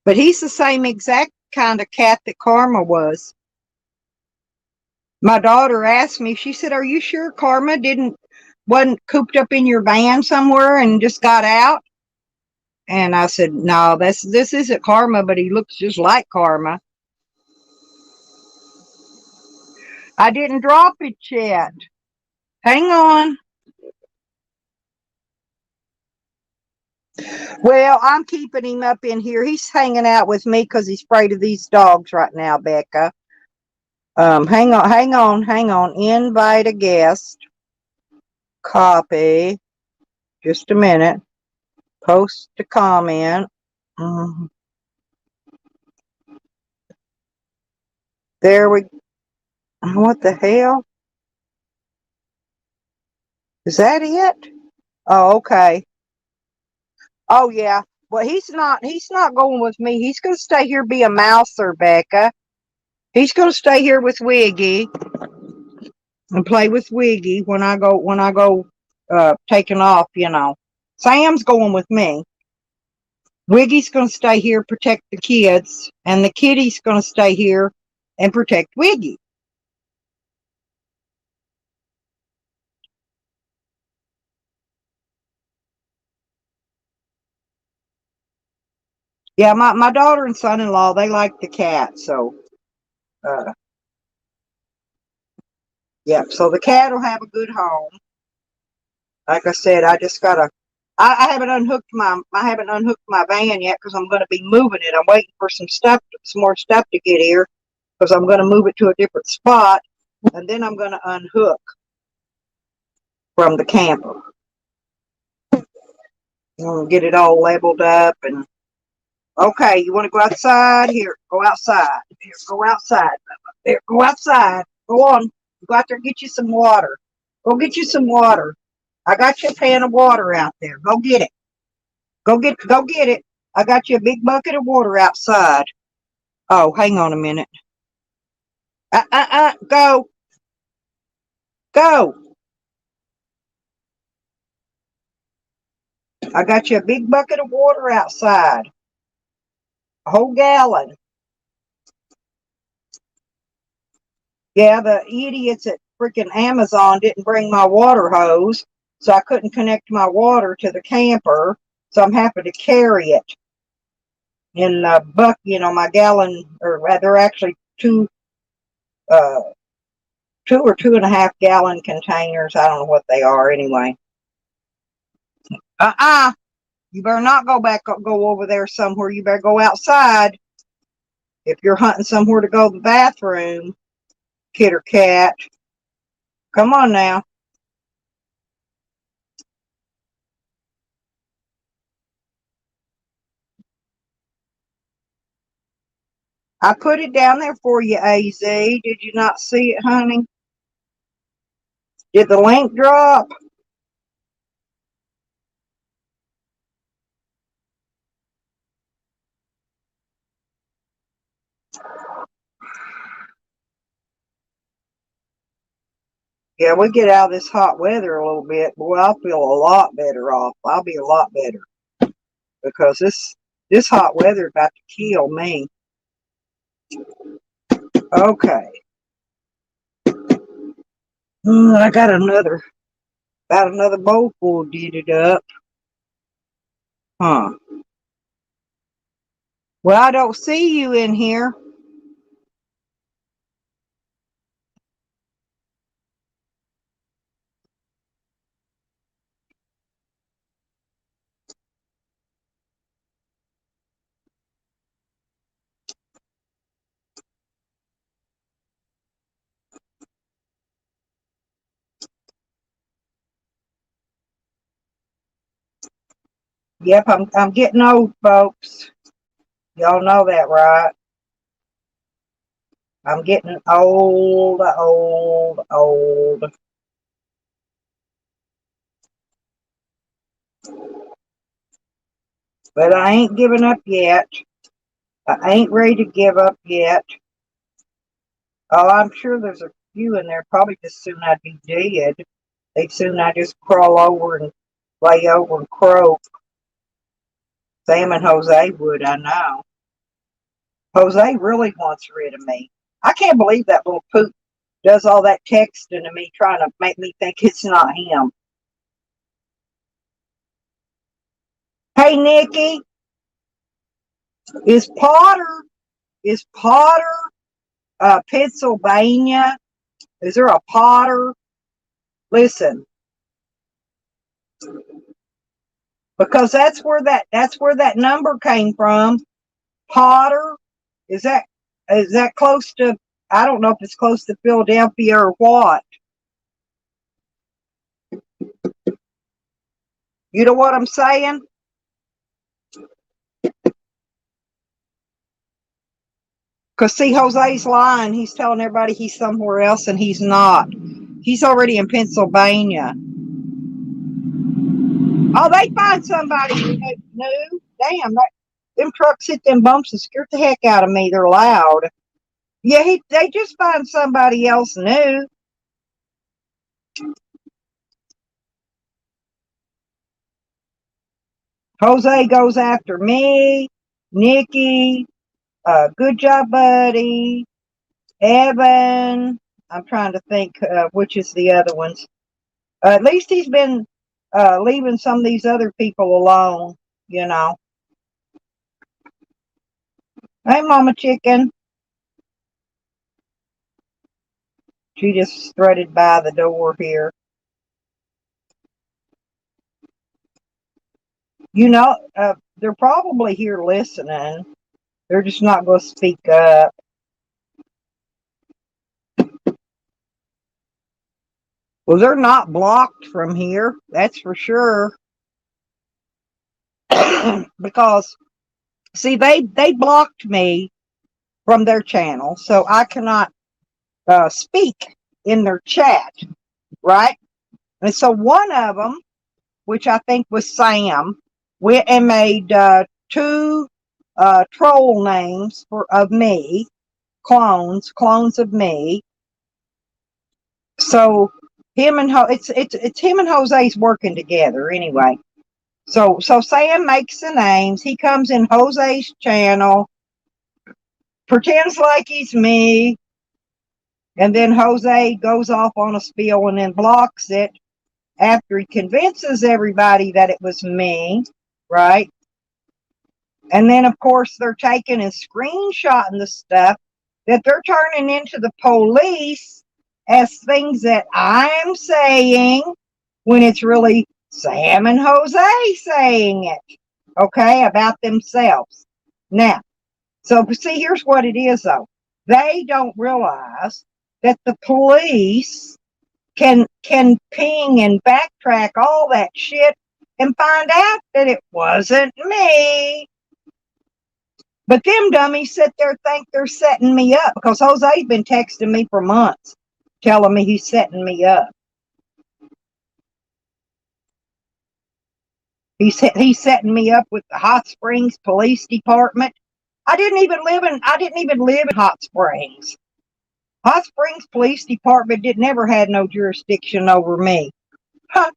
But he's the same exact kind of cat that Karma was. My daughter asked me, she said, "Are you sure Karma wasn't cooped up in your van somewhere and just got out?" And I said, "No, this isn't Karma, but he looks just like Karma." I didn't drop it yet. Hang on. Well, I'm keeping him up in here. He's hanging out with me because he's afraid of these dogs right now, Becca. Hang on. Invite a guest. Copy. Just a minute. Post a comment. Mhm. There we. What the hell? Is that it? Oh, okay. Oh yeah. Well, he's not. He's not going with me. He's going to stay here, be a mouser, Becca. He's going to stay here with Wiggy and play with Wiggy when I go taking off. Sam's going with me. Wiggy's going to stay here, protect the kids, and the kitty's going to stay here and protect Wiggy. Yeah, my daughter and son-in-law, they like the cat, so uh yeah, so the cat will have a good home. Like I said, I haven't unhooked my van yet because I'm going to be moving it. I'm waiting for some more stuff to get here because I'm going to move it to a different spot, and then I'm going to unhook from the camper. I'm going to get it all leveled up. And okay, you want to go outside? Here, go outside. Here, go outside. There, go outside. Go on. Go out there and get you some water. Go get you some water. I got you a pan of water out there. Go get it. Go get it. I got you a big bucket of water outside. Oh, hang on a minute. Go. Go. I got you a big bucket of water outside. A whole gallon. Yeah, the idiots at freaking Amazon didn't bring my water hose, so I couldn't connect my water to the camper. So I'm having to carry it in my gallon, or they're actually uh, 2 or 2.5 gallon containers. I don't know what they are anyway. You better not go over there somewhere. You better go outside if you're hunting somewhere to go to the bathroom, kid or cat. Come on now. I put it down there for you, AZ. Did you not see it, honey? Did the link drop? Yeah, we get out of this hot weather a little bit. Boy, I'll feel a lot better off. I'll be a lot better because this hot weather about to kill me. Okay. I got another bowl full did it up. Huh. Well, I don't see you in here. Yep, I'm getting old, folks. Y'all know that, right? I'm getting old, old, old. But I ain't giving up yet. I ain't ready to give up yet. Oh, I'm sure there's a few in there. Probably just soon I'd be dead. They'd soon I just crawl over and lay over and croak. Sam and Jose would, I know. Jose really wants rid of me. I can't believe that little poop does all that texting to me, trying to make me think it's not him. Hey, Nikki, is Potter, Pennsylvania? Is there a Potter? Listen, because that's where that number came from. Potter, is that close to? I don't know if it's close to Philadelphia or what. You know what I'm saying? Because see, Jose's lying. He's telling everybody he's somewhere else, and he's not. He's already in Pennsylvania. Oh, they find somebody new. Damn, them trucks hit them bumps and scared the heck out of me. They're loud. Yeah, they just find somebody else new. Jose goes after me, Nikki, good job, buddy, Evan. I'm trying to think which is the other ones. At least he's been leaving some of these other people alone, you know. Hey, Mama Chicken. She just strutted by the door here. You know, they're probably here listening. They're just not going to speak up. Well, they're not blocked from here. That's for sure. Because, see, they blocked me from their channel, so I cannot speak in their chat, right? And so one of them, which I think was Sam, went and made two troll names of me, clones of me. So it's him and Jose's working together anyway. So Sam makes the names. He comes in Jose's channel, pretends like he's me, And then Jose goes off on a spiel and then blocks it after he convinces everybody that it was me, right? And then, of course, they're taking and screenshotting the stuff that they're turning into the police as things that I'm saying when it's really Sam and Jose saying it, okay, about themselves. Now, so see, here's what it is, though. They don't realize that the police can ping and backtrack all that shit and find out that it wasn't me. But them dummies sit there think they're setting me up because Jose's been texting me for months telling me he's setting me up. He's setting me up with the Hot Springs Police Department. I didn't even live in Hot Springs. Hot Springs Police Department never had no jurisdiction over me. Huh.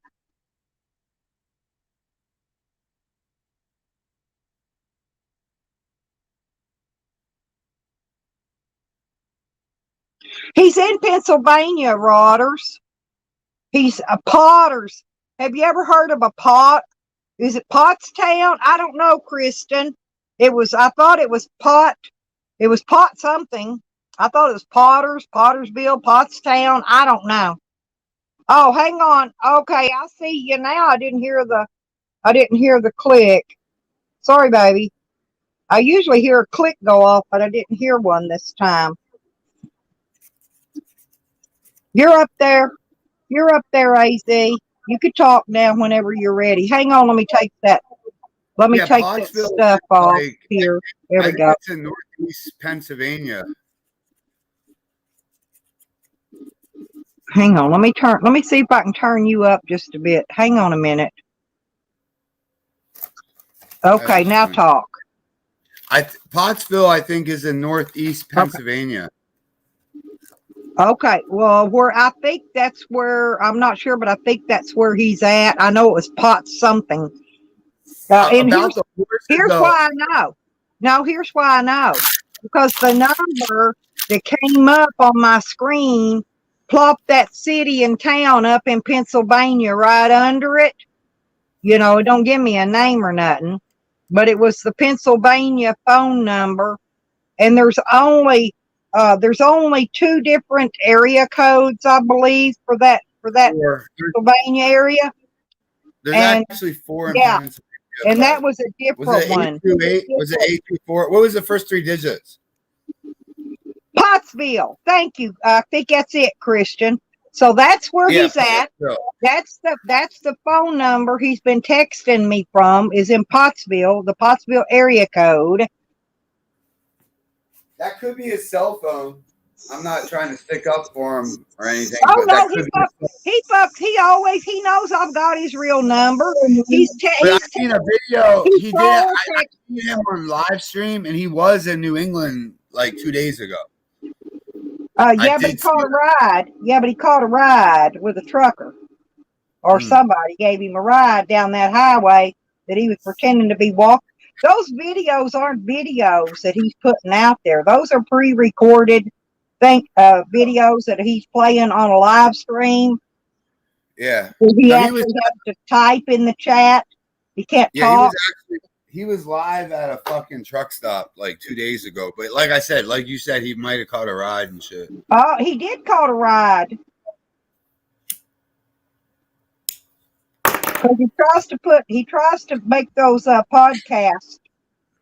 He's in Pennsylvania, Rodders. He's a Potters. Have you ever heard of a Pot? Is it Pottstown? I don't know, Kristen. I thought it was Pot. It was Pot something. I thought it was Potters, Pottersville, Pottstown. I don't know. Oh, hang on. Okay, I see you now. I didn't hear the click. Sorry, baby. I usually hear a click go off, but I didn't hear one this time. You're up there. You're up there, AZ. You could talk now whenever you're ready. Hang on, let me take that. Let me take that stuff off here. There we go. It's in Northeast Pennsylvania. Hang on, let me see if I can turn you up just a bit. Hang on a minute. Okay, now talk. Pottsville, I think, is in Northeast Pennsylvania. Okay, well, I think that's where, I'm not sure, but I think that's where he's at. I know it was Potts something. And here's why I know. No, here's why I know. Because the number that came up on my screen plopped that city and town up in Pennsylvania right under it. You know, it don't give me a name or nothing. But it was the Pennsylvania phone number. And there's only 2 different area codes, I believe, for that Pennsylvania area. There's actually 4 in Pennsylvania. And that was a different one. Was it 824? What was the first 3 digits? Pottsville. Thank you. I think that's it, Christian. So that's where he's at. That's the phone number he's been texting me from is in Pottsville, the Pottsville area code. That could be his cell phone. I'm not trying to stick up for him or anything. Oh no, he knows I've got his real number. I've seen a video. I seen him on live stream, and he was in New England like 2 days ago. But he caught a ride. Yeah, but he caught a ride with a trucker, or somebody gave him a ride down that highway that he was pretending to be walking. Those videos aren't videos that he's putting out there. Those are pre-recorded videos that he's playing on a live stream. Yeah. He actually has to type in the chat. He can't talk. He was live at a fucking truck stop like 2 days ago. But like I said, like you said, he might have caught a ride and shit. Oh, he did caught a ride. Because he tries to make those podcasts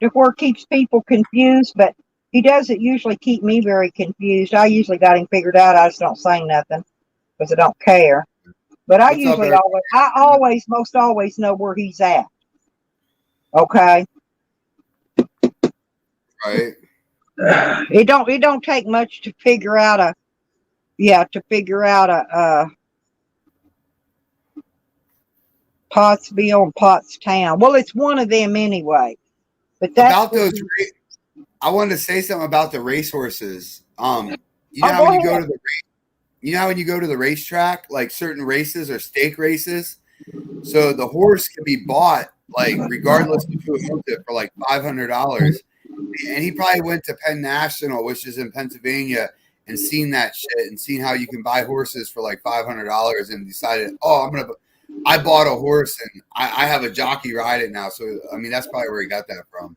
to where it keeps people confused, but he doesn't usually keep me very confused. I usually got him figured out. I just don't say nothing because I don't care. But I most always know where he's at. Okay. Right. It don't take much to figure out a Pottsville and Pottstown. Well, it's one of them anyway. But that's about those. I wanted to say something about the racehorses. You know how when you go to the racetrack, like certain races or stake races, so the horse can be bought like regardless of who owns it for like $500. And he probably went to Penn National, which is in Pennsylvania, and seen that shit and seen how you can buy horses for like $500 and decided, oh, I bought a horse and I have a jockey ride it now. So, I mean, that's probably where he got that from.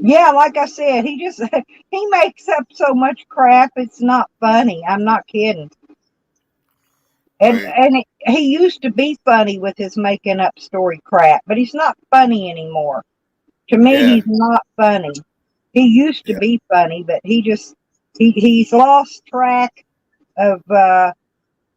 Yeah, like I said, he makes up so much crap. It's not funny. I'm not kidding. And Right. he used to be funny with his making up story crap, but he's not funny anymore. To me, Yeah. he's not funny. He used to Yeah. be funny, but he's lost track of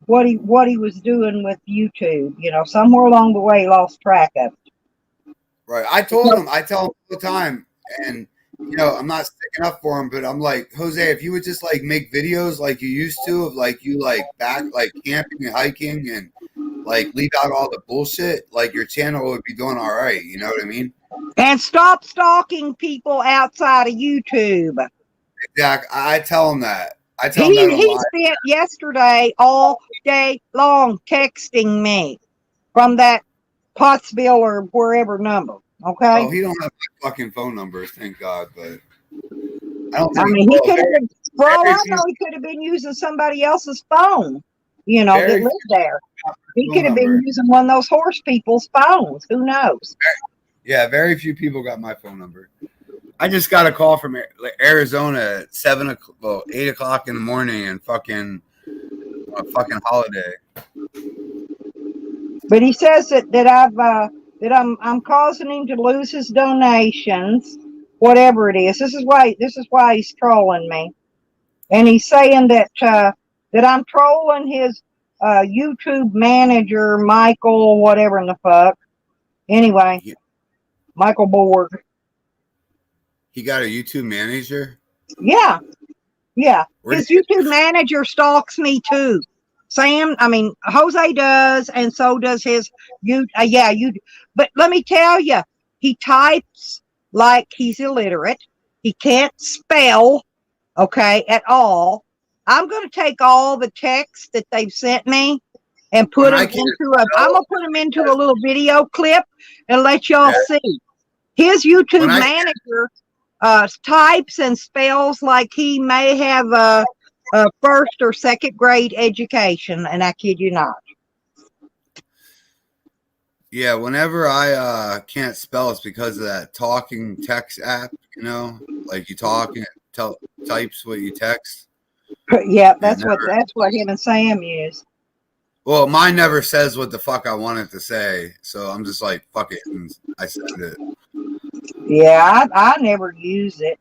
what he was doing with YouTube. You know, somewhere along the way, he lost track of it. Right. I tell him all the time, and you know, I'm not sticking up for him, but I'm like, Jose, if you would just like make videos like you used to of like you like back like camping and hiking and like leave out all the bullshit, like your channel would be doing all right. You know what I mean? And stop stalking people outside of YouTube. Exactly. I tell him that. I tell him that on He live. spent yesterday all day long texting me from that Pottsville or wherever number. Okay. Oh, he don't have my fucking phone numbers, thank God. But I don't I think. mean, he Well, could have been, for all very I few, know, he could have been using somebody else's phone, you know, that very lived there. He few could phone have been number. using one of those horse people's phones. Who knows? Yeah, very few people got my phone number. I just got a call from Arizona at 8 o'clock in the morning, and fucking a fucking holiday. But he says that I'm causing him to lose his donations, whatever it is. This is why he's trolling me, and he's saying that I'm trolling his YouTube manager, Michael, whatever in the fuck. Anyway, Yeah. Michael Borg. He got a YouTube manager. Yeah, yeah. Where His did he YouTube manager stalks me too. Jose does, and so does his you. But let me tell you, he types like he's illiterate. He can't spell, okay, at all. I'm going to take all the texts that they've sent me and put when them I can't into I'm spell? going to put them into a little video clip and let y'all Yeah. see. His When YouTube I manager types and spells like he may have a first or second grade education, and I kid you not. Yeah, whenever I can't spell, it's because of that talking text app. You know, like you talk and it types what you text. Yeah, And that's what him and Sam use. well, mine never says what the fuck I want it to say, so I'm just like, fuck it, and I send it. Yeah, I never use it.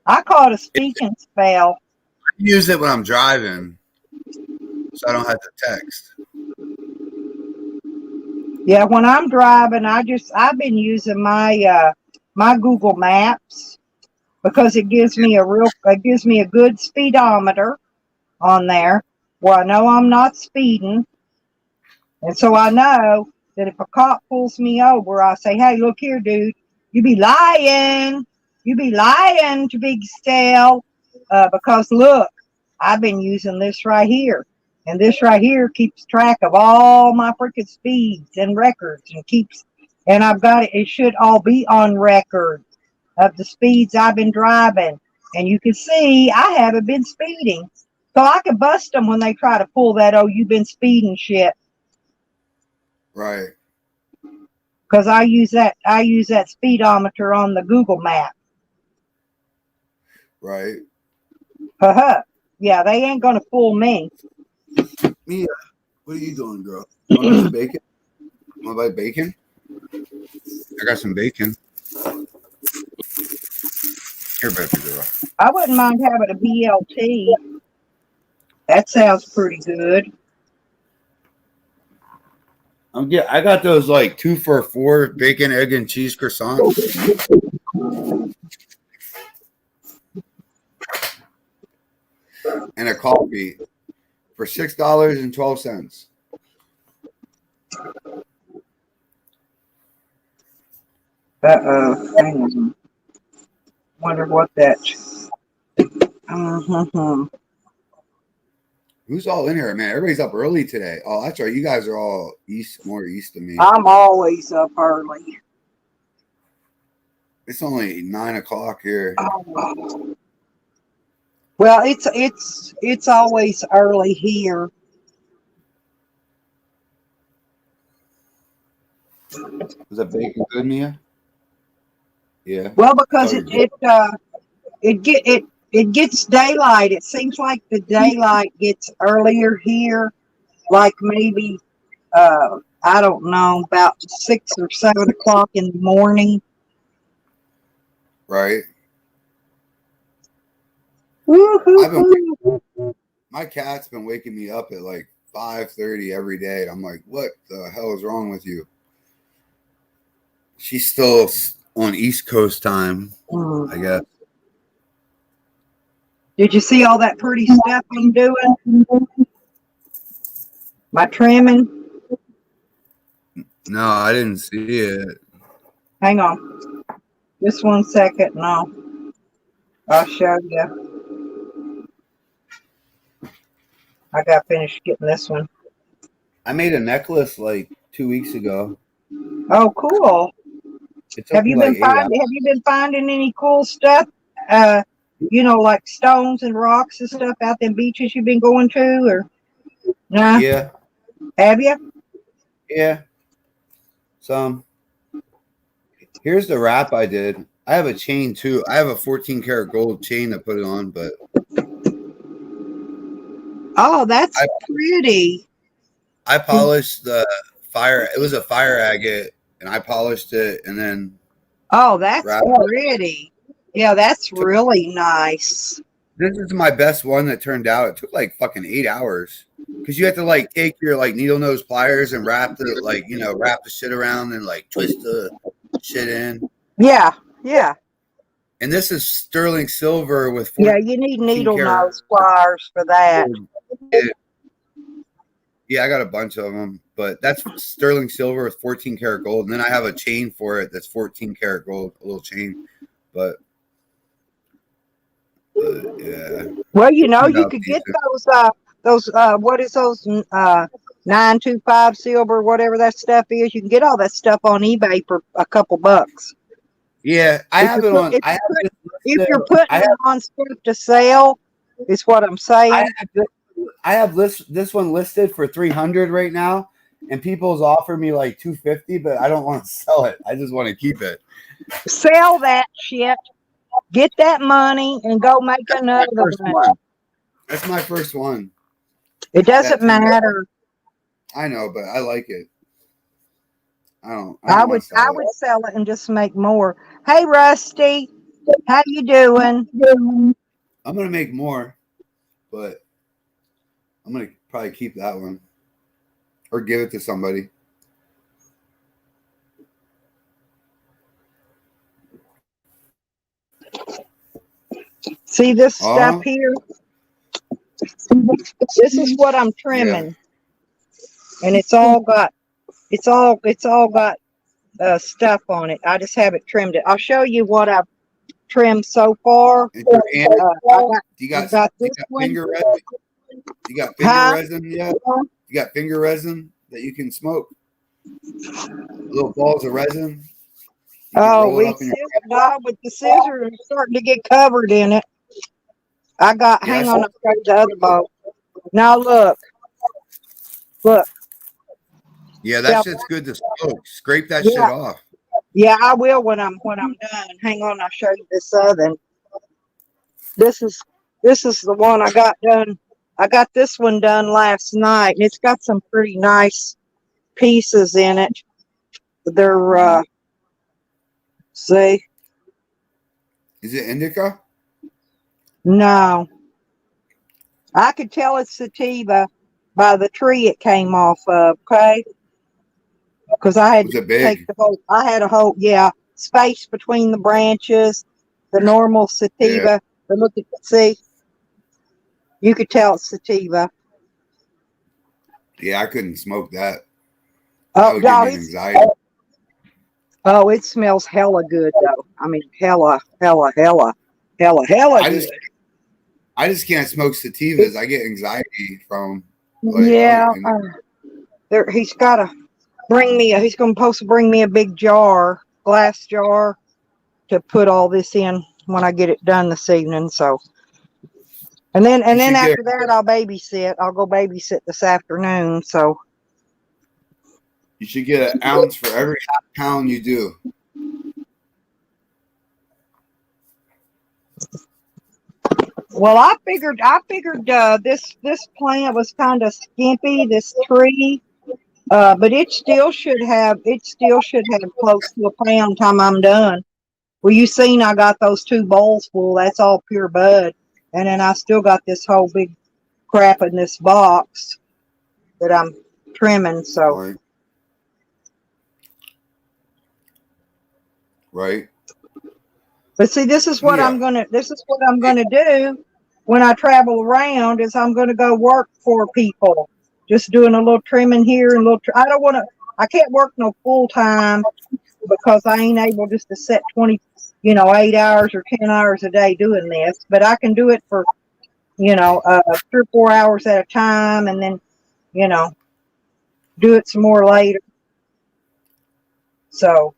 I call it a speak and spell. I use it when I'm driving, so I don't have to text. Yeah, when I'm driving, I've been using my my Google Maps because it gives me a good speedometer on there where I know I'm not speeding. And so I know that if a cop pulls me over, I say, hey, look here, dude, you be lying. You be lying to Big Stale. Because look, I've been using this right here. And this right here keeps track of all my freaking speeds and records and I've got it. It should all be on record of the speeds I've been driving. And you can see I haven't been speeding. So I can bust them when they try to pull that, oh, you've been speeding shit. Right. Because I use that speedometer on the Google map. Right. Yeah, they ain't gonna fool me. Mia, what are you doing, girl? You want some bacon? Want to buy bacon? I got some bacon. Here, baby girl. I wouldn't mind having a BLT. That sounds pretty good. I got those like 2 for $4 bacon, egg, and cheese croissants. And a coffee for $6.12. Hang on. Wonder what that. Who's all in here, man? Everybody's up early today. Oh, that's right. You guys are all more east than me. I'm always up early. It's only 9 o'clock here. Oh. Well, it's always early here. Was that bacon good, Mia? Yeah. Well, I thought because you were good. it gets daylight. It seems like the daylight gets earlier here, like maybe I don't know, about 6 or 7 o'clock in the morning. Right. I've been Woo-hoo-hoo. my cat's been waking me up at like 5:30 every day. I'm like, what the hell is wrong with you? She's still on East Coast time, Mm. I guess. Did you see all that pretty stuff I'm doing? My trimming. No, I didn't see it. Hang on, just 1 second. No, I'll show you. I got finished getting this one. I made a necklace like 2 weeks ago. Oh, cool. It took me like 8 hours. Have you been finding any cool stuff? Uh, like stones and rocks and stuff out them beaches you've been going to, or nah? Yeah, Have you? yeah. Some. Here's the wrap I did. I have a chain too. I have a 14 karat gold chain to put it on, but Oh, that's I pretty. I polished the fire. It was a fire agate, and I polished it, and then Oh, that's wrapped it. pretty. Yeah, that's really nice. This is my best one that turned out. It took like fucking 8 hours because you have to like take your like needle nose pliers and wrap the shit around and like twist the shit in. Yeah, yeah, And this is sterling silver with yeah. 14 You need needle karat. nose pliers for that. Yeah, I got a bunch of them, but that's sterling silver with 14 karat gold. And then I have a chain for it that's 14 karat gold, a little chain. But yeah. Well, you could get those what is those 925 silver, whatever that stuff is. You can get all that stuff on eBay for a couple bucks. Yeah, I If have you're it on. put- I have this If listed- you're putting I it have, on stuff to sell, is what I'm saying. I have this one listed for 300 right now, and people's offer me like 250, but I don't want to sell it. I just want to keep it. Sell that shit. Get that money and go make another one. That's my first one. It doesn't matter. I know, but I like it. I don't I wanna would sell it. sell it and just make more. Hey, Rusty, how you doing? I'm gonna make more, but I'm gonna probably keep that one or give it to somebody. See this stuff here? This is what I'm trimming, and it's all got stuff on it. I just haven't trimmed it. I'll show you what I've trimmed so far. Is your hand, you got this one. finger resin? You got finger resin yet? You got finger resin that you can smoke? Little balls of resin. Oh, with the scissors starting to get covered in it. I got. Yeah, hang on, I'll show you the other bowl. Now look. Yeah, that shit's good to smoke. Scrape that shit off. Yeah, I will when I'm done. Hang on, I'll show you this other. This is the one I got done. I got this one done last night, and it's got some pretty nice pieces in it. They're see. Is it indica? No. I could tell it's sativa by the tree it came off of, okay? Because I had to take I had a whole space between the branches, the normal sativa. Yeah. But look at see. You could tell it's sativa. Yeah, I couldn't smoke that. Oh, that would give me anxiety. Oh, it smells hella good though. I mean, hella good. I just can't smoke sativas. I get anxiety from. He's got to bring me. He's going to bring me a big glass jar, to put all this in when I get it done this evening. So And then You should get after that, I'll babysit. I'll go babysit this afternoon. So an ounce for every half pound you do. well, I figured this plant was kind of skimpy, this tree, but it still should have close to a pound time I'm done. Well, you seen I got those 2 bowls full. That's all pure bud, and then I still got this whole big crap in this box that I'm trimming. So Right. Right. but see, this is what Yeah. I'm gonna do when I travel around. Is I'm gonna go work for people, just doing a little trimming here and a little. I don't want to. I can't work no full time because I ain't able just to set 20, 8 hours or 10 hours a day doing this. But I can do it for 3 or 4 hours at a time, and then do it some more later. So,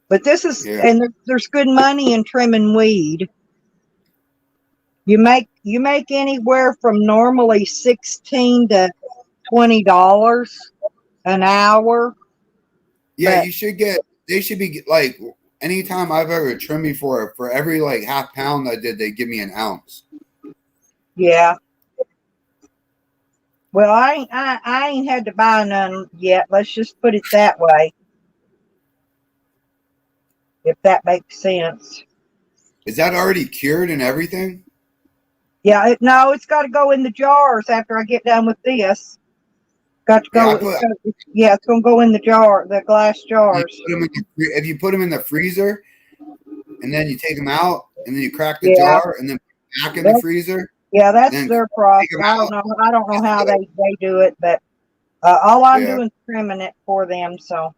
but this is Yeah. and there's good money in trimming weed. You make anywhere from normally $16 to $20 an hour. Yeah, But you should get. They should be like anytime I've ever trimmed before. For every like half pound I did, they give me an ounce. yeah, well, I ain't had to buy none yet. Let's just put it that way, if that makes sense. Is that already cured and everything? Yeah, no, it's got to go in the jars after I get done with this. Got to Yeah, go. It's going to go in the glass jars. if you put them in the freezer, and then you take them out, and then you crack the Yeah, jar, and then back in the freezer. yeah, that's Then their process. I don't know how they do it, but all I'm doing is trimming it for them. So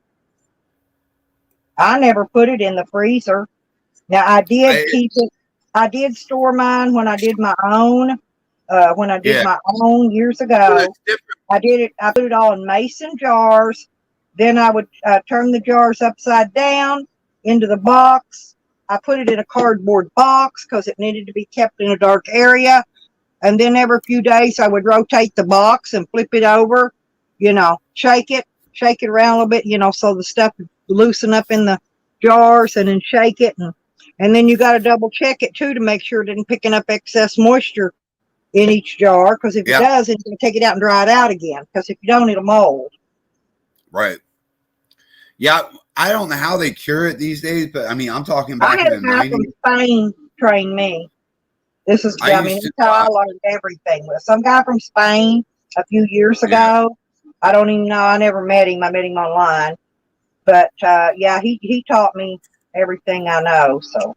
I never put it in the freezer. Now I did keep it. I did store mine when I did my own. When I did my own years ago, I did it. I put it all in mason jars. Then I would turn the jars upside down into the box. I put it in a cardboard box because it needed to be kept in a dark area. And then every few days, I would rotate the box and flip it over. Shake it around a little bit. So the stuff would loosen up in the jars, and then shake it, and then you got to double check it too to make sure it isn't picking up excess moisture in each jar, because if it does, then you can take it out and dry it out again, because if you don't, it'll mold. Right. Yeah, I don't know how they cure it these days, but I mean, I'm talking back in the 90s. I had a guy from Spain train me. This is, that's how I learned everything. With some guy from Spain a few years ago. I don't even know. I never met him. I met him online. But he taught me everything I know. So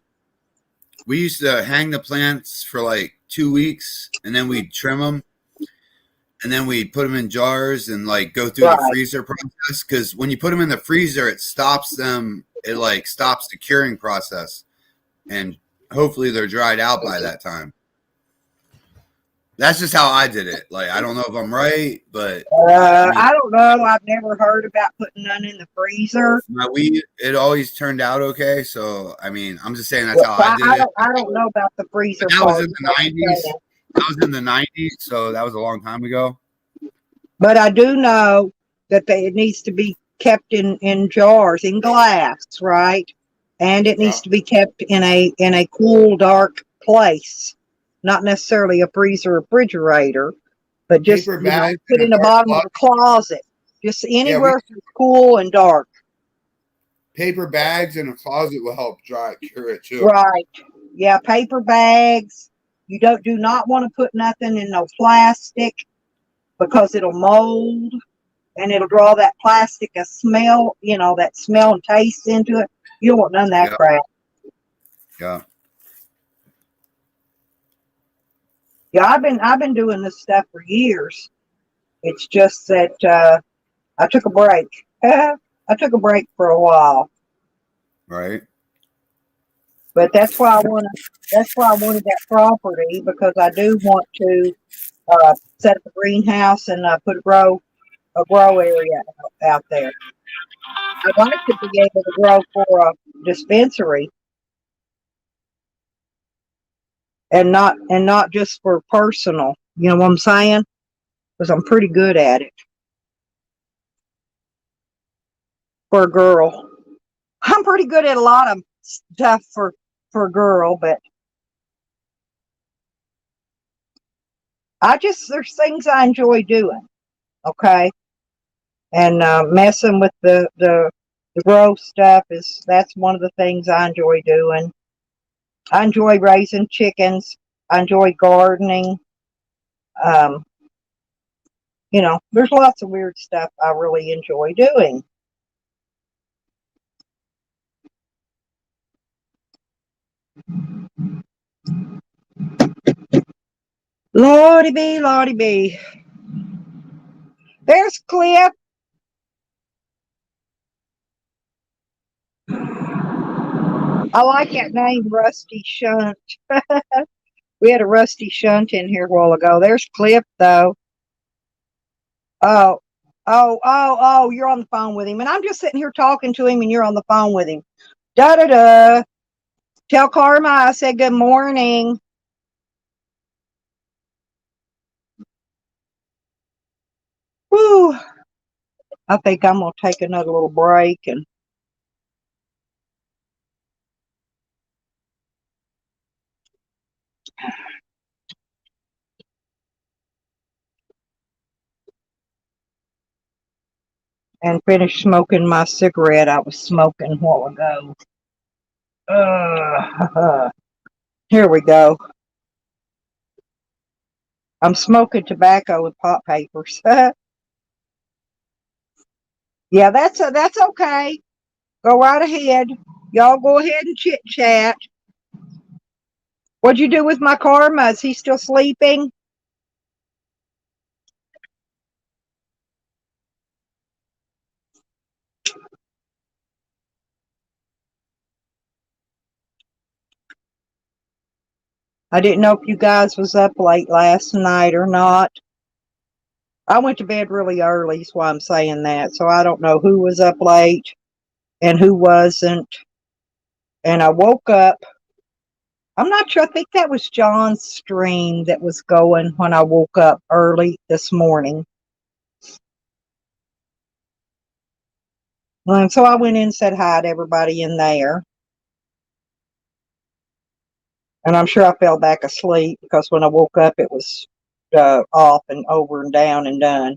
we used to hang the plants for like 2 weeks, and then we'd trim them, and then we'd put them in jars and like go through the freezer process. Because when you put them in the freezer, it stops them. It like stops the curing process, and hopefully they're dried out by that time. That's just how I did it. Like, I don't know if I'm right, but I don't know. I've never heard about putting none in the freezer. My weed, it always turned out okay. So, I mean, I'm just saying that's how I did it. I don't know about the freezer. That was in the 90s. That was in the 90s, so that was a long time ago. But I do know that it needs to be kept in jars, in glass, right? And it needs to be kept in a cool, dark place. Not necessarily a freezer or refrigerator, but just put in the bottom of a closet. Just anywhere cool and dark. Paper bags in a closet will help cure it too. Right. Yeah, paper bags. You do not want to put nothing in no plastic, because it'll mold and it'll draw that plastic a smell, that smell and taste into it. You don't want none of that crap. Yeah. Yeah, I've been doing this stuff for years. It's just that I took a break. I took a break for a while. Right. But that's why I wanted that property, because I do want to set up a greenhouse and put a grow area out there. I'd like to be able to grow for a dispensary. and not just for personal. You know what I'm saying? Because I'm pretty good at it for a girl. I'm pretty good at a lot of stuff for a girl, but there's things I enjoy doing. Okay, and messing with the growth stuff that's one of the things I enjoy doing. I enjoy raising chickens. I enjoy gardening. Um, there's lots of weird stuff I really enjoy doing. Lordy be, Lordy be. There's Cliff. I like that name, Rusty Shunt. We had a Rusty Shunt in here a while ago. There's Cliff, though. Oh, oh, you're on the phone with him. And I'm just sitting here talking to him, and you're on the phone with him. Da da da. Tell Karma I said good morning. Whew. I think I'm going to take another little break and finish smoking my cigarette I was smoking a while ago. Here we go. I'm smoking tobacco with pot papers. Yeah, that's okay. Go right ahead. Y'all go ahead and chit chat. What'd you do with my Karma? Is he still sleeping? I didn't know if you guys was up late last night or not. I went to bed really early, is why I'm saying that. So I don't know who was up late and who wasn't. And I woke up. I'm not sure. I think that was John's stream that was going when I woke up early this morning. And so I went in and said hi to everybody in there. And I'm sure I fell back asleep because when I woke up, it was off and over and down and done.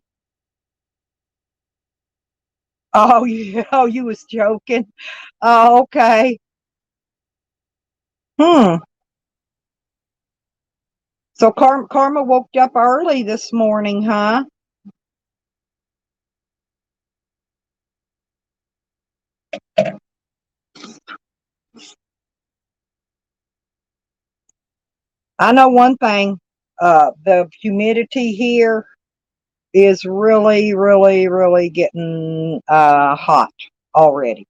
Oh, oh, you was joking. Oh, okay. Hmm. So Karma woke up early this morning, huh? I know one thing. The humidity here is really, really, really getting hot already.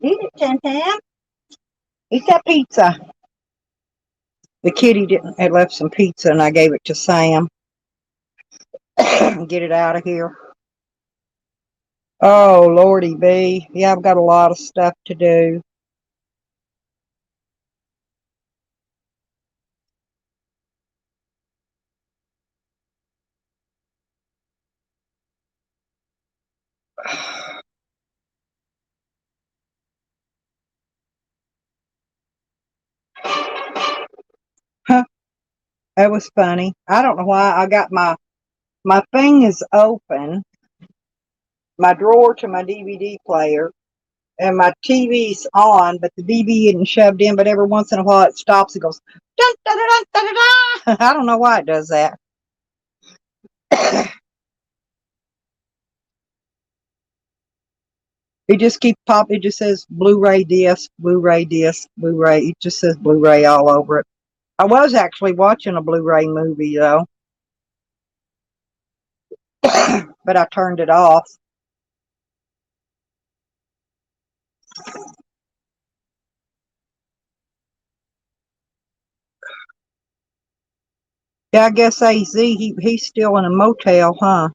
Eat it, Tam Tam. Eat that pizza. The kitty didn't had left some pizza and I gave it to Sam. Get it out of here. Oh, Lordy B. Yeah, I've got a lot of stuff to do. Huh, that was funny. I don't know why I got my thing is open, my drawer to my DVD player, and my TV's on, but the DV isn't shoved in, but every once in a while it stops and goes, dun, dun, dun, dun, dun, dun. I don't know why it does that. It just keeps popping. It just says Blu-ray disc, Blu-ray disc, Blu-ray. It just says Blu-ray all over it. I was actually watching a Blu-ray movie, though, but I turned it off. Yeah, I guess AZ, he's still in a motel, huh?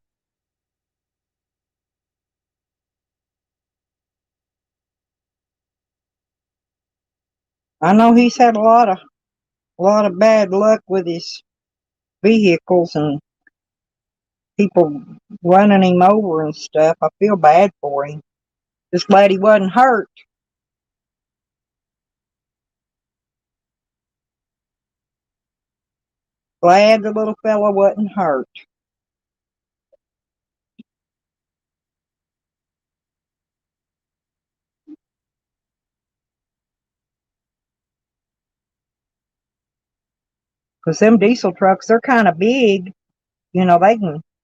I know he's had a lot of bad luck with his vehicles and people running him over and stuff. I feel bad for him. Just glad he wasn't hurt. Glad the little fella wasn't hurt. Because them diesel trucks, they're kind of big. You know,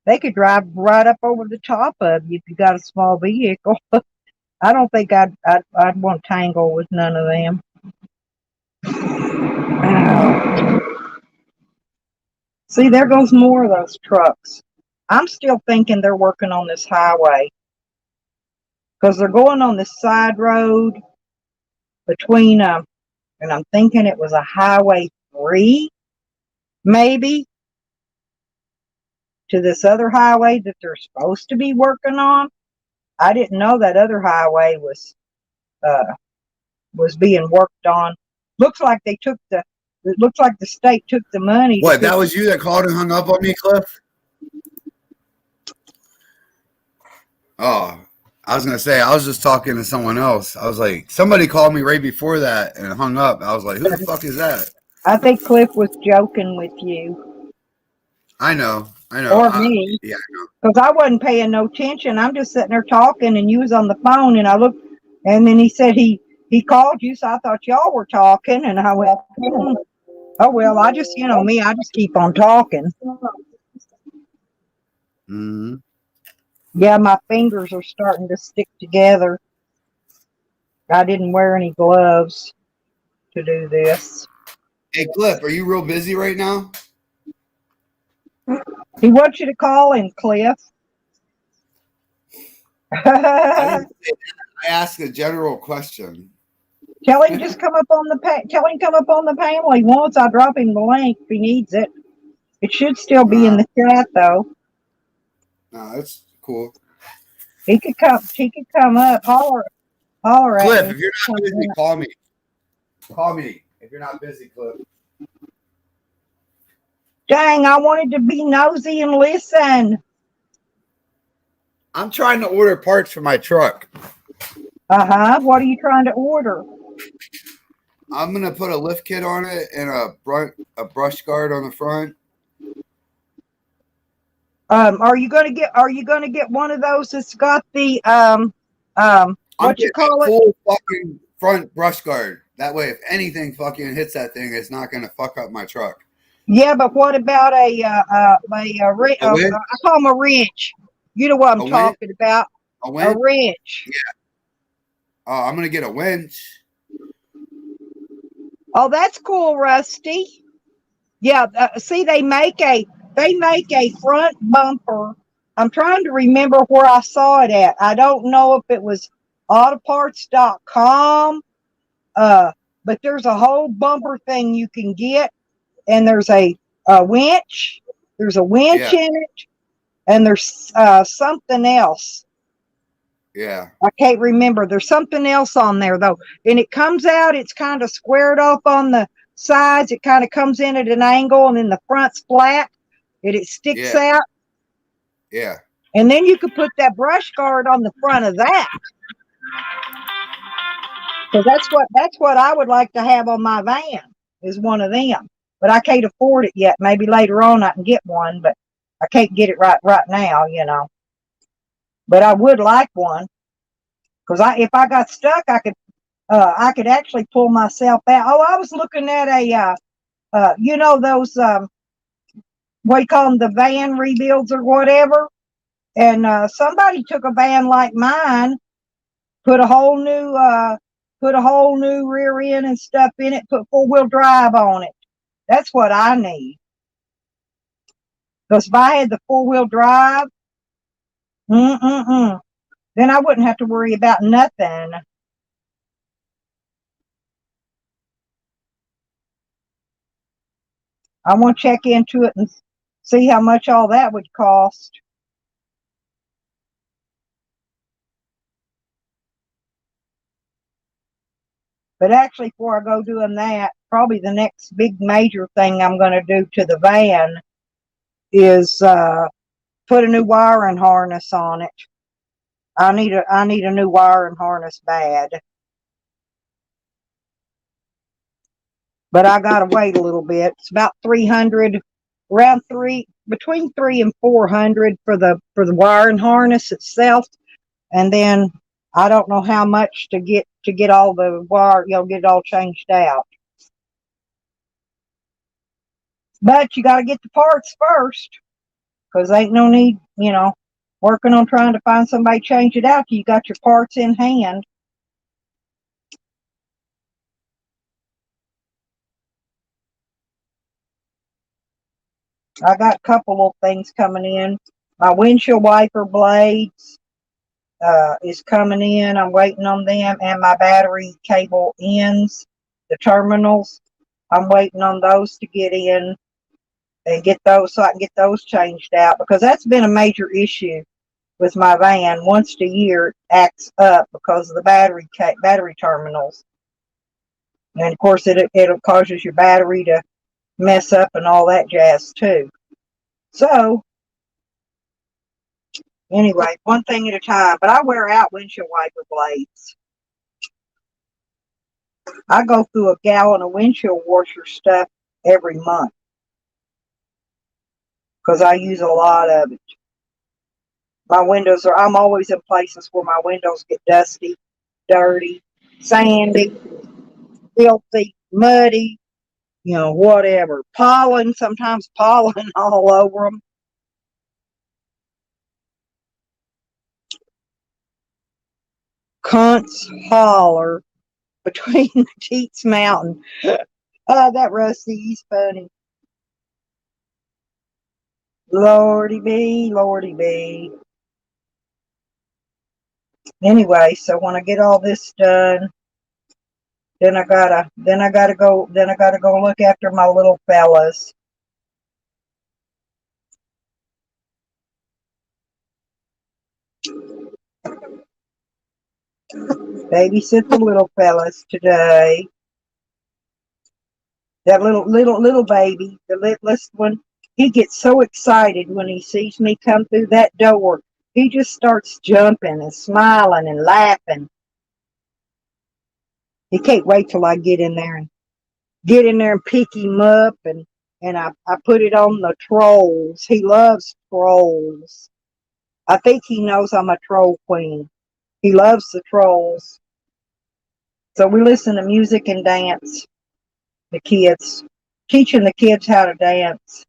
they could drive right up over the top of you if you got a small vehicle. I don't think I'd want to tangle with none of them. See, there goes more of those trucks. I'm still thinking they're working on this highway because they're going on this side road between and I'm thinking it was a Highway 3, maybe, to this other highway that they're supposed to be working on. I didn't know that other highway was being worked on. Looks like they took the. It looks like the state took the money. What? That was you that called and hung up on me, Cliff? Oh, I was gonna say I was just talking to someone else. I was like, somebody called me right before that and hung up. I was like, who the fuck is that? I think Cliff was joking with you. I know. Or me. Yeah, I know. Because I wasn't paying no attention. I'm just sitting there talking, and you was on the phone, and I looked, and then he said he called you, so I thought y'all were talking, and I went, oh well, I just me, I just keep on talking. Mm-hmm. Yeah, my fingers are starting to stick together. I didn't wear any gloves to do this. Hey, Cliff, are you real busy right now? He wants you to call him, Cliff. I asked a general question. Tell him just come up on the panel he wants. I'll drop him the link if he needs it. It should still be in the chat though. No, that's cool. He could come up. Holler at Cliff, me. if you're not busy, call me. Call me if you're not busy, Cliff. Dang, I wanted to be nosy and listen. I'm trying to order parts for my truck. What are you trying to order? I'm gonna put a lift kit on it and a brush guard on the front. Are you gonna get one of those that's got the what you call it? Full fucking front brush guard. That way, if anything fucking hits that thing, it's not gonna fuck up my truck. Yeah, but what about I call them a wrench. You know what I'm talking about? A wrench. Yeah. Oh, I'm gonna get a winch. Oh, that's cool, Rusty. Yeah, see, they make a front bumper. I'm trying to remember where I saw it at. I don't know if it was autoparts.com, but there's a whole bumper thing you can get, and there's a winch. There's a winch in it, and there's something else. Yeah. I can't remember. There's something else on there though. And it comes out, it's kind of squared off on the sides. It kind of comes in at an angle, and then the front's flat and it sticks out. Yeah. And then you could put that brush guard on the front of that. So that's what I would like to have on my van, is one of them. But I can't afford it yet. Maybe later on I can get one, but I can't get it right now, But I would like one, because if I got stuck, I could actually pull myself out. Oh, I was looking at those what do you call them, the van rebuilds or whatever, and somebody took a van like mine, put a whole new rear end and stuff in it, put 4-wheel drive on it. That's what I need. Because if I had the 4-wheel drive, then I wouldn't have to worry about nothing. I want to check into it and see how much all that would cost. But actually, before I go doing that, probably the next big major thing I'm going to do to the van is put a new wiring harness on it. I need a new wiring harness bad. But I gotta wait a little bit. It's about 300, around between 3 and 400 for the wiring harness itself, and then I don't know how much to get all the wire, get it all changed out. But you got to get the parts first, because ain't no need, working on trying to find somebody to change it out till you got your parts in hand. I got a couple of things coming in. My windshield wiper blades is coming in. I'm waiting on them, and my battery cable ends, the terminals. I'm waiting on those to get in and get those so I can get those changed out, because that's been a major issue with my van. Once a year it acts up because of the battery terminals, and of course it causes your battery to mess up and all that jazz too. So anyway, one thing at a time. But I wear out windshield wiper blades. I go through a gallon of windshield washer stuff every month because I use a lot of it. I'm always in places where my windows get dusty, dirty, sandy, filthy, muddy, whatever. Sometimes pollen all over them. Cunts holler between the Teats Mountain. That Rusty, he's funny. Lordy be, Lordy be. Anyway, so when I get all this done, then I gotta go look after my little fellas. Babysit the little fellas today. That little baby, the littlest one, he gets so excited when he sees me come through that door. He just starts jumping and smiling and laughing. He can't wait till I get in there and pick him up, and I put it on the trolls. He loves trolls. I think he knows I'm a troll queen. He loves the trolls. So we listen to music and dance. The kids, teaching the kids how to dance.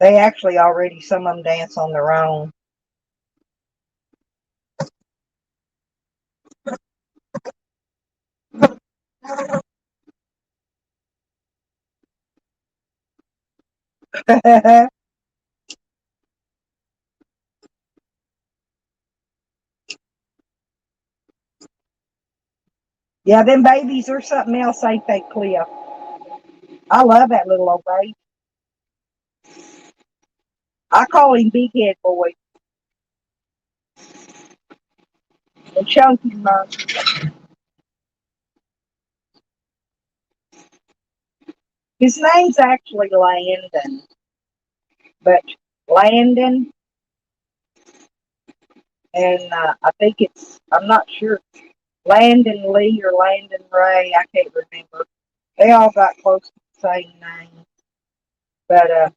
They actually already, some of them dance on their own. Yeah, them babies are something else, ain't they, Cliff? I love that little old baby. I call him Big Head Boy. And Chunky Monkey. His name's actually Landon. But Landon, and I think I'm not sure, Landon Lee or Landon Ray, I can't remember. They all got close to the same name. But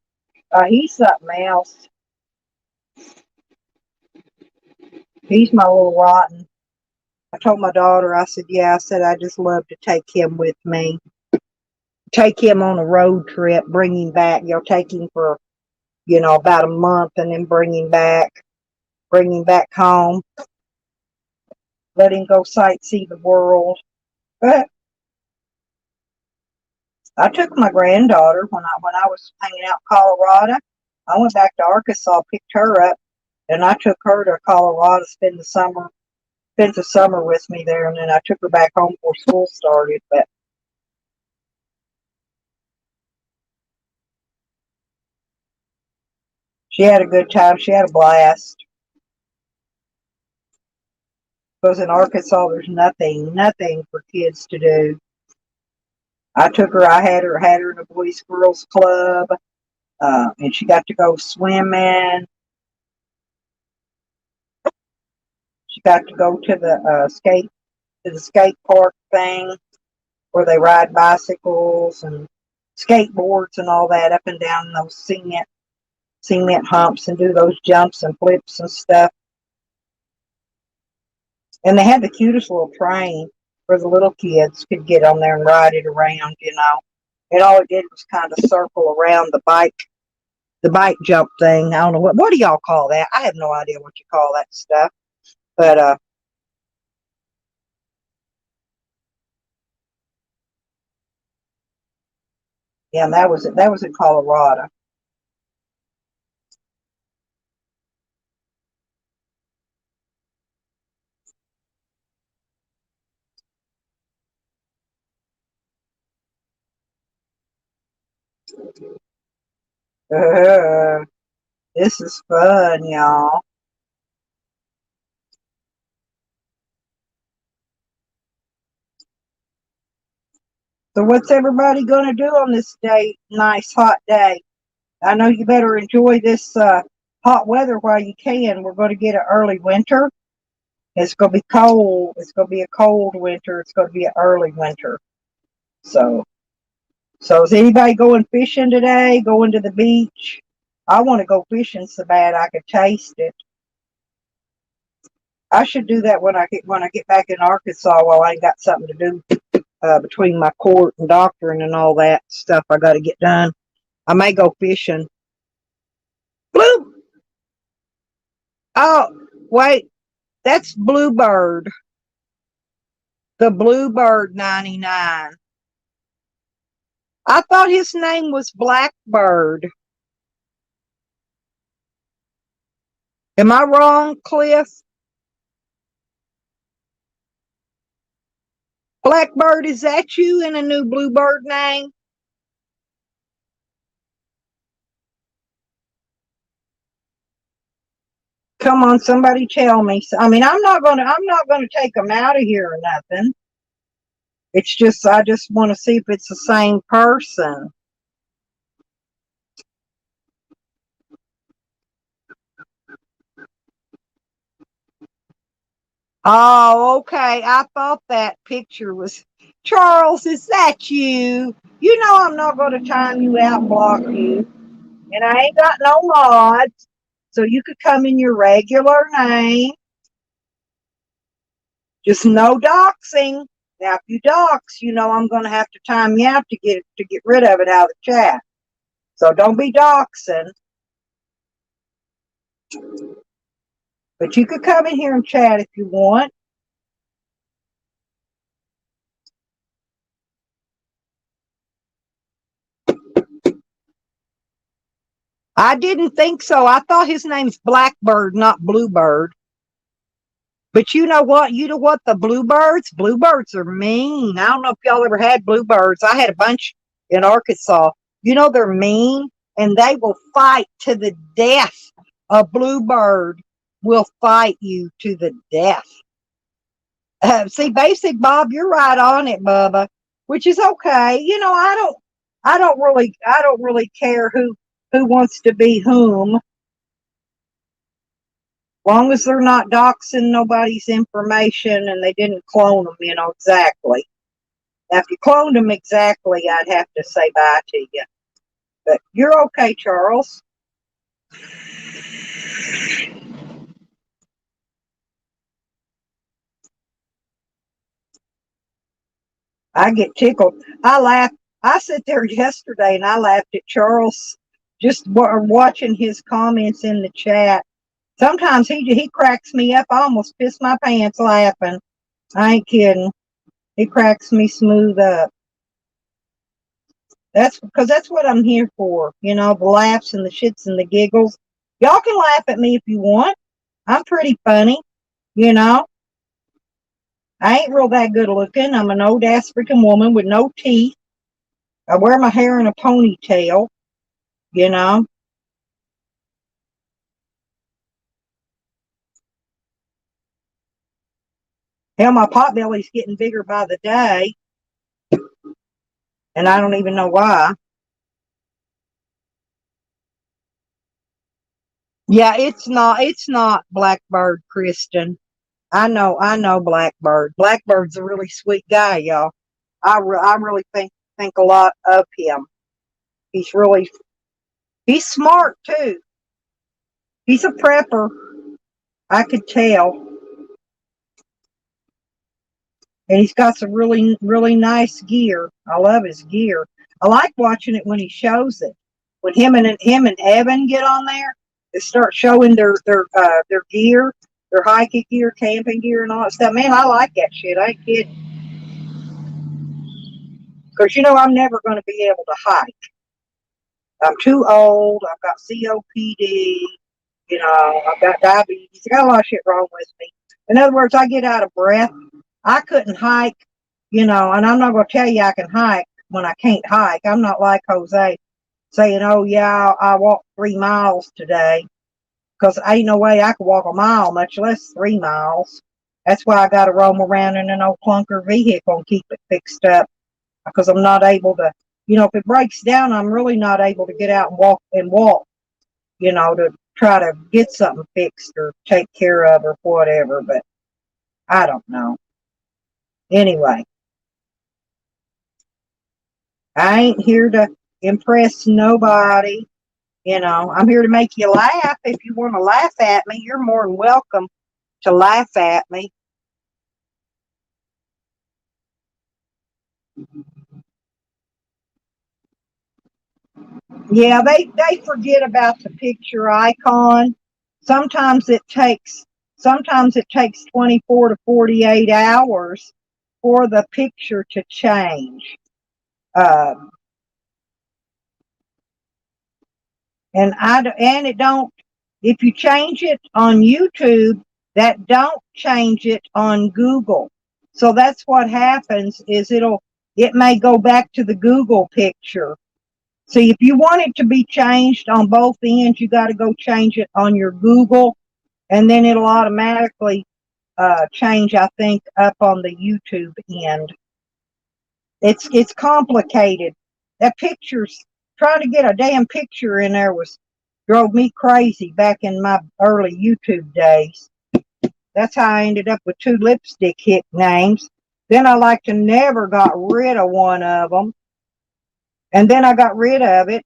he's something else. He's my little rotten. I told my daughter, I said, I just love to take him with me. Take him on a road trip, bring him back, take him for, about a month, and then bring him back home. Let him go sightsee the world. But I took my granddaughter when I was hanging out in Colorado. I went back to Arkansas, picked her up, and I took her to Colorado to spend the summer with me there, and then I took her back home before school started. But She had a good time. She had a blast. Because in Arkansas, there's nothing for kids to do. I took her. I had her in a Boys Girls Club, and she got to go swimming. She got to go to the skate park thing where they ride bicycles and skateboards and all that up and down those cement humps and do those jumps and flips and stuff. And they had the cutest little train where the little kids could get on there and ride it around, And all it did was kind of circle around the bike jump thing. I don't know what do y'all call that? I have no idea what you call that stuff. But yeah, and that was in Colorado. This is fun, y'all. So what's everybody going to do on this day? Nice hot day. I know you better enjoy this hot weather while you can. We're going to get an early winter. It's going to be cold. It's going to be a cold winter. It's going to be an early winter. So is anybody going fishing today? Going to the beach? I want to go fishing so bad I could taste it. I should do that when I get back in Arkansas while I ain't got something to do between my court and doctoring and all that stuff I got to get done. I may go fishing. Blue. Oh, wait. That's Bluebird. The Bluebird 99. I thought his name was Blackbird. Am I wrong, Cliff? Blackbird, is that you in a new Bluebird name? Come on, somebody tell me. I mean, I'm not gonna take them out of here or nothing. It's just I just want to see if it's the same person. Oh, okay. I thought that picture was Charles. Is that you? You know I'm not going to time you out and block you, and I ain't got no mods, so you could come in your regular name. Just no doxing. Now, if you dox, I'm going to have to time you out to get rid of it out of the chat. So don't be doxing. But you could come in here and chat if you want. I didn't think so. I thought his name's Blackbird, not Bluebird. But you know what? You know what? The bluebirds are mean. I don't know if y'all ever had bluebirds. I had a bunch in Arkansas. They're mean and they will fight to the death. A bluebird will fight you to the death. See, Basic Bob, you're right on it, Bubba, which is okay. I don't really care who wants to be whom. Long as they're not doxing nobody's information and they didn't clone them, exactly. Now, if you cloned them exactly, I'd have to say bye to you. But you're okay, Charles. I get tickled. I laugh. I sit there yesterday and I laughed at Charles just watching his comments in the chat. Sometimes he cracks me up. I almost piss my pants laughing. I ain't kidding. He cracks me smooth up. That's because that's what I'm here for. The laughs and the shits and the giggles. Y'all can laugh at me if you want. I'm pretty funny. I ain't real that good looking. I'm an old ass freaking woman with no teeth. I wear my hair in a ponytail. Hell, my pot belly's getting bigger by the day, and I don't even know why. Yeah, it's not Blackbird, Kristen. I know Blackbird. Blackbird's a really sweet guy, y'all. I really think a lot of him. He's really he's smart too. He's a prepper. I could tell. And he's got some really nice gear. I love his gear. I like watching it when he shows it. When him and Evan get on there, they start showing their gear, their hiking gear, camping gear, and all that stuff. Man, I like that shit. I ain't kidding. Because I'm never going to be able to hike. I'm too old. I've got COPD. I've got diabetes. I got a lot of shit wrong with me. In other words, I get out of breath. I couldn't hike, and I'm not going to tell you I can hike when I can't hike. I'm not like Jose saying, oh, yeah, I walked 3 miles today, because ain't no way I could walk a mile, much less 3 miles. That's why I got to roam around in an old clunker vehicle and keep it fixed up, because I'm not able to, if it breaks down, I'm really not able to get out and walk, to try to get something fixed or take care of or whatever. But I don't know. Anyway, I ain't here to impress nobody. I'm here to make you laugh. If you want to laugh at me, you're more than welcome to laugh at me. Yeah, they forget about the picture icon. Sometimes it takes 24 to 48 hours for the picture to change. And it don't, if you change it on YouTube, that don't change it on Google. So that's what happens is it may go back to the Google picture. So if you want it to be changed on both ends, you got to go change it on your Google, and then it'll automatically change, I think, up on the YouTube end. It's complicated. That picture's trying to get a damn picture in there drove me crazy back in my early YouTube days. That's how I ended up with 2 lipstick hit names. Then I like to never got rid of one of them. And then I got rid of it.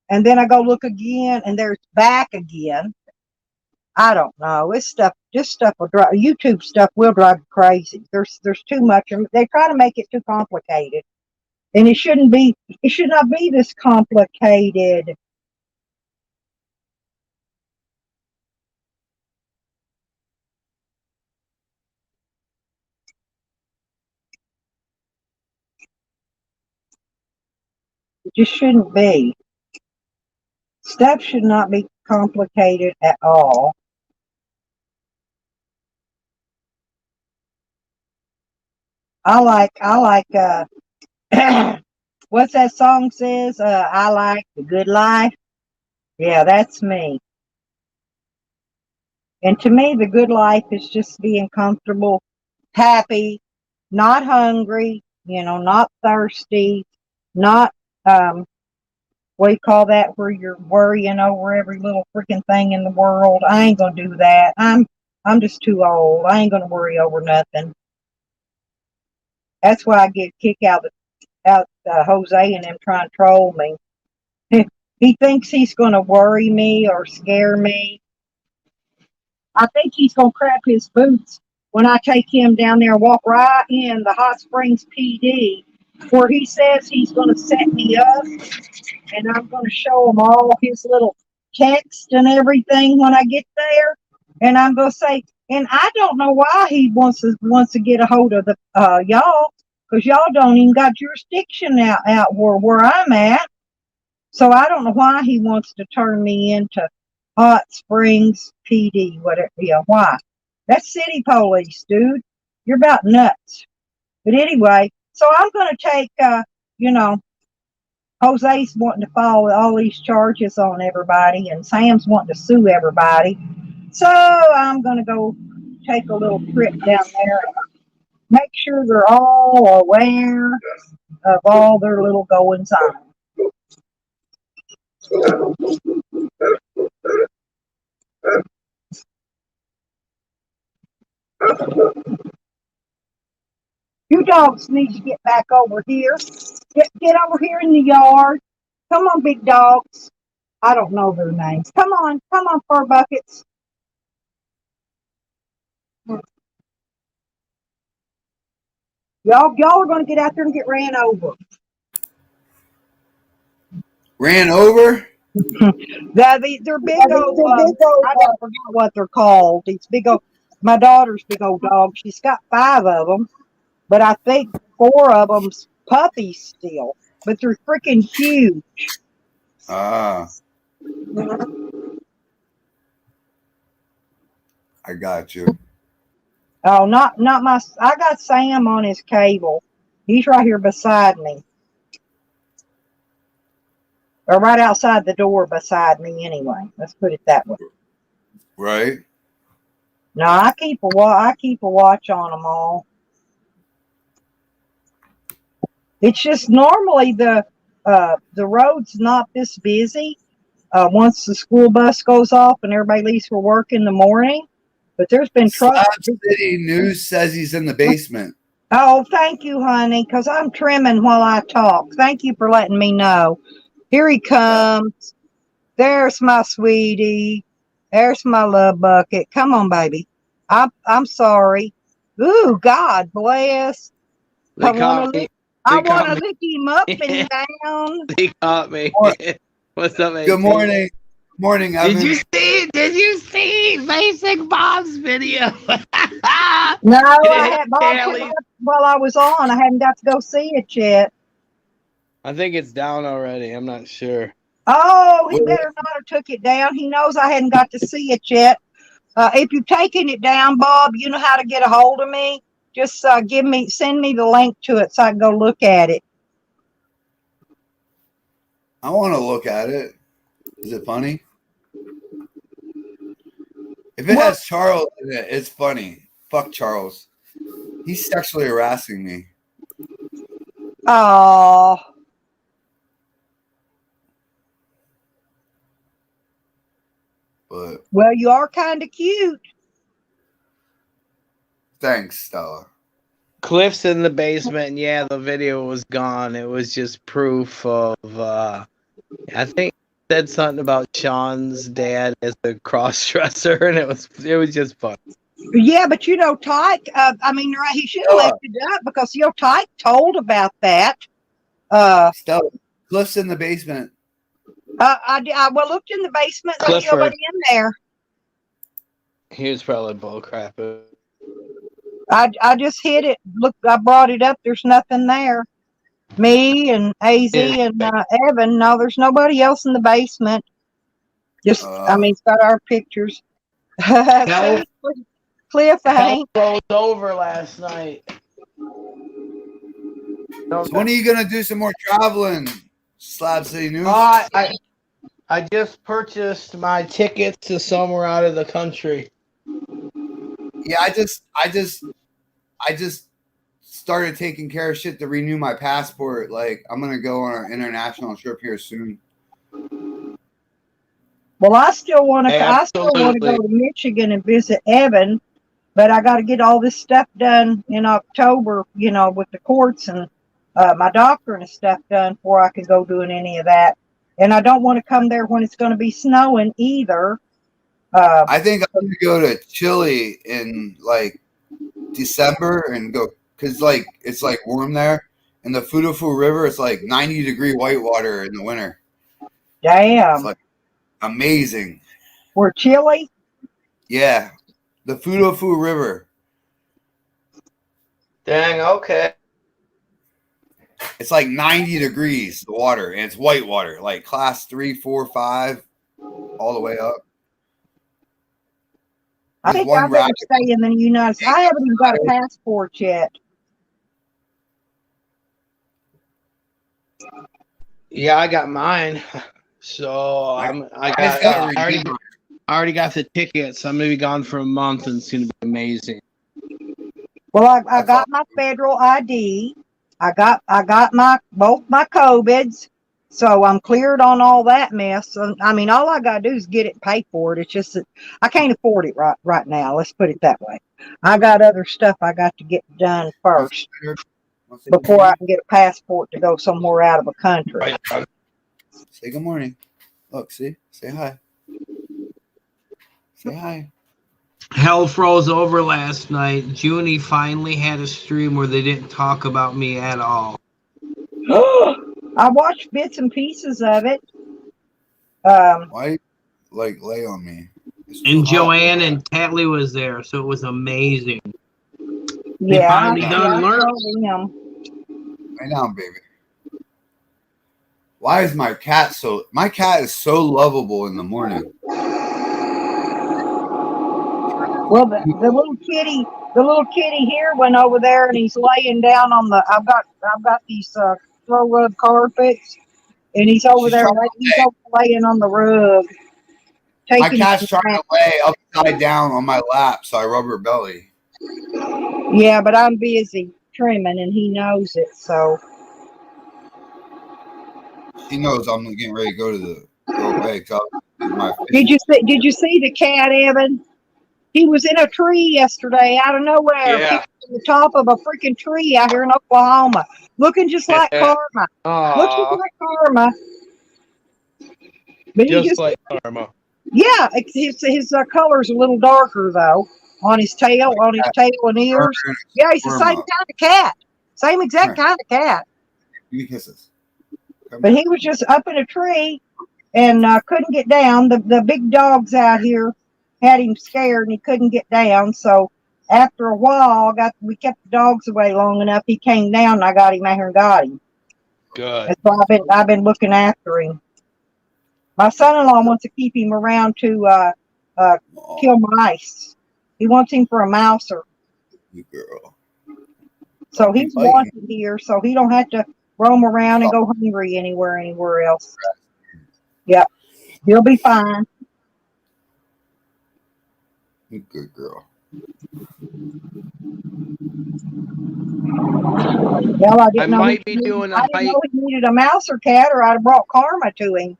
And then I go look again, and there's back again. I don't know. This stuff will drive, YouTube stuff will drive you crazy. There's too much. They try to make it too complicated. And it should not be this complicated. It just shouldn't be. Stuff should not be complicated at all. I like what's that song says? I like the good life. Yeah, that's me. And to me, the good life is just being comfortable, happy, not hungry, not thirsty, not what do you call that, where you're worrying over every little freaking thing in the world. I ain't gonna do that. I'm just too old. I ain't gonna worry over nothing. That's why I get a kick out Jose and them trying to troll me. He thinks he's gonna worry me or scare me. I think he's gonna crap his boots when I take him down there and walk right in the Hot Springs PD, where he says he's gonna set me up, and I'm gonna show him all his little text and everything when I get there, and I'm gonna say, and I don't know why he wants to get a hold of the y'all, because y'all don't even got jurisdiction out where I'm at. So I don't know why he wants to turn me into Hot Springs PD, whatever. Yeah, why? That's city police, dude. You're about nuts. But anyway, so I'm going to take, Jose's wanting to file all these charges on everybody, and Sam's wanting to sue everybody. So I'm going to go take a little trip down there make sure they're all aware of all their little goings on. You dogs need to get back over here. Get over here in the yard. Come on, big dogs. I don't know their names. Come on, fur buckets. Y'all are going to get out there and get ran over. Ran over? They're big old. I don't forget what they're called. These big old. My daughter's big old dog. She's got 5 of them, but I think 4 of them's puppies still. But they're freaking huge. Ah. I got you. Oh, not my. I got Sam on his cable. He's right here beside me, or right outside the door beside me. Anyway, let's put it that way. Right. No, I keep a watch on them all. It's just normally the road's not this busy once the school bus goes off and everybody leaves for work in the morning. But there's been trucks. Slab City News says he's in the basement. Oh, thank you, honey, because I'm trimming while I talk. Thank you for letting me know. Here he comes. There's my sweetie. There's my love bucket. Come on, baby. I'm sorry. Ooh, God bless. I want to lift him up and down. They caught me. What's up, man? Good morning. Morning, Evan. Did you see Basic Bob's video? No, I had while I was on. I hadn't got to go see it yet. I think it's down already. I'm not sure. Oh, he better not have took it down. He knows I hadn't got to see it yet. If you're taking it down, Bob, you know how to get a hold of me. Just send me the link to it so I can go look at it. I want to look at it. Is it funny? If it has Charles in it, it's funny. Fuck Charles. He's sexually harassing me. Oh. But well, you are kind of cute. Thanks, Stella. Cliff's in the basement, and yeah, the video was gone. It was just proof of, I think it said something about Sean's dad as a cross-dresser, and it was just fun. Yeah, but Tyke, he should have left it up because, Tyke told about that. Stella, Cliff's in the basement. I looked in the basement. There's nobody in there. He was probably bullcrapping. I just hit it. Look, I brought it up. There's nothing there. Me and AZ and Evan. No, there's nobody else in the basement. Just, it's got our pictures. Cliff, I rolled over last night. So when are you gonna do some more traveling? Slab City News. I just purchased my tickets to somewhere out of the country. Yeah, I just started taking care of shit to renew my passport. Like, I'm gonna go on an international trip here soon. Well, I still want to go to Michigan and visit Evan, but I got to get all this stuff done in October. With the courts and my doctor and stuff done before I can go doing any of that. And I don't want to come there when it's going to be snowing either. I think I'm going to go to Chile in like December and go because it's warm there. And the Fudofu River, it's like 90-degree whitewater in the winter. Damn. It's like amazing. We're Chile? Yeah. The Fudofu River. Dang, okay. It's like 90 degrees, the water, and it's white water, like class 3, 4, 5, all the way up. I think I'd better stay in the United States. I haven't even got a passport yet. Yeah, I got mine. So I already got the tickets. I'm gonna be gone for a month, and it's gonna be amazing. Well, I That's got my federal ID. I got my both my COVIDs, so I'm cleared on all that mess. So, I mean, all I gotta do is get it and pay for it. It's just that I can't afford it right now. Let's put it that way. I got other stuff I got to get done first before I can get a passport to go somewhere out of the country. Say good morning. Look, see? Say hi. Say hi. Hell froze over last night. Junie finally had a stream where they didn't talk about me at all. I watched bits and pieces of it. Why like lay on me? It's too And hot. Joanne and Tatley was there, so it was amazing. Yeah, finally I done learning. told him. Lay down, baby. Why is my cat so? My cat is so lovable in the morning. Well, the little kitty here went over there and he's laying down on the. I've got these throw rug carpets, and he's over She's there. trying to He's over laying on the rug. My Taking cat's his trying nap. to lay upside down on my lap, so I rub her belly. Yeah, but I'm busy trimming, and he knows it. So She knows I'm getting ready to go away. 'Cause my did you see the cat, Evan? He was in a tree yesterday, out of nowhere, Yeah. on the top of a freaking tree out here in Oklahoma, looking just like Karma. Looks just like Karma. But he just like Karma. yeah, his color's a little darker though on his tail and ears. Yeah, he's the same Karma. kind of cat, same exact kind of cat. Give me kisses. Come But here. he was just up in a tree and couldn't get down. The big dogs out here had him scared and he couldn't get down. So after a while, we kept the dogs away long enough. He came down and I got him out here and got him. Good. And so I've been looking after him. My son-in-law wants to keep him around to kill mice. He wants him for a mouser. You girl. So he's wanted here, so he don't have to roam around and go hungry anywhere else. Yep, he'll be fine. You good girl. Well, I didn't know might be doing a I didn't hike. know he needed a mouse or cat, or I'd have brought Karma to him.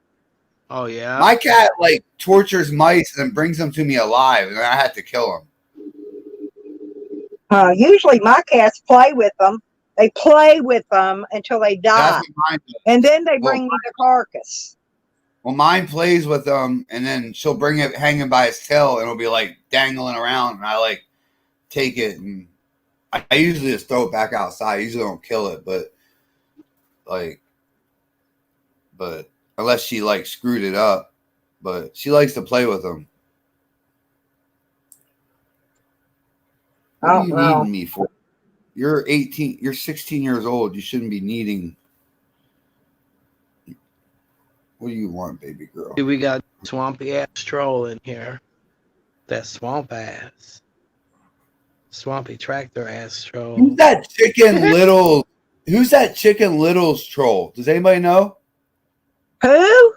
Oh yeah. My cat like tortures mice and brings them to me alive, and I had to kill them. Usually my cats play with them. They play with them until they die, That's what mine does. and then they bring me the carcass. Well, mine plays with them, and then she'll bring it hanging by its tail, and it'll be like dangling around, and I like take it, and I usually just throw it back outside. I usually don't kill it, but unless she like screwed it up, but she likes to play with them. What are you needing me for? You're 18. You're 16 years old. You shouldn't be needing. What do you want, baby girl? We got swampy ass troll in here. That swamp ass. Swampy tractor ass troll. Who's that Chicken Little? Who's that Chicken Littles troll? Does anybody know? Who?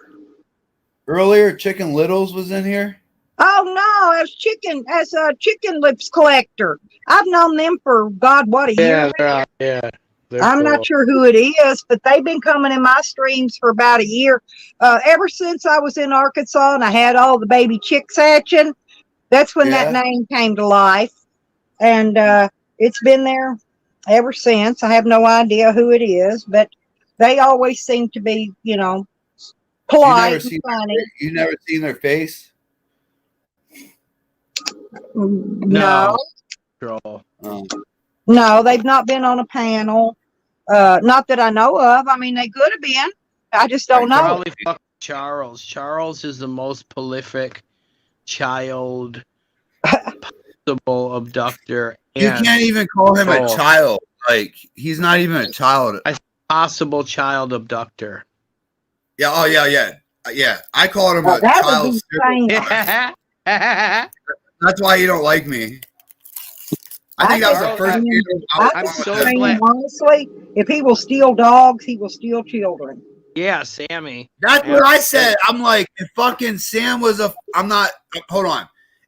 Earlier, Chicken Littles was in here. Oh no, as a chicken lips collector. I've known them for God, what, a year? they're out. Yeah. I'm not sure who it is, but they've been coming in my streams for about a year. Ever since I was in Arkansas and I had all the baby chicks hatching, that's when that name came to life. And it's been there ever since. I have no idea who it is, but they always seem to be, polite and funny. You never seen their face? No. Troll. No, they've not been on a panel. Not that I know of. I mean, they could have been. I just don't know. Probably fuck Charles. Charles is the most prolific child possible abductor. You can't even call him a child. Like, he's not even a child. Possible child abductor. Yeah. Oh, yeah. Yeah. I called him a That child. would be insane. That's why you don't like me. I think that was the first video. I'm so glad. Honestly, if he will steal dogs, he will steal children. Yeah, Sammy. That's what I said. I'm like, if fucking Sam was hold on.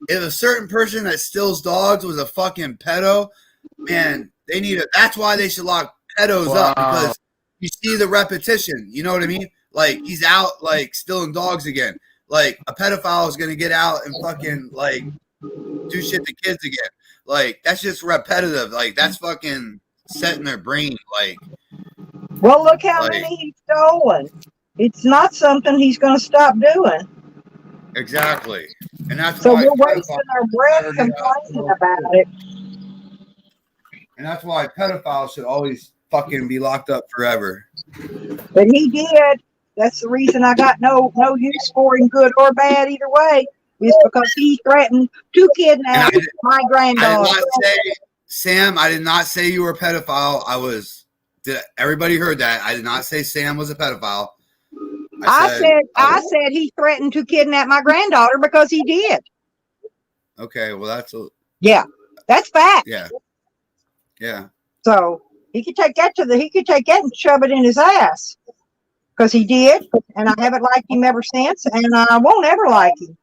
If a certain person that steals dogs was a fucking pedo, man, they need it. That's why they should lock pedos up, because you see the repetition. You know what I mean? Like, he's out, like, stealing dogs again. Like, a pedophile is going to get out and fucking, like, do shit to kids again. Like, that's just repetitive. Like, that's fucking set in their brain. Like, well, look how many he's stolen. It's not something he's going to stop doing. exactly. And that's So why we're wasting our breath complaining about it. And that's why pedophiles should always fucking be locked up forever. But he did. That's the reason I got no use for him, good or bad, either way. Is because he threatened to kidnap my granddaughter. I did not say, Sam, I did not say you were a pedophile. Everybody heard that. I did not say Sam was a pedophile. I said he threatened to kidnap my granddaughter because he did. Okay, well that's fact. Yeah. So he could take that and shove it in his ass. Because he did, and I haven't liked him ever since, and I won't ever like him.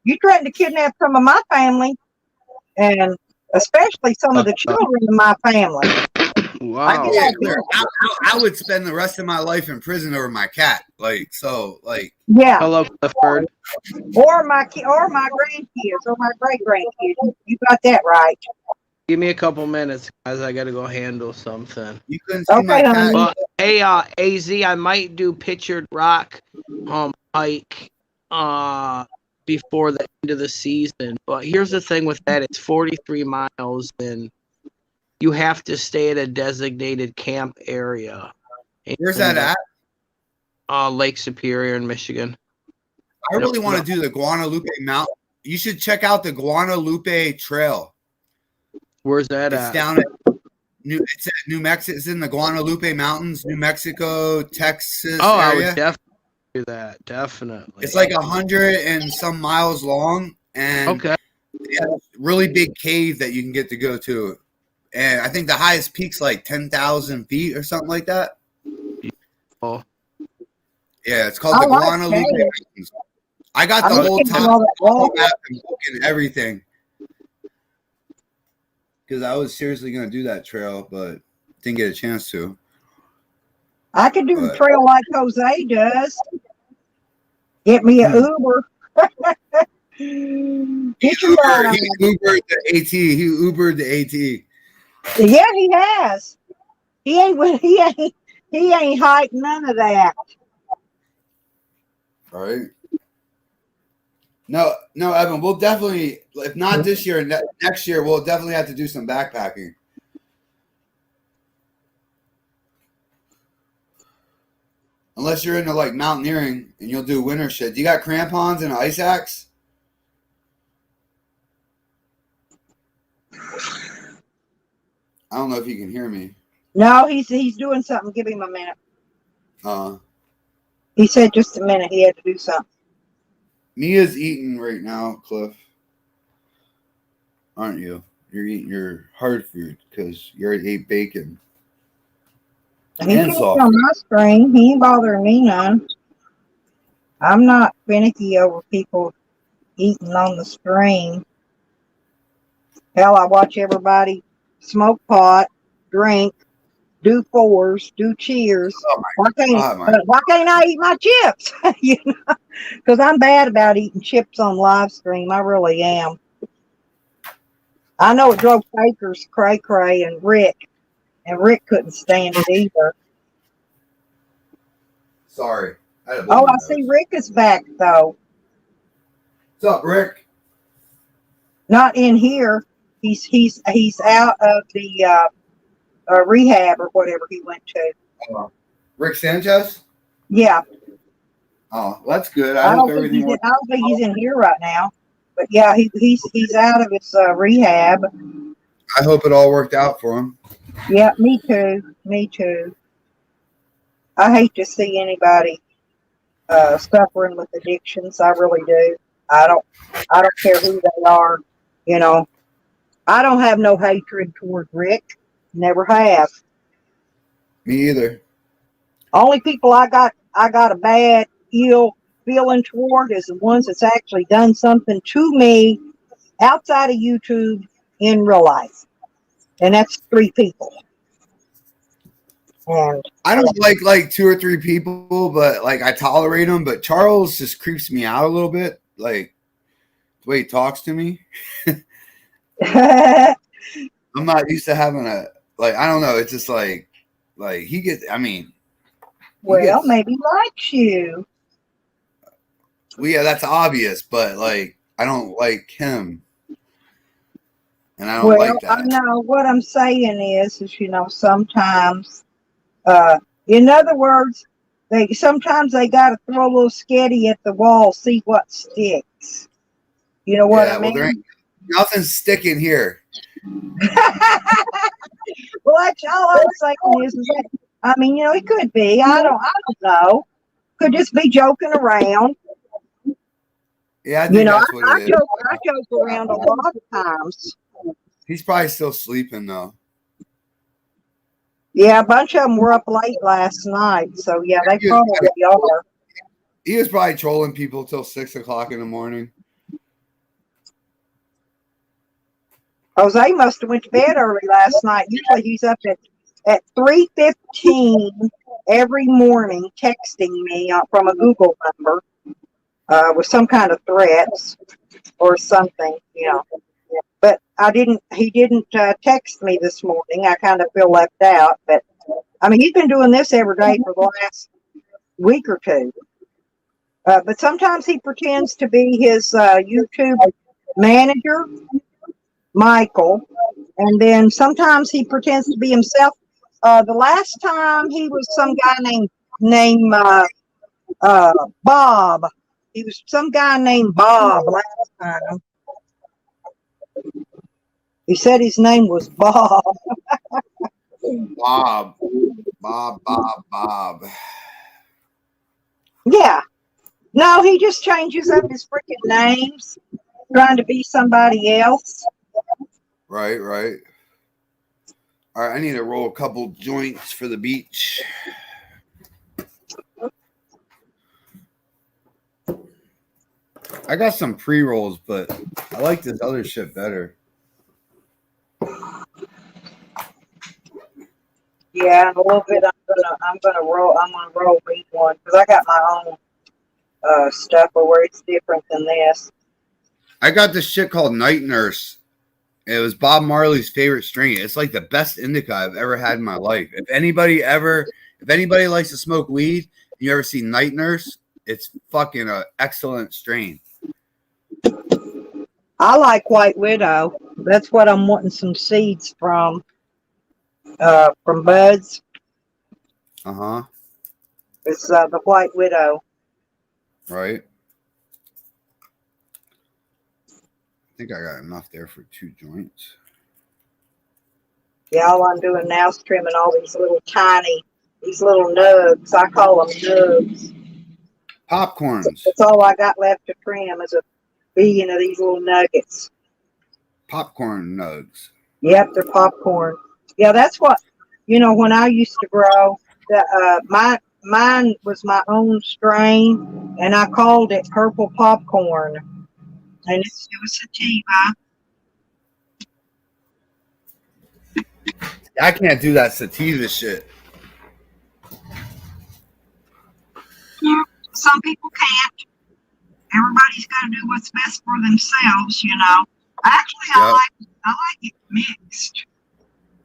You threatened to kidnap some of my family, and especially some of the children in my family. Wow. I would spend the rest of my life in prison over my cat. Yeah. Hello, Clifford. Or my grandkids, or my great grandkids. You got that right. Give me a couple minutes, guys. I gotta go handle something. You couldn't see my cat. But hey, AZ, I might do Pictured Rock hike before the end of the season. But here's the thing with that: it's 43 miles, and you have to stay at a designated camp area. Where's that at? Lake Superior in Michigan. I really want to do the Guadalupe Mountain. You should check out the Guadalupe Trail. Where's that it's at? Down at it's at New Mexico. It's in the Guadalupe Mountains, New Mexico, Texas area. I would definitely do that. Definitely. It's like 100 and some miles long, and they have a really big cave that you can get to go to. And I think the highest peak's like 10,000 feet or something like that. Oh. Yeah, it's called the Guadalupe Mountains. I got the whole map and book and everything. Because I was seriously going to do that trail, but didn't get a chance to. I could do a trail like Jose does. Get me an Uber. He Ubered the AT. He Ubered the AT. Yeah, he has. He ain't hiding none of that. All right. No, Evan, we'll definitely, if not this year, next year, we'll definitely have to do some backpacking. Unless you're into like mountaineering and you'll do winter shit. Do you got crampons and an ice axe? I don't know if you can hear me. No, he's doing something. Give him a minute. He said just a minute. He had to do something. Mia's eating right now, Cliff. Aren't you? You're eating your hard food because you already ate bacon. He can eat on my screen. He ain't bothering me none. I'm not finicky over people eating on the screen. Hell, I watch everybody smoke pot, drink, do fours, do cheers. Oh why can't I eat my chips? You know, because I'm bad about eating chips on live stream. I really am. I know it drove Quakers cray and Rick couldn't stand it either. Sorry. I see Rick is back though. What's up, Rick? Not in here. He's out of the rehab or whatever he went to. Rick Sanchez? Yeah. Oh, that's good. I don't think he's in here right now. But yeah, he's out of his rehab. I hope it all worked out for him. Yeah, me too. I hate to see anybody suffering with addictions. I really do. I don't care who they are. You know, I don't have no hatred toward Rick. Never have. Me either. Only people I got a bad, ill feeling toward is the ones that's actually done something to me outside of YouTube in real life. and that's 3 people. And I don't like 2 or 3 people, but like I tolerate them. But Charles just creeps me out a little bit, like the way he talks to me. I'm not used to having a like. I don't know. It's just like he gets. I mean, well, maybe he likes you. well, yeah, that's obvious. But like, I don't like him, and I don't like I that. know what I'm saying is sometimes, in other words, sometimes they got to throw a little sketty at the wall, see what sticks. You know what I mean? Well, there ain't nothing sticking here. Well, that's all I'm saying is that, I mean, it could be. I don't know. Could just be joking around. Yeah, I think that's what it is. I joke around a lot of times. He's probably still sleeping though. Yeah, a bunch of them were up late last night, so yeah, they probably are. He was probably trolling people till 6 o'clock in the morning. Jose must have went to bed early last night. Usually he's up at 3:15 every morning texting me from a Google number with some kind of threats or something, But he didn't text me this morning. I kind of feel left out. But, I mean, he's been doing this every day for the last week or 2. But sometimes he pretends to be his YouTube manager, Michael, and then sometimes he pretends to be himself. The last time he was some guy named Bob. He was some guy named Bob last time. He said his name was Bob. Bob. Yeah. No, he just changes up his freaking names, trying to be somebody else. Right. All right, I need to roll a couple joints for the beach. I got some pre-rolls, but I like this other shit better. Yeah, in a little bit I'm gonna roll weed one because I got my own stuff where it's different than this. I got this shit called Night Nurse. It was Bob Marley's favorite strain. It's like the best indica I've ever had in my life. If anybody likes to smoke weed, you ever see Night Nurse, it's fucking an excellent strain. I like White Widow. That's what I'm wanting some seeds from Buds. It's the White Widow. Right. I think I got enough there for 2 joints. Yeah, all I'm doing now is trimming all these little nugs. I call them nugs. Popcorns. That's all I got left to trim is 1 billion of these little nuggets. Popcorn nugs. Yep, they're popcorn. Yeah, that's what, when I used to grow, mine was my own strain, and I called it purple popcorn. And it was sativa. I can't do that sativa shit. Some people can't. Everybody's got to do what's best for themselves, Actually, I like it mixed.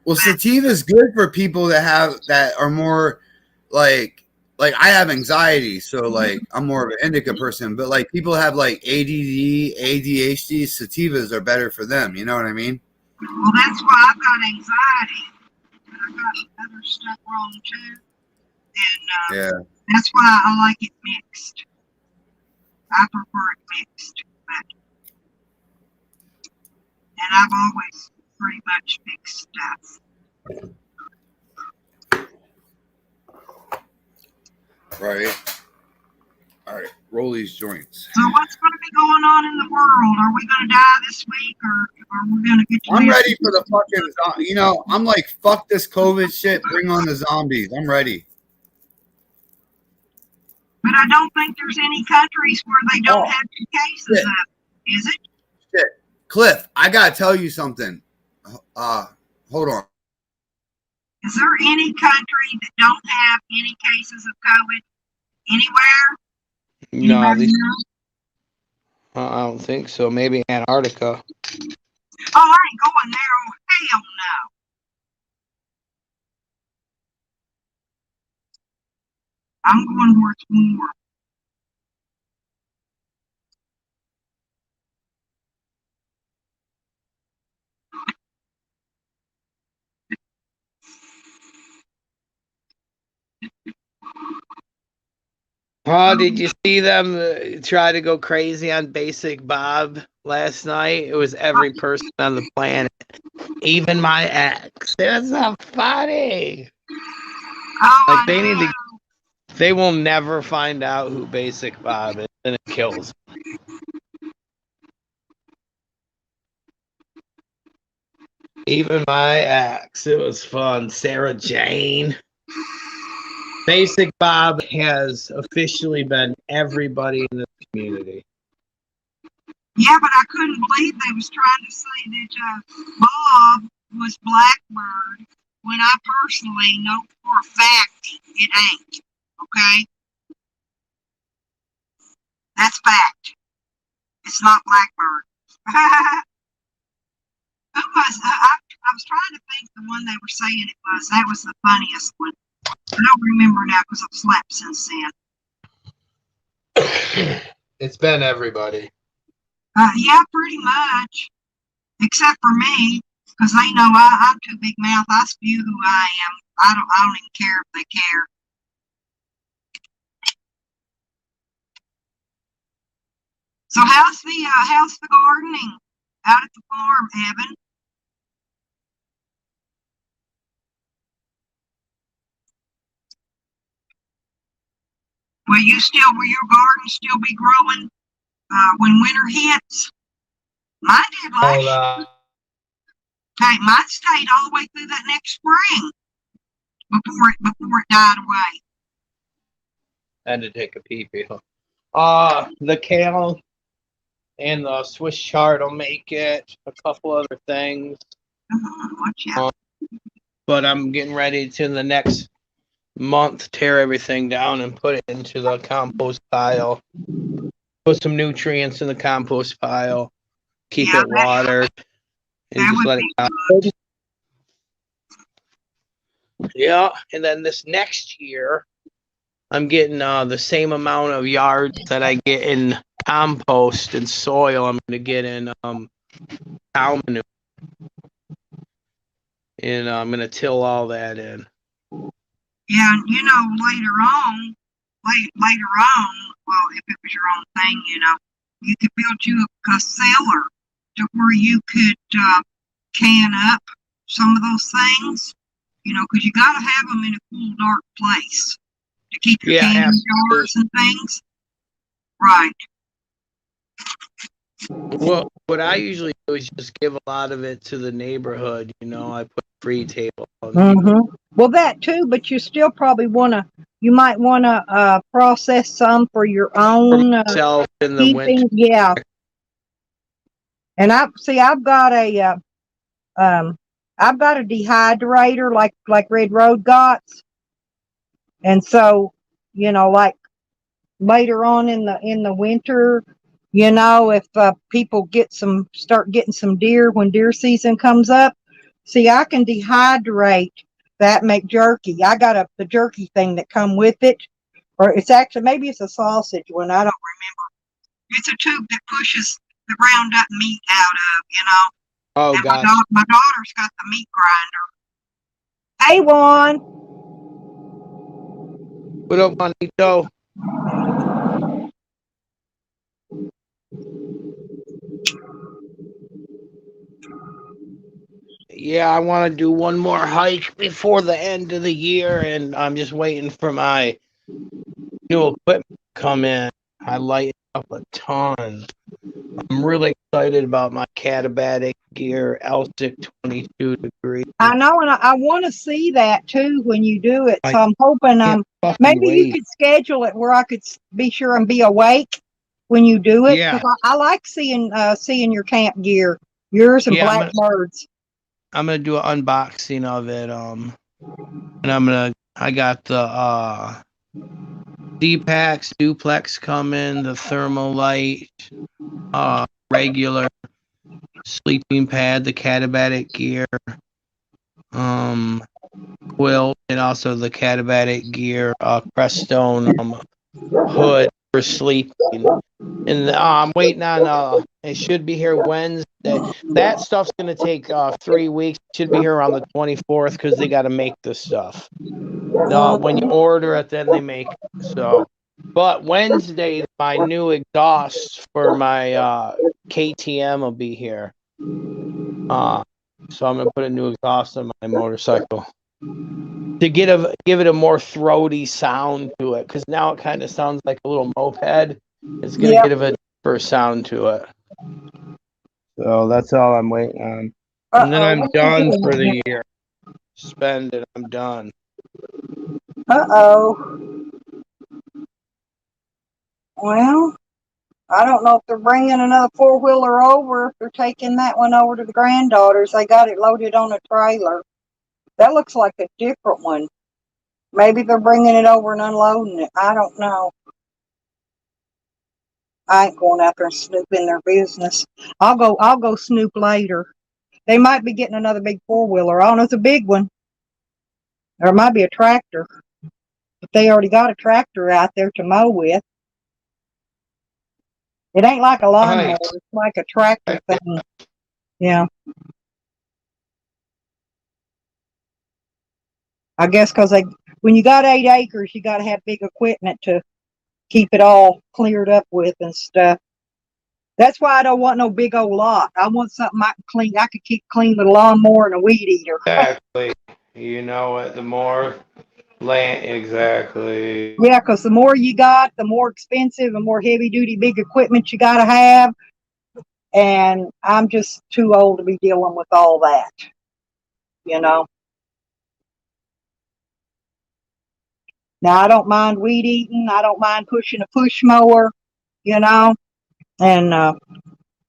Well, sativa is good for people that are more like I have anxiety, so like I'm more of an indica person, but like people have like ADD, ADHD, sativas are better for them. You know what I mean? Well, that's why I've got anxiety, and I got other stuff wrong too, and that's why I like it mixed. I prefer it mixed, and I've always pretty much mixed stuff. Right. All right. Roll these joints. So what's going to be going on in the world? Are we going to die this week, or are we going to get to I'm ready for the fucking, I'm like, fuck this COVID shit. Bring on the zombies. I'm ready. But I don't think there's any countries where they don't have 2 cases of it. Is it? Shit. Cliff, I got to tell you something. Hold on. Is there any country that don't have any cases of COVID anywhere? No, Anybody these, know? I don't think so. Maybe Antarctica. Oh, I ain't going there. Oh, hell no. I'm going where it's warm. Oh, did you see them try to go crazy on Basic Bob last night? It was every person on the planet, even my ex. That's not funny. Oh, Like I know. they will never find out who Basic Bob is, and it kills. Even my ex. It was fun. Sarah Jane. Basic Bob has officially been everybody in the community. Yeah, but I couldn't believe they was trying to say that Bob was Blackbird when I personally know for a fact it ain't. Okay? That's fact. It's not Blackbird. Who was I was trying to think the one they were saying it was. That was the funniest one. I don't remember now because I've slept since then. It's been everybody. Yeah, pretty much. Except for me, because they know I'm too big mouth. I spew who I am. I don't even care if they care. So how's the gardening out at the farm, Evan? Will your garden still be growing when winter hits? Mine did last year. Hey, mine stayed all the way through that next spring before it died away. And to take a pee pee. The kale and the Swiss chard will make it. A couple other things. Watch out. But I'm getting ready to in the next month tear everything down and put it into the compost pile. Put some nutrients in the compost pile. Keep it watered. And just let it out. Yeah, and then this next year, I'm getting the same amount of yards that I get in compost and soil. I'm going to get in cow manure. And I'm going to till all that in. Yeah, later on, well, if it was your own thing, you could build you a cellar to where you could can up some of those things, because you got to have them in a cool, dark place to keep your candy jars and things. Right. Well, what I usually do is just give a lot of it to the neighborhood. I put free table. Well, that too, but you still probably you might want to process some for your own myself in the keeping. winter. Yeah. And I've got a dehydrator like Red Road got. And so, like later on in the winter, if people start getting some deer when deer season comes up, see, I can dehydrate that, make jerky. I got the jerky thing that come with it, or maybe it's a sausage one. I don't remember. It's a tube that pushes the ground up meat out of, Oh, and God. my daughter's got the meat grinder. Hey, Juan. What up, Juanito? Yeah, I want to do one more hike before the end of the year, and I'm just waiting for my new equipment to come in. I light up a ton. I'm really excited about my Catabatic gear, L6 22 degrees. I know, and I want to see that too when you do it. So I'm hoping maybe you could schedule it where I could be sure and be awake when you do it. Yeah. I like seeing your camp gear, yours and Blackbird's. do an unboxing of it. And I got the D-Pax duplex coming, the Thermalite, regular sleeping pad, the Catabatic gear, quilt, and also the Catabatic gear, Crestone hood for sleeping. And I'm waiting on it should be here Wednesday. That stuff's gonna take 3 weeks. It should be here around the 24th because they got to make the stuff. When you order it, then they make it. So, but Wednesday, my new exhaust for my KTM will be here. So I'm gonna put a new exhaust on my motorcycle to give it a more throaty sound to it, because now it kind of sounds like a little moped. It's gonna Yeah. give a deeper sound to it. So that's all I'm waiting on. And then Uh-oh, I'm what you done doing for here? the year. Spend it. I'm done. Uh-oh. Well, I don't know if they're bringing another four-wheeler over, if they're taking that one over to the granddaughters. They got it loaded on a trailer. That looks like a different one. Maybe they're bringing it over and unloading it. I don't know. I ain't going out there and snoop in their business. I'll go snoop later. They might be getting another big four-wheeler. I don't know, it's a big one. Or it might be a tractor. But they already got a tractor out there to mow with. It ain't like a lawnmower. Nice. It's like a tractor thing. Yeah. I guess because when you got 8 acres, you got to have big equipment to keep it all cleared up with and stuff. That's why I don't want no big old lot. I want something I can clean. I could keep clean with a lawnmower and a weed eater. Exactly. You know it. The more land, exactly. Yeah, because the more you got, the more expensive and more heavy duty big equipment you got to have. And I'm just too old to be dealing with all that, you know. Now, I don't mind weed eating. I don't mind pushing a push mower, you know, and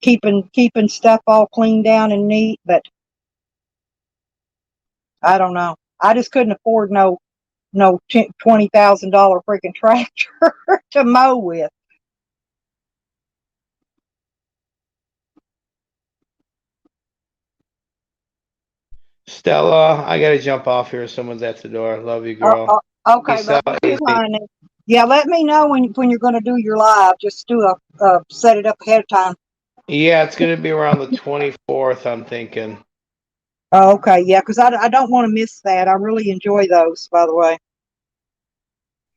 keeping stuff all clean down and neat. But I don't know. I just couldn't afford no $20,000 freaking tractor to mow with. Stella, I gotta jump off here. Someone's at the door. Love you, girl. Okay, Peace love out, you too, AZ. honey. Yeah, let me know when you're going to do your live. Just do set it up ahead of time. Yeah, it's gonna be around the 24th. I'm thinking. Oh, okay, yeah, because I don't want to miss that. I really enjoy those, by the way.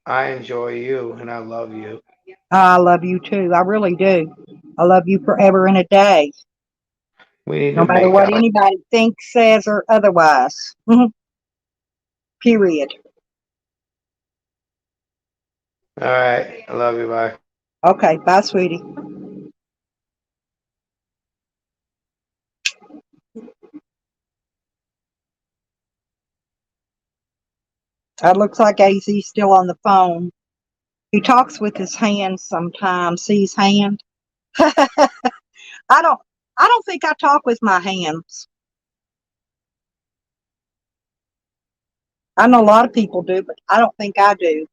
I enjoy you and I love you. I love you too. I really do. I love you forever and a day, We need no to matter make what out. anybody thinks, says, or otherwise. Period. All right. I love you. Bye. Okay, bye, sweetie. It looks like AZ's still on the phone. He talks with his hands sometimes. See his hand? I don't. I don't think I talk with my hands. I know a lot of people do, but I don't think I do.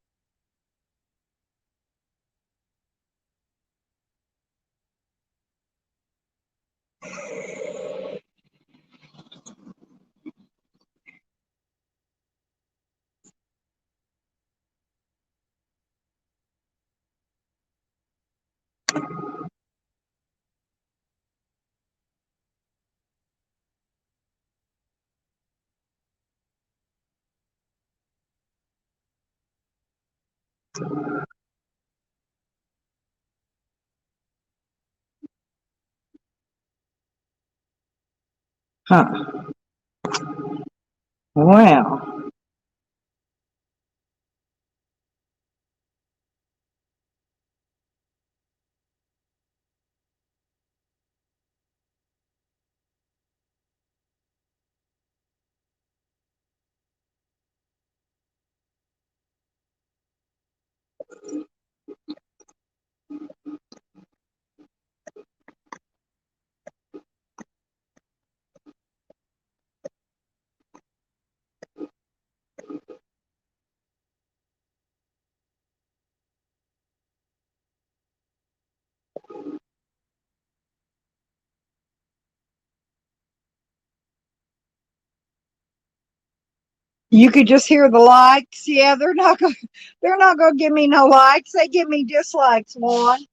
Huh. Well. You could just hear the likes. Yeah, they're not gonna give me no likes. They give me dislikes, one.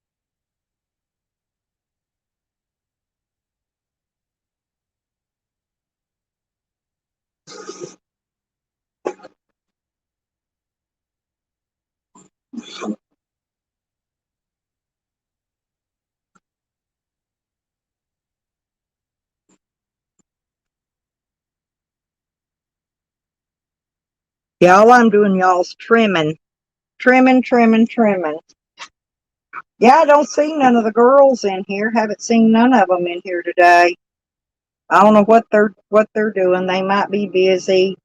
Yeah, all I'm doing, y'all's trimming. Trimming, trimming, trimming. Yeah, I don't see none of the girls in here. Haven't seen none of them in here today. I don't know what they're doing. They might be busy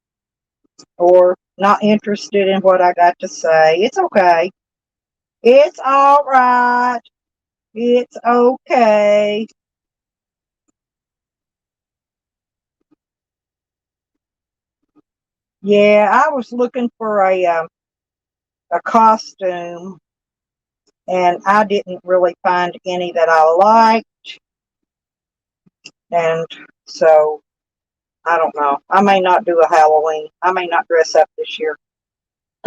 or not interested in what I got to say. It's okay. It's all right. It's okay. Yeah, I was looking for a costume, and I didn't really find any that I liked, and so I don't know. I may not do a Halloween. I may not dress up this year.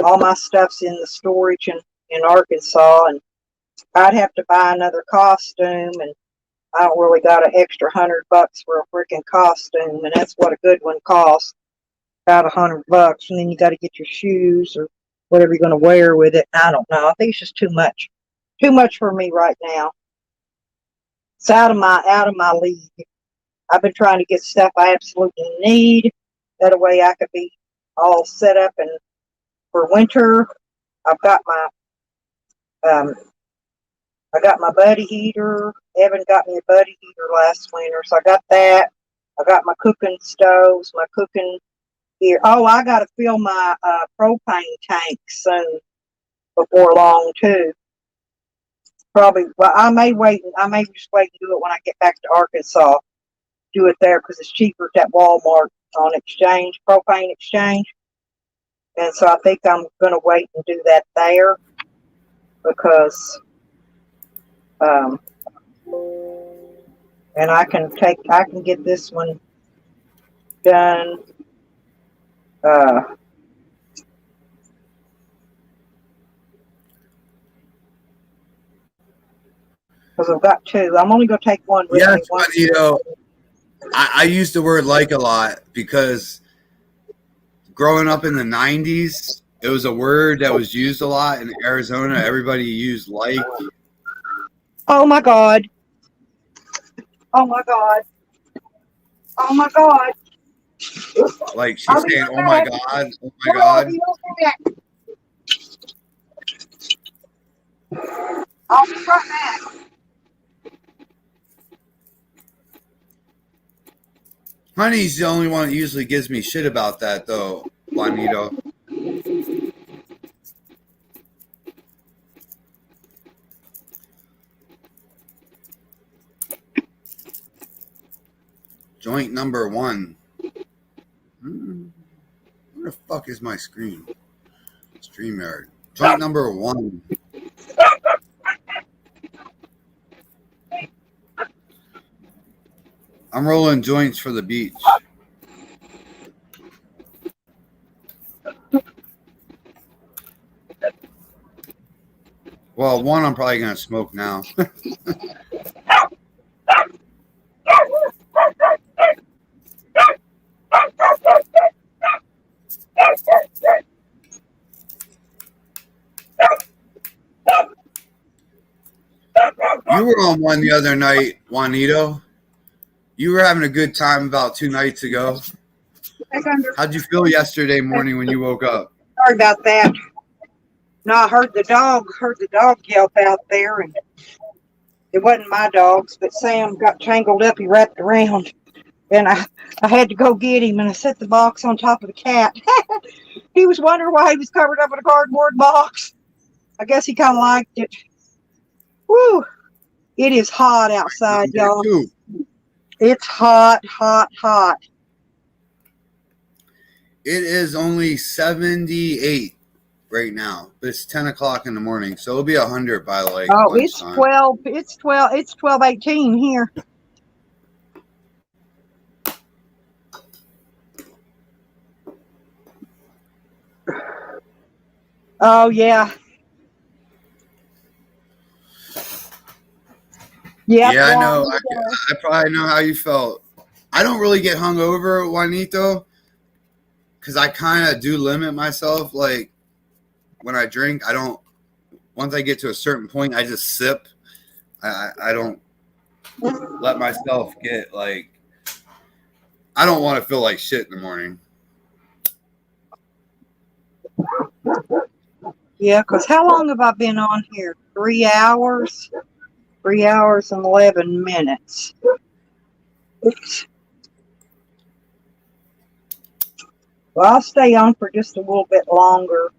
All my stuff's in the storage in Arkansas, and I'd have to buy another costume, and I don't really got an extra $100 for a freaking costume, and that's what a good one costs, about $100. And then you got to get your shoes or whatever you're going to wear with it. I don't know. I think it's just too much for me right now. It's out of my league. I've been trying to get stuff I absolutely need. That way I could be all set up and for winter. I've got my um, I got my buddy heater. Evan got me a buddy heater last winter, so I got that. I got my cooking stoves, my cooking gear. Oh, I got to fill my propane tank soon before long too. Probably. Well, I may wait. I may just wait and do it when I get back to Arkansas. Do it there because it's cheaper at that Walmart on exchange, propane exchange. And so I think I'm going to wait and do that there because, and I can get this one done. Because I've got two. I'm only going to take one with me. But you know, I use the word like a lot because growing up in the 90s, it was a word that was used a lot in Arizona. Everybody used like. Oh my God. Oh my God. Oh my God. Like she's saying, oh my God, oh my God. I'll be right back. Honey's the only one that usually gives me shit about that, though, Juanito. Joint number 1. Where the fuck is my screen? StreamYard. Joint number 1. I'm rolling joints for the beach. Well, one I'm probably going to smoke now. You were on one the other night, Juanito. You were having a good time about 2 nights ago. How'd you feel yesterday morning when you woke up? Sorry about that. No, I heard the dog yelp out there, and it wasn't my dogs, but Sam got tangled up. He wrapped around, and I had to go get him, and I set the box on top of the cat. He was wondering why he was covered up in a cardboard box. I guess he kind of liked it. Woo! It is hot outside, y'all. It's hot, hot, hot. It is only 78 right now, but it's 10 o'clock in the morning, so it'll be 100 by like. Oh, it's 12. It's 12:18 here. Oh yeah. Yep. Yeah, I Long know. ago. I probably know how you felt. I don't really get hungover, Juanito, because I kind of do limit myself. Like when I drink, I don't. Once I get to a certain point, I just sip. I don't let myself get like. I don't want to feel like shit in the morning. Yeah, because how long have I been on here? 3 hours? 3 hours and 11 minutes. Oops. Well, I'll stay on for just a little bit longer.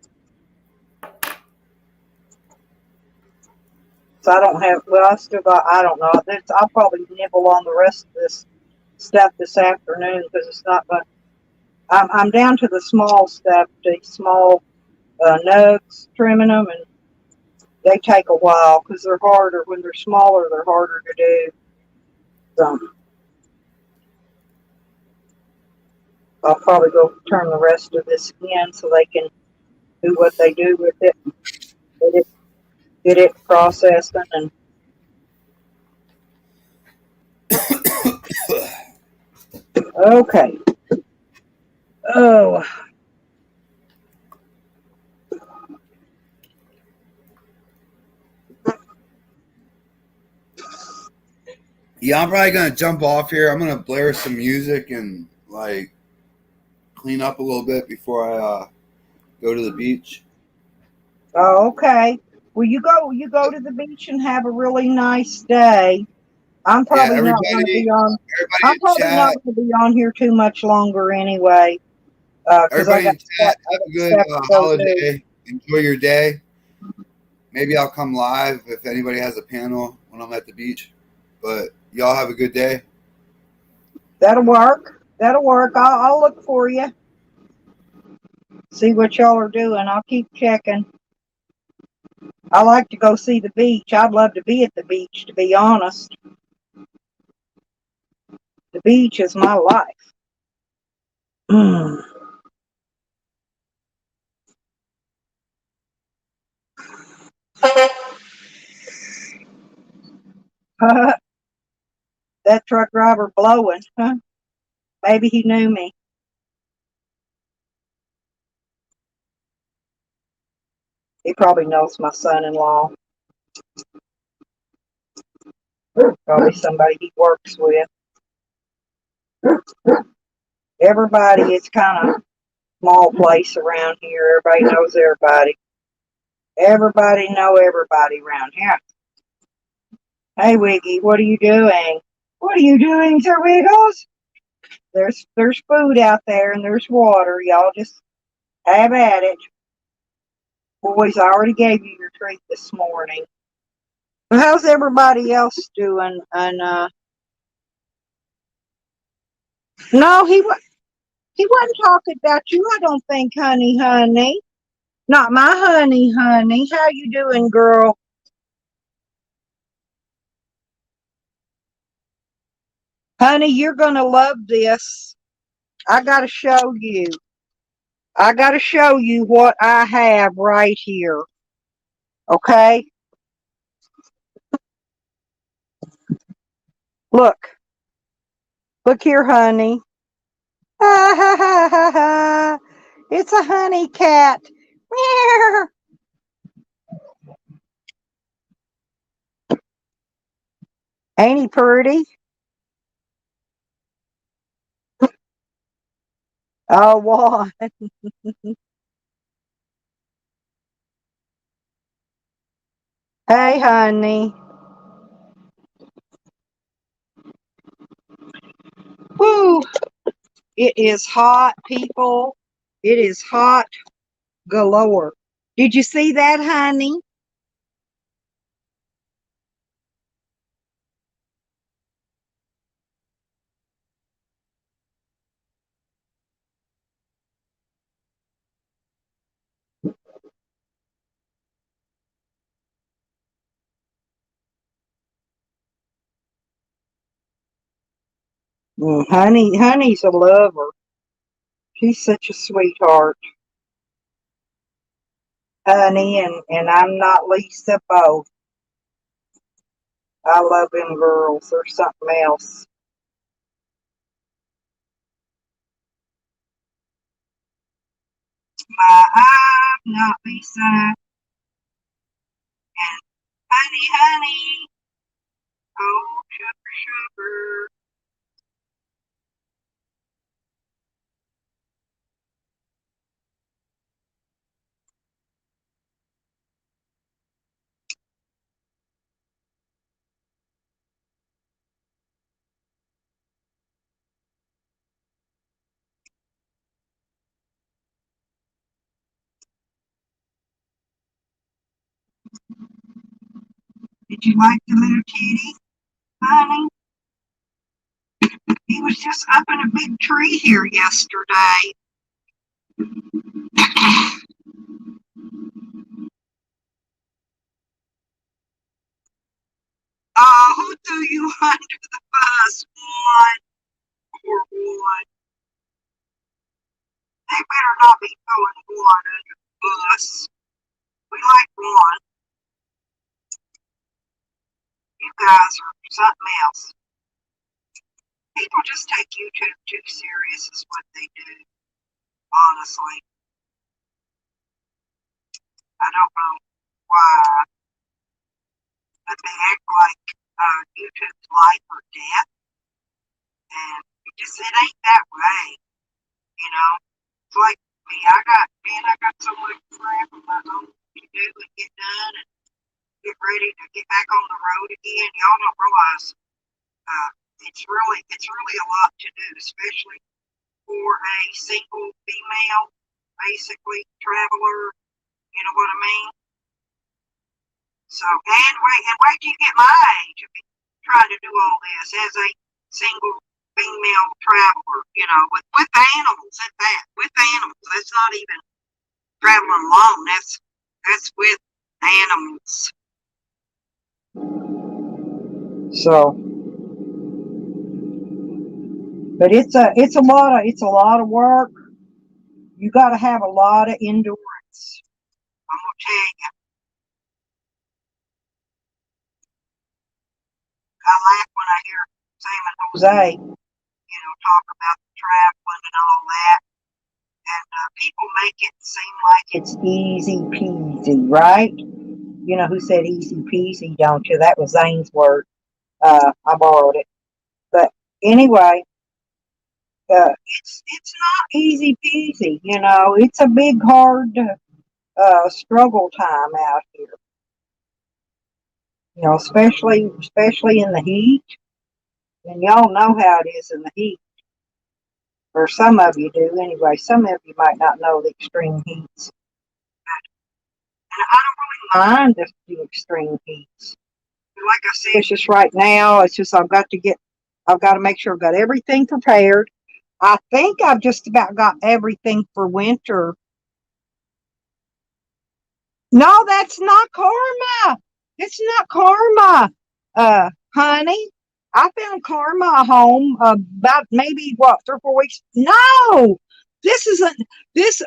So I don't have, well, I still got, I don't know. I'll probably nibble on the rest of this stuff this afternoon because it's not much. I'm down to the small stuff, the small nugs, trimming them, and they take a while because they're harder. When they're smaller, they're harder to do. So I'll probably go turn the rest of this in so they can do what they do with it. Get it processing and okay. Oh, Yeah, I'm probably gonna jump off here. I'm gonna blare some music and like clean up a little bit before I go to the beach. okay. Well, you go to the beach and have a really nice day. I'm Yeah, probably not going to be everybody, on. everybody I'm in probably not chat, going to be on here too much longer anyway, because everybody in chat, have a good stuff to go do. holiday. Enjoy your day. Maybe I'll come live if anybody has a panel when I'm at the beach. But y'all have a good day. That'll work. That'll work. I'll look for you. See what y'all are doing. I'll keep checking. I like to go see the beach. I'd love to be at the beach, to be honest. The beach is my life. That truck driver blowing, huh? Maybe he knew me. He probably knows my son-in-law. Probably somebody he works with. Everybody, it's kind of small place around here. Everybody knows everybody. Everybody know everybody around here. Hey, Wiggy, what are you doing? What are you doing, Sir Wiggles? There's food out there and there's water. Y'all just have at it. Boys, I already gave you your treat this morning. How's everybody else doing? And no, he wasn't talking about you. I don't think, honey. Not my honey. How you doing, girl? Honey, you're gonna love this. I gotta show you. I gotta show you what I have right here. Okay? Look. Look here, honey. Ah, ha, ha, ha, ha. It's a honey cat. Meow. Ain't he pretty? Oh, what? Hey, honey. Woo! It is hot, people. It is hot galore. Did you see that, honey? Honey's a lover. She's such a sweetheart. Honey, and I'm not Lisa both. I love them girls. They're something else. I'm not Lisa. And honey, honey. Oh, sugar, sugar. Did you like the little kitty, honey? He was just up in a big tree here yesterday. Oh, who threw you under the bus? One or one. They better not be throwing one under the bus. We like one. You guys are something else. People just take YouTube too serious is what they do. Honestly. I don't know why. But they act like YouTube's life or death. And it ain't that way. You know? It's like me. I got so much crap on my own to do and get done and get ready to get back on the road again. Y'all don't realize it's really a lot to do, especially for a single female, basically traveler. You know what I mean? So wait till you get my age of trying to do all this as a single female traveler. You know, with animals at that. With animals, that's not even traveling alone. That's with animals. So, but it's a lot of work. You got to have a lot of endurance. I'm gonna tell you. I laugh when I hear Sam and Jose, talk about the traveling and all that. And people make it seem like it's easy peasy, right? You know who said easy peasy, don't you? That was Zane's word. I borrowed it. But anyway, it's not easy peasy. It's a big, hard struggle time out here. Especially in the heat. And y'all know how it is in the heat. Or some of you do anyway. Some of you might not know the extreme heats. And I don't really mind the extreme heats. Like I said, it's just right now, it's just I've got to make sure I've got everything prepared. I think I've just about got everything for winter. No, that's not Karma. It's not Karma, honey. I found Karma a home about maybe 3 or 4 weeks. No, this isn't.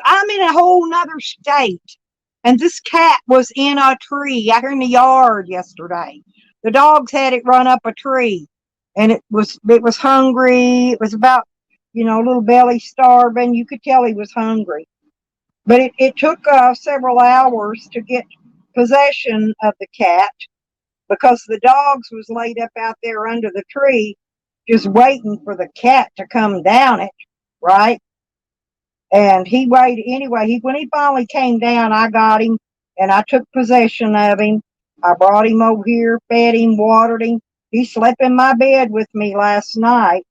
I'm in a whole nother state, and this cat was in a tree out here in the yard yesterday. The dogs had it run up a tree, and it was hungry. It was about a little belly starving. You could tell he was hungry. But it took several hours to get possession of the cat because the dogs was laid up out there under the tree just waiting for the cat to come down it, right? And he waited anyway. When he finally came down, I got him and I took possession of him. I brought him over here, fed him, watered him. He slept in my bed with me last night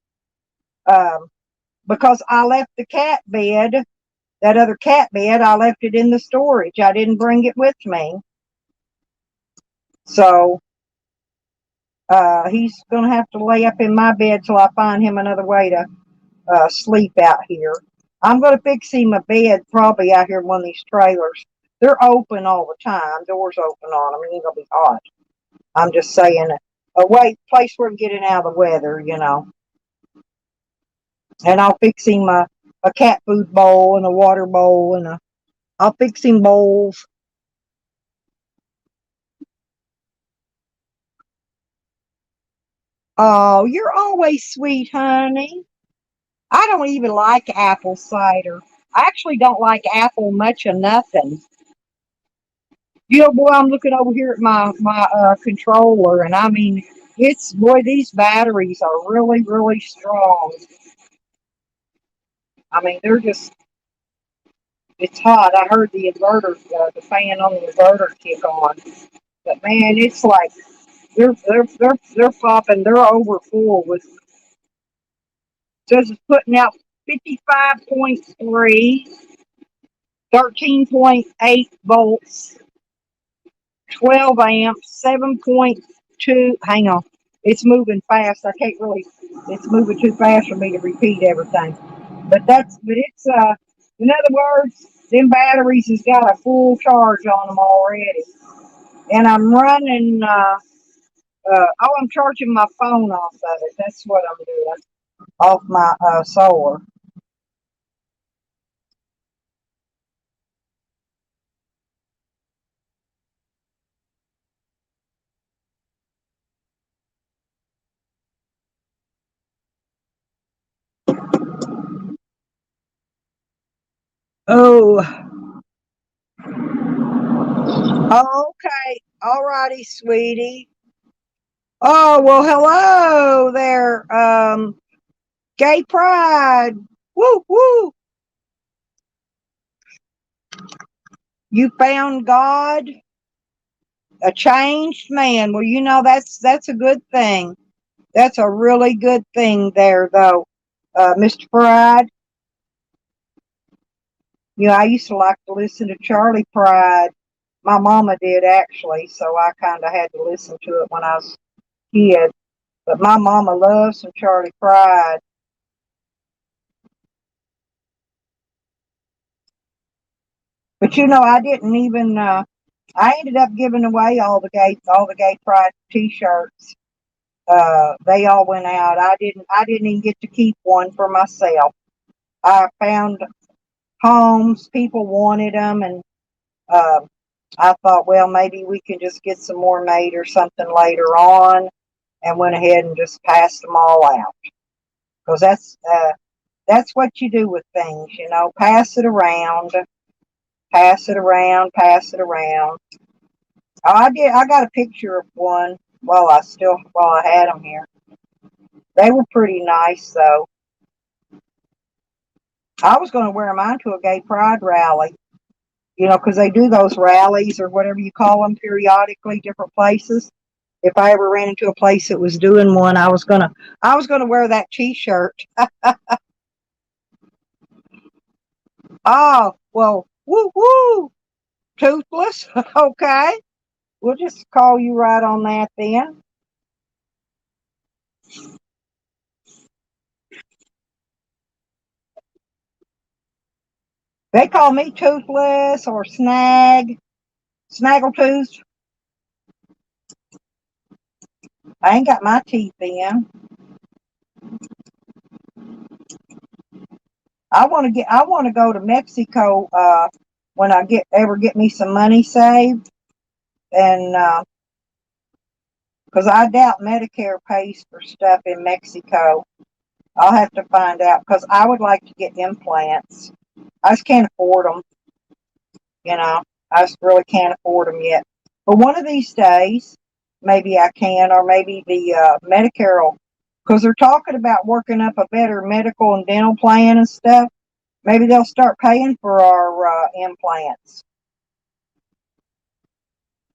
because I left the cat bed. That other cat bed, I left it in the storage. I didn't bring it with me. So he's going to have to lay up in my bed till I find him another way to sleep out here. I'm going to fix him a bed probably out here in one of these trailers. They're open all the time. Doors open on them. It ain't going to be hot. I'm just saying a place where I'm getting out of the weather, And I'll fix him a cat food bowl and a water bowl and I'll fix him bowls Oh, you're always sweet, honey. I don't even like apple cider. I actually don't like apple much of nothing. You know, boy, I'm looking over here at my controller, and I mean, it's boy, these batteries are really, really strong. I mean, they're just, it's hot. I heard the inverter, the fan on the inverter kick on. But man, it's like they're popping. They're over full with. Says it's putting out 55.3, 13.8 volts, 12 amps, 7.2. Hang on. It's moving fast. I can't really, it's moving too fast for me to repeat everything. But it's, in other words, them batteries has got a full charge on them already. And I'm running, I'm charging my phone off of it. That's what I'm doing. Off my, solar. Oh, okay. All righty, sweetie. Oh, well, hello there. Gay pride. Woo, woo. You found God, a changed man. Well, you know, that's a good thing. That's a really good thing there, though, Mr. Pride. You know, I used to like to listen to Charlie Pride. My mama did, actually, so I kind of had to listen to it when I was a kid. But my mama loves some Charlie Pride. But you know, I didn't even. I ended up giving away all the gay pride T-shirts. They all went out. I didn't even get to keep one for myself. I found homes, people wanted them, and uh, I thought, well, maybe we can just get some more made or something later on, and went ahead and just passed them all out because that's what you do with things, you know. Pass it around, pass it around, pass it around. Oh, I did. I got a picture of one while I had them here. They were pretty nice, though. I was going to wear mine to a gay pride rally, you know, because they do those rallies or whatever you call them periodically, different places. If I ever ran into a place that was doing one, I was gonna wear that T-shirt. Oh, well, woo woo, toothless. Okay, we'll just call you right on that then. They call me toothless or snaggletooth. I ain't got my teeth in. I want to go to Mexico when I get me some money saved, and because I doubt Medicare pays for stuff in Mexico. I'll have to find out because I would like to get implants. I just can't afford them, you know. I just really can't afford them yet. But one of these days, maybe I can, or maybe the Medicare will, because they're talking about working up a better medical and dental plan and stuff. Maybe they'll start paying for our implants.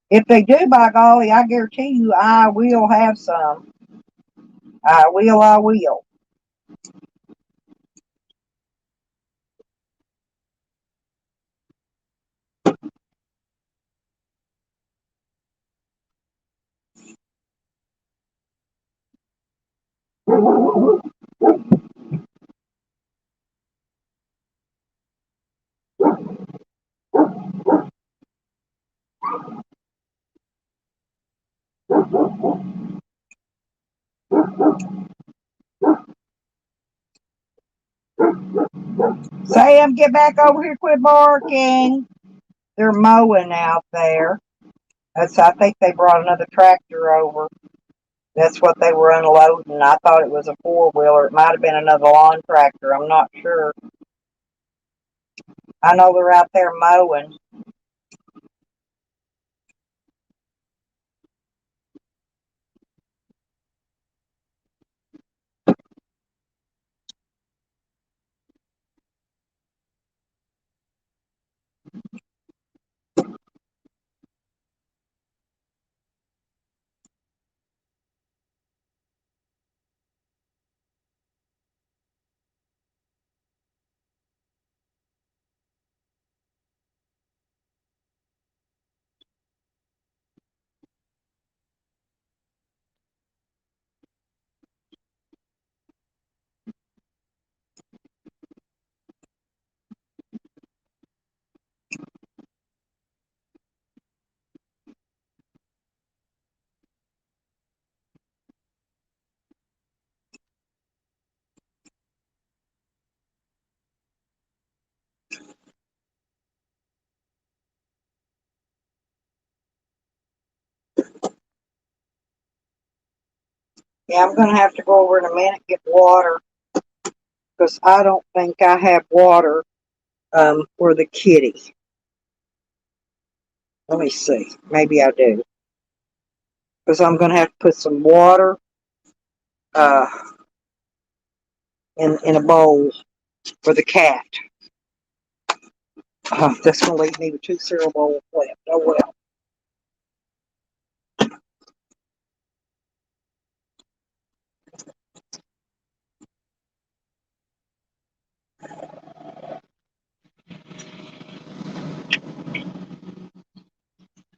If they do, by golly, I guarantee you I will have some. I will, I will. Sam, get back over here, quit barking. They're mowing out there. I think they brought another tractor over. That's what they were unloading. I thought it was a four-wheeler. It might have been another lawn tractor. I'm not sure. I know they're out there mowing. Yeah, I'm going to have to go over in a minute and get water because I don't think I have water for the kitty. Let me see. Maybe I do. Because I'm going to have to put some water uh, in a bowl for the cat. That's going to leave me with 2 cereal bowls left. Oh, well.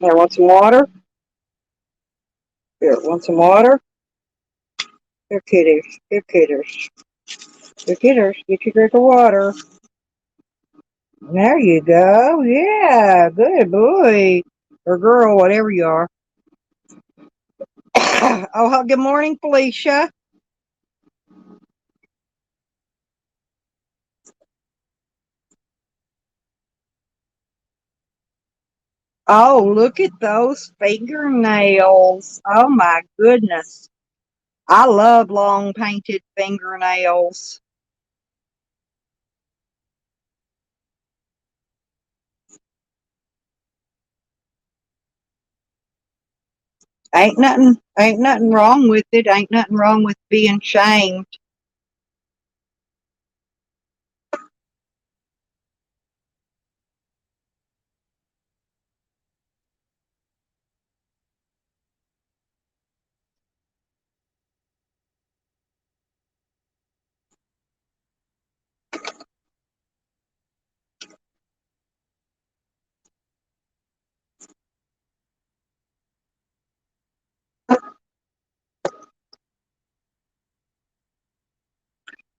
Here, want some water? Here, want some water? Here, kitties. Here, kitters. Here, kitters. Get your drink of water. There you go. Yeah, good boy. Or girl, whatever you are. Oh, good morning, Felicia. Oh, look at those fingernails. Oh my goodness. I love long painted fingernails. Ain't nothing wrong with it. Ain't nothing wrong with being shamed.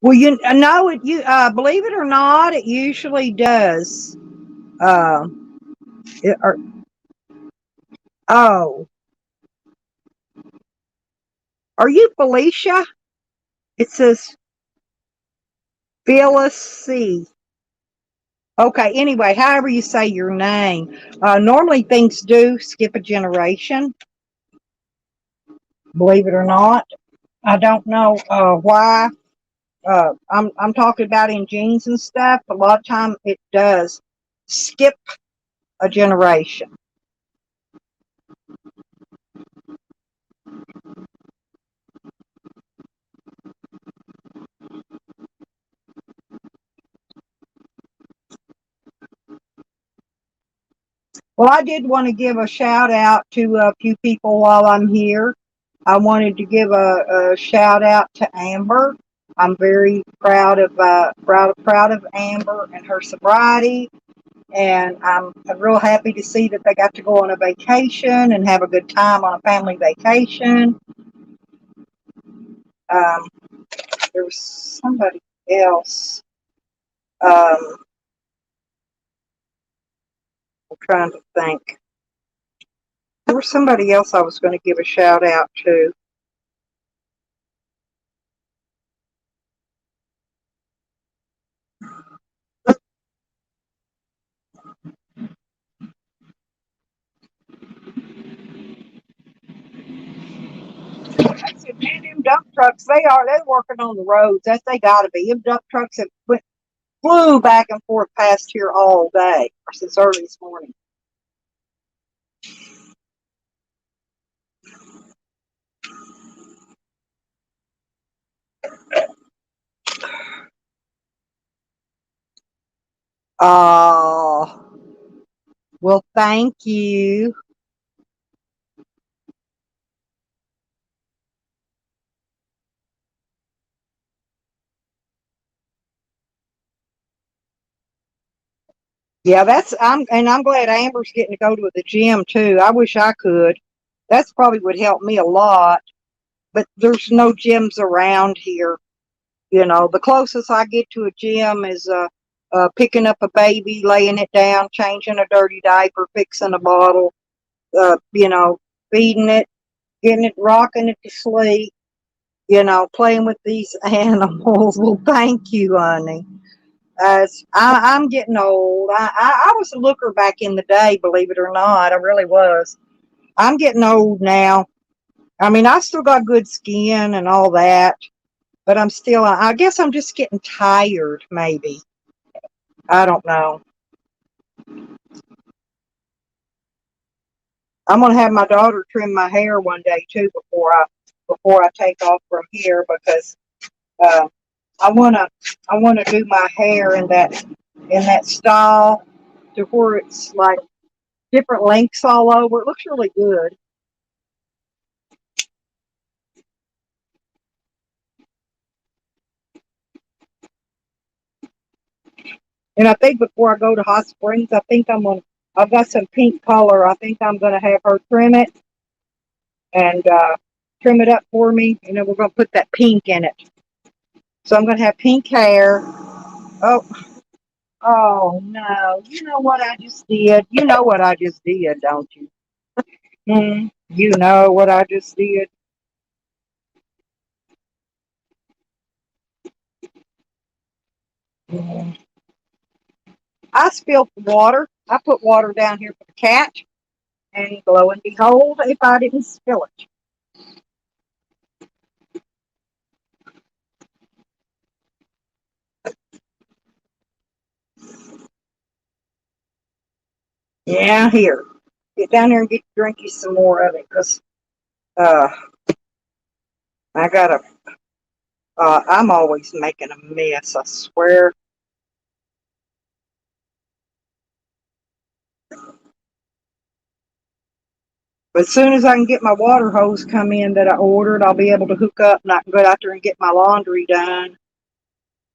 Well, you know it. You believe it or not, it usually does. Uh, it, or, oh, are you Felicia? It says Phyllis C. Okay. Anyway, however you say your name, normally things do skip a generation. Believe it or not, I don't know why. I'm talking about in genes and stuff. A lot of time it does skip a generation. Well, I did want to give a shout out to a few people while I'm here. I wanted to give a shout out to Amber. I'm very proud of Amber and her sobriety, and I'm real happy to see that they got to go on a vacation and have a good time on a family vacation. Um, there was somebody else. I'm trying to think. There was somebody else I was going to give a shout out to. dump trucks, they're working on the roads. They gotta be. Them dump trucks have flew back and forth past here all day, or since early this morning. Oh, well, thank you. Yeah, I'm glad Amber's getting to go to the gym too. I wish I could. That's probably would help me a lot, but there's no gyms around here. The closest I get to a gym is picking up a baby, laying it down, changing a dirty diaper, fixing a bottle, feeding it, getting it, rocking it to sleep, playing with these animals. Well, thank you, honey. I'm getting old. I was a looker back in the day, believe it or not. I really was. I'm getting old now. I mean, I still got good skin and all that, but I guess I'm just getting tired, maybe. I don't know. I'm gonna have my daughter trim my hair one day too before I take off from here because uh, I wanna do my hair in that style to where it's like different lengths all over. It looks really good. And I think before I go to Hot Springs, I've got some pink color. I think I'm gonna have her trim it and trim it up for me, and then we're gonna put that pink in it. So I'm gonna have pink hair. Oh, oh no! You know what I just did? You know what I just did, don't you? You know what I just did. Mm. I spilled the water. I put water down here for the cat, and lo and behold, if I didn't spill it. Yeah, here. Get down there and drink you some more of it, because uh, I gotta. I'm always making a mess. I swear. But as soon as I can get my water hose come in that I ordered, I'll be able to hook up and I can go out there and get my laundry done.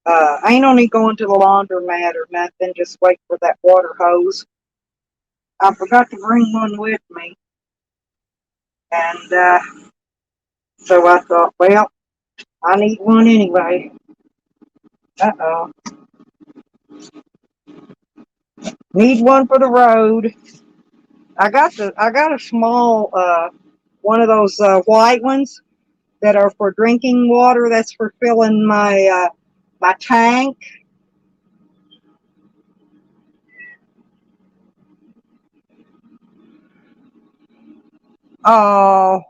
I ain't only going to the laundromat or nothing. Just wait for that water hose. I forgot to bring one with me, and so I thought, well, I need one anyway. Uh-oh. Need one for the road. I got a small one of those white ones that are for drinking water. That's for filling my tank. Oh,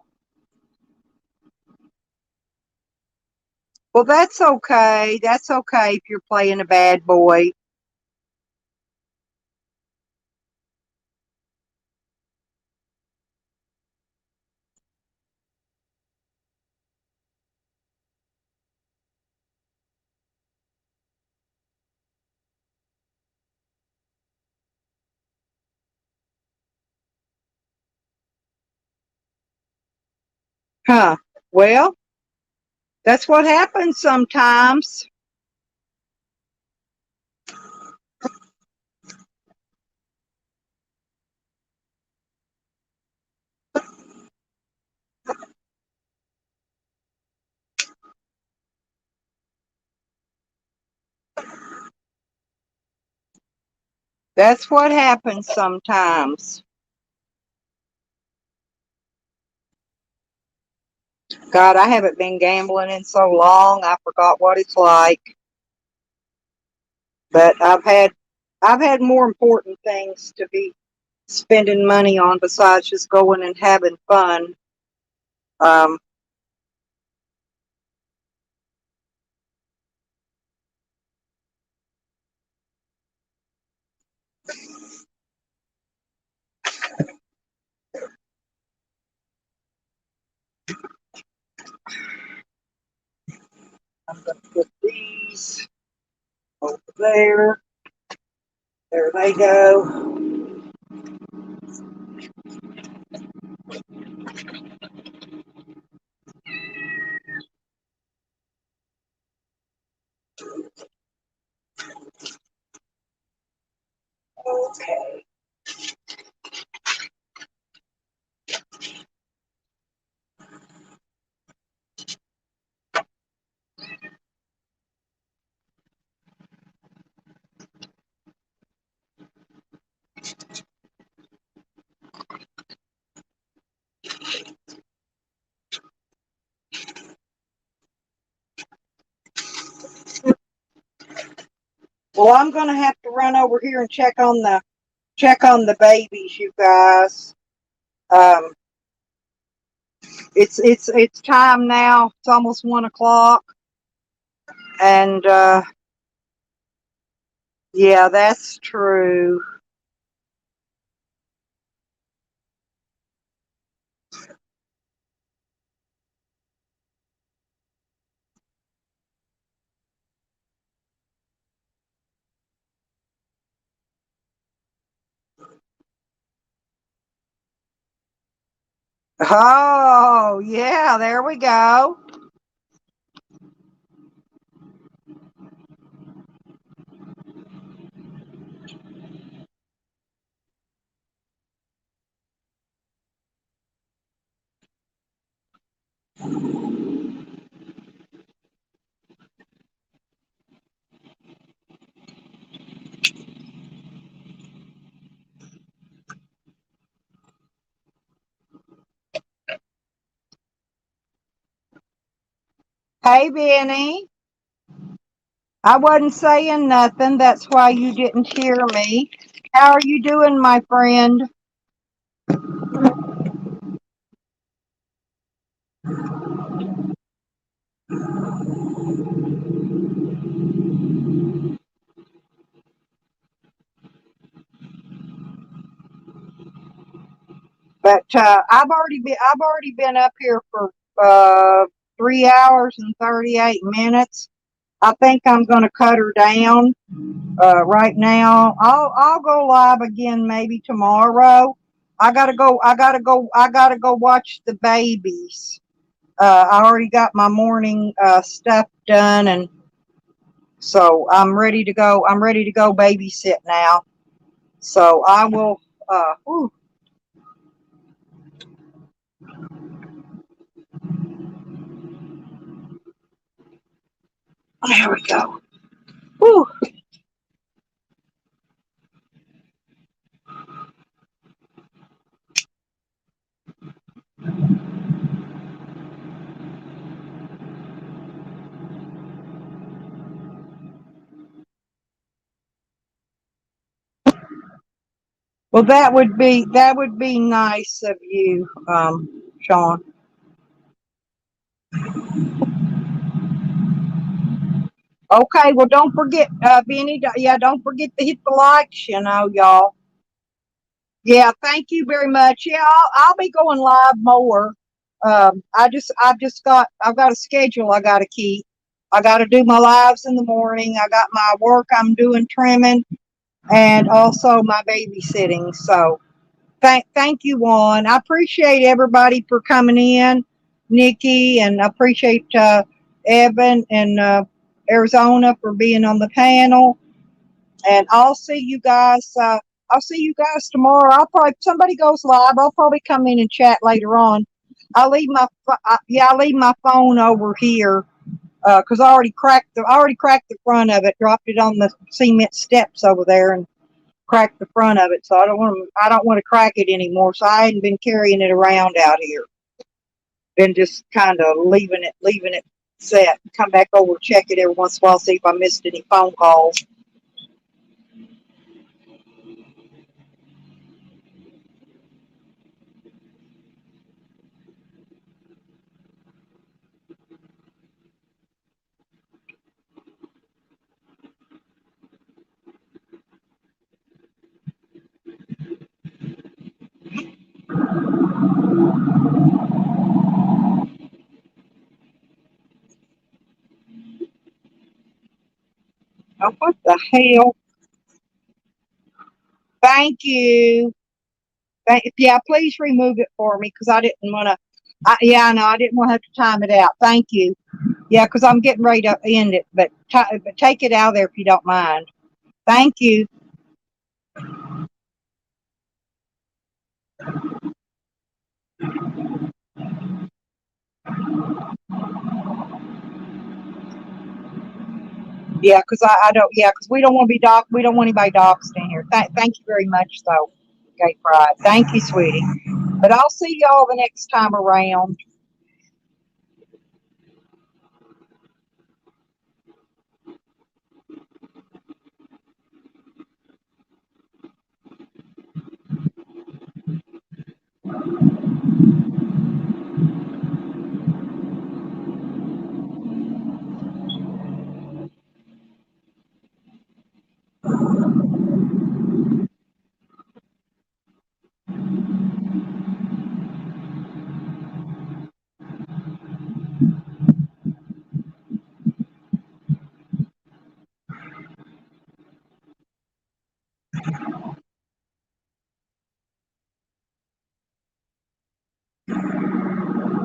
well, that's okay. That's okay if you're playing a bad boy. Huh. Well, that's what happens sometimes. That's what happens sometimes. God, I haven't been gambling in so long. I forgot what it's like. But I've had more important things to be spending money on besides just going and having fun. Um, I'm going to put these over there. There they go. Okay. Well, I'm going to have to run over here and check on the babies, you guys. Um, it's time now. It's almost 1 o'clock, and yeah, that's true. Oh, yeah, there we go. Hey, Benny. I wasn't saying nothing. That's why you didn't hear me. How are you doing, my friend? But I've already been up here for 3 hours and 38 minutes. I think I'm gonna cut her down right now. I'll go live again maybe tomorrow. I gotta go watch the babies. I already got my morning stuff done, and so I'm ready to go. I'm ready to go babysit now. So I will. Whew, there we go. Whew. Well, that would be nice of you, Sean. Okay. Well, don't forget, Benny. Yeah, don't forget to hit the likes. Y'all. Yeah. Thank you very much. Yeah, I'll be going live more. I've got a schedule I got to keep. I got to do my lives in the morning. I got my work I'm doing trimming, and also my babysitting. So thank you, Juan. I appreciate everybody for coming in, Nikki, and I appreciate Evan and Arizona for being on the panel. And I'll see you guys. I'll see you guys tomorrow. I'll probably if somebody goes live. I'll probably come in and chat later on. I'll leave my phone over here because I already cracked the front of it. Dropped it on the cement steps over there and cracked the front of it. So I don't want to crack it anymore. So I hadn't been carrying it around out here. Been just kind of leaving it set. Come back over, check it every once in a while, see if I missed any phone calls. Oh, what the hell? Thank you. Yeah, please remove it for me because I didn't want to. Yeah, I know. I didn't want to have to time it out. Thank you. Yeah, because I'm getting ready to end it, but take it out of there if you don't mind. Thank you. Yeah, because I don't. Yeah, because we don't want to be doc. We don't want anybody doxed in here. Thank you very much, though. Gay Pride. Thank you, sweetie. But I'll see y'all the next time around.